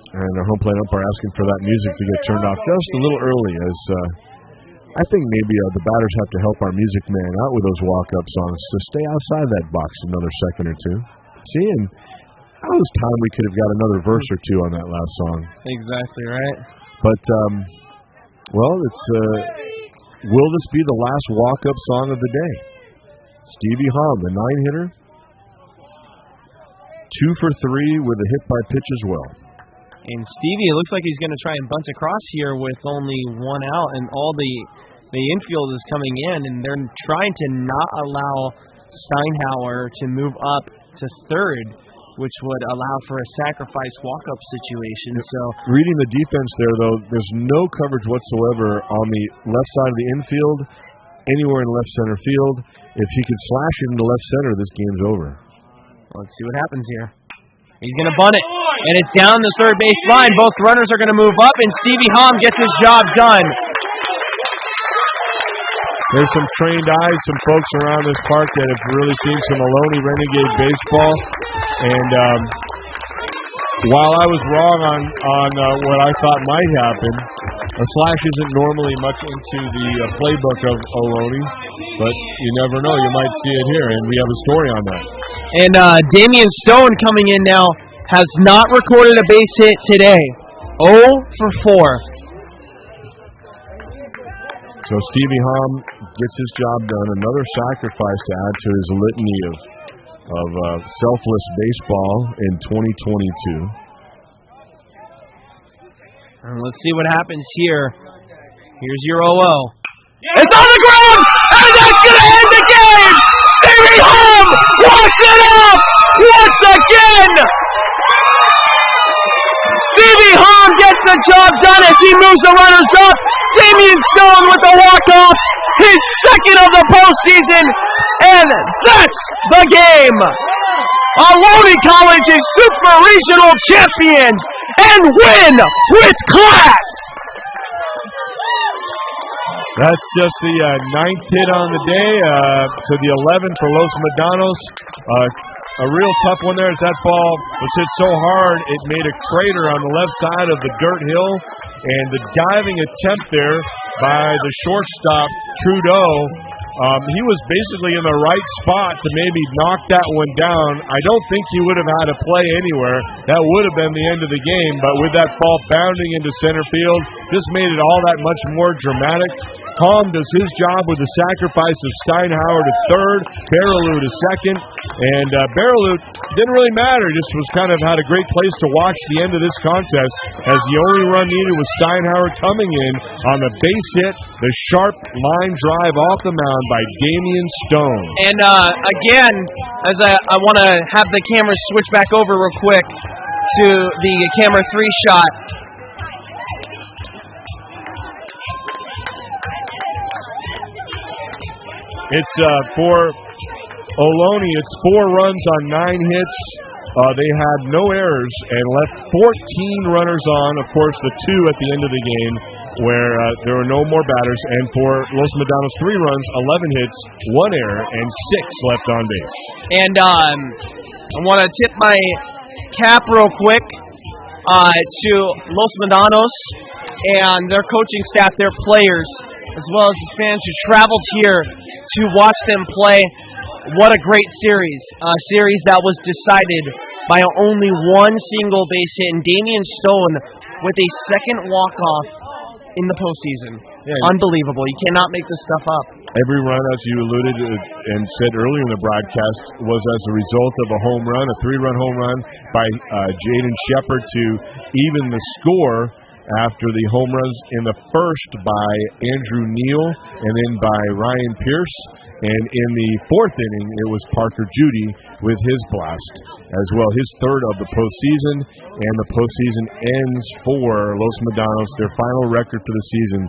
And our home plate umpire asking for that music to get turned off just a little early, as I think maybe the batters have to help our music man out with those walk-up songs to stay outside that box another second or two. See, and that was time we could have got another verse or two on that last song. Exactly right. But, well, it's will this be the last walk-up song of the day? Stevie Hom, the 9-hitter, 2 for 3 with a hit by pitch as well. And Stevie, it looks like he's going to try and bunt across here with only one out, and all the infield is coming in, and they're trying to not allow Steinhauer to move up to third, which would allow for a sacrifice walk-up situation. So, reading the defense there, though, there's no coverage whatsoever on the left side of the infield, anywhere in left center field. If he could slash it into left center, this game's over. Let's see what happens here. He's going to bunt it, and it's down the third base line. Both runners are going to move up, and Stevie Hom gets his job done. There's some trained eyes, some folks around this park that have really seen some Ohlone Renegade baseball. And while I was wrong on what I thought might happen, a slash isn't normally much into the playbook of Ohlone, but you never know. You might see it here, and we have a story on that. And Damian Stone coming in now has not recorded a base hit today. 0 for 4. So Stevie Hom gets his job done. Another sacrifice to add to his litany of selfless baseball in 2022. And let's see what happens here. Here's your 0-0. It's on the ground, and that's going to end the game! Stevie Hom walks it up once again! Stevie Hom gets the job done as he moves the runners up. Damian Stone with the walk-off, his second of the postseason, and that's the game! Ohlone College is Super Regional champions and win with class! That's just the 9th hit on the day to the 11th for Los Medanos. A real tough one there as that ball was hit so hard it made a crater on the left side of the dirt hill. And the diving attempt there by the shortstop, Trudeau, he was basically in the right spot to maybe knock that one down. I don't think he would have had a play anywhere. That would have been the end of the game. But with that ball bounding into center field, this made it all that much more dramatic. Hom does his job with the sacrifice of Steinhauer to third, Barrelou to second, and Barrelou didn't really matter, just was kind of had a great place to watch the end of this contest as the only run needed was Steinhauer coming in on the base hit, the sharp line drive off the mound by Damian Stone. And again, as I want to have the camera switch back over real quick to the camera 3 shot. It's for Ohlone, it's 4 runs on 9 hits. They had no errors and left 14 runners on, of course, the 2 at the end of the game where there were no more batters. And for Los Medanos, 3 runs, 11 hits, 1 error, and 6 left on base. And I want to tip my cap real quick to Los Medanos and their coaching staff, their players. as well as the fans who traveled here to watch them play. What a great series. A series that was decided by only one single base hit, and Damian Stone with a second walk-off in the postseason. Yeah. Unbelievable. You cannot make this stuff up. Every run, as you alluded and said earlier in the broadcast, was as a result of a home run, a 3-run home run by Jaden Shepard to even the score after the home runs in the first by Andrew Neal and then by Ryan Pierce. And in the fourth inning, it was Parker Judy with his blast as well, his third of the postseason. And the postseason ends for Los Medanos. Their final record for the season,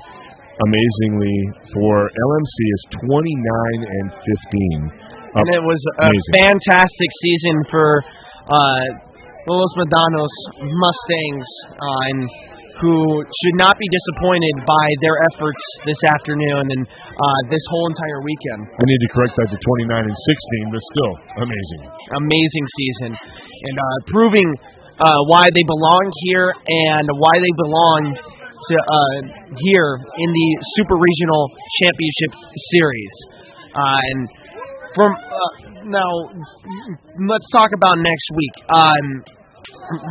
amazingly, for LMC is 29-15. And it was a fantastic season for the Los Medanos Mustangs, and who should not be disappointed by their efforts this afternoon and this whole entire weekend. I need to correct that to 29-16, but still amazing. Amazing season, and proving why they belong here and why they belong to here in the Super Regional Championship Series. And from now, let's talk about next week.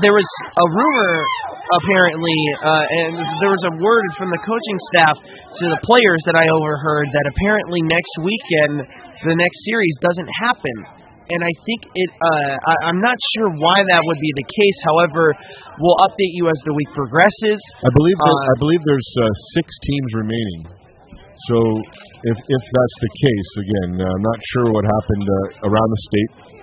There was a rumor, apparently, and there was a word from the coaching staff to the players that I overheard that apparently next weekend the next series doesn't happen. And I think I'm not sure why that would be the case. However, we'll update you as the week progresses. I believe there's 6 teams remaining. So if that's the case, again, I'm not sure what happened around the state.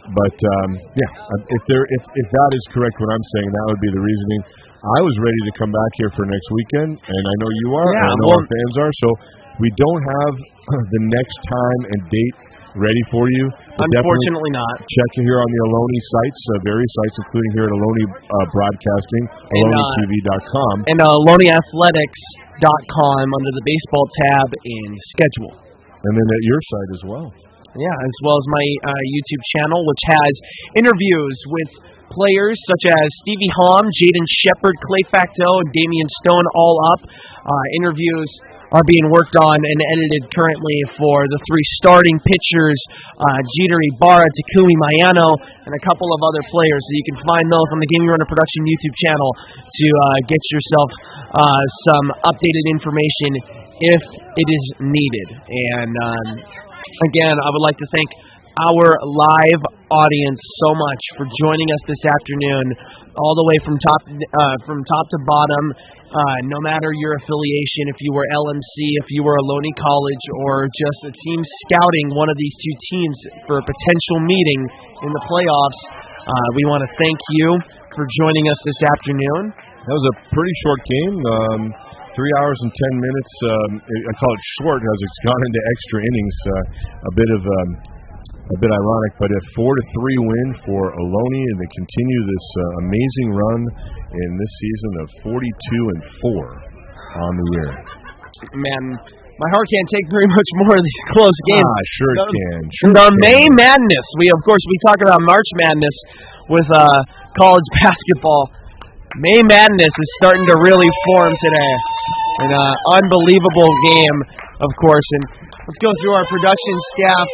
But if that is correct, what I'm saying, that would be the reasoning. I was ready to come back here for next weekend, and I know you are, and I know our fans are. So we don't have the next time and date ready for you. Unfortunately not. Check here on the Ohlone sites, various sites, including here at Ohlone Broadcasting, OhloneTV.com. And OhloneAthletics.com under the baseball tab in schedule. And then at your site as well. Yeah, as well as my YouTube channel, which has interviews with players such as Stevie Hom, Jaden Shepard, Clay Facto, and Damian Stone all up. Interviews are being worked on and edited currently for the 3 starting pitchers, Jeter Ibarra, Takumi Mayano, and a couple of other players. So you can find those on the Gaming Runner Production YouTube channel to get yourself some updated information if it is needed. And again, I would like to thank our live audience so much for joining us this afternoon, all the way from top to bottom. No matter your affiliation, if you were LMC, if you were Ohlone College, or just a team scouting one of these 2 teams for a potential meeting in the playoffs, we want to thank you for joining us this afternoon. That was a pretty short game. 3 hours and 10 minutes. I call it short as it's gone into extra innings. A bit ironic, but a 4-3 win for Ohlone, and they continue this amazing run in this season of 42-4 on the year. Man, my heart can't take very much more of these close games. Sure it can. May Madness. We talk about March Madness with college basketball. May Madness is starting to really form today. An unbelievable game, of course. And let's go through our production staff,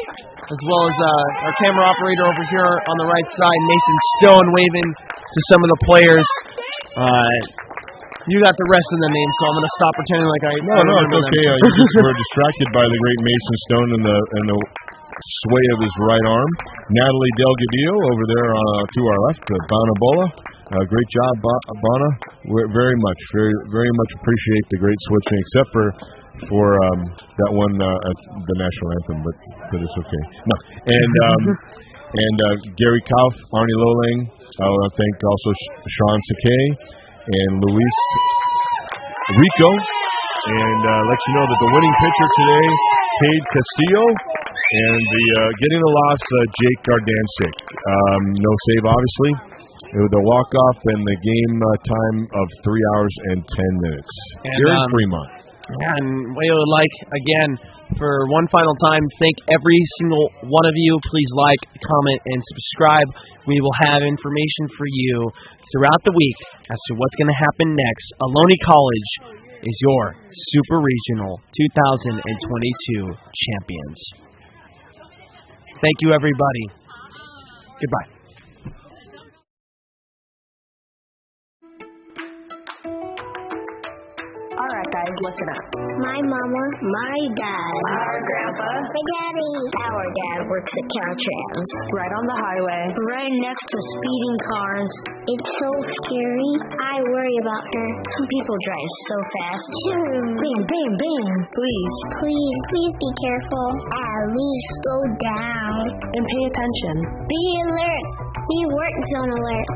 as well as our camera operator over here on the right side, Mason Stone, waving to some of the players. You got the rest of the names, so I'm going to stop pretending like I No, it's okay. You just were distracted by the great Mason Stone and the sway of his right arm. Natalie Delgadillo over there to our left, Bonabola. Great job, Bana. Very much appreciate the great switching, except for that one, the national anthem, but it's okay. No, and Gary Kauf, Arnie Lolang. I want to thank also Sean Sakay and Luis Rico, and let you know that the winning pitcher today, Cade Castillo, and the getting the loss, Jake Gardancic. No save, obviously. The walk-off and the game time of 3 hours and 10 minutes. Here in Fremont. And we would like, again, for one final time, thank every single one of you. Please like, comment, and subscribe. We will have information for you throughout the week as to what's going to happen next. Ohlone College is your Super Regional 2022 champions. Thank you, everybody. Goodbye. Alright guys, listen up. My mama, my dad, Our grandpa, my daddy, our dad works at Caltrans, right on the highway, right next to speeding cars. It's so scary. I worry about her. Some people drive so fast. Bam, bam, bam. Please Please be careful. At least slow down. and pay attention. Be alert. Be work zone alert.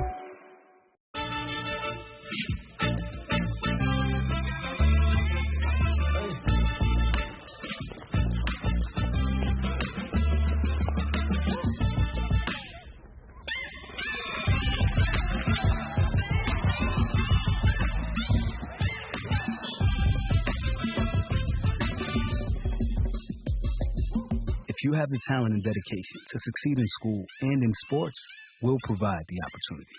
If you have the talent and dedication to succeed in school and in sports, we'll provide the opportunity.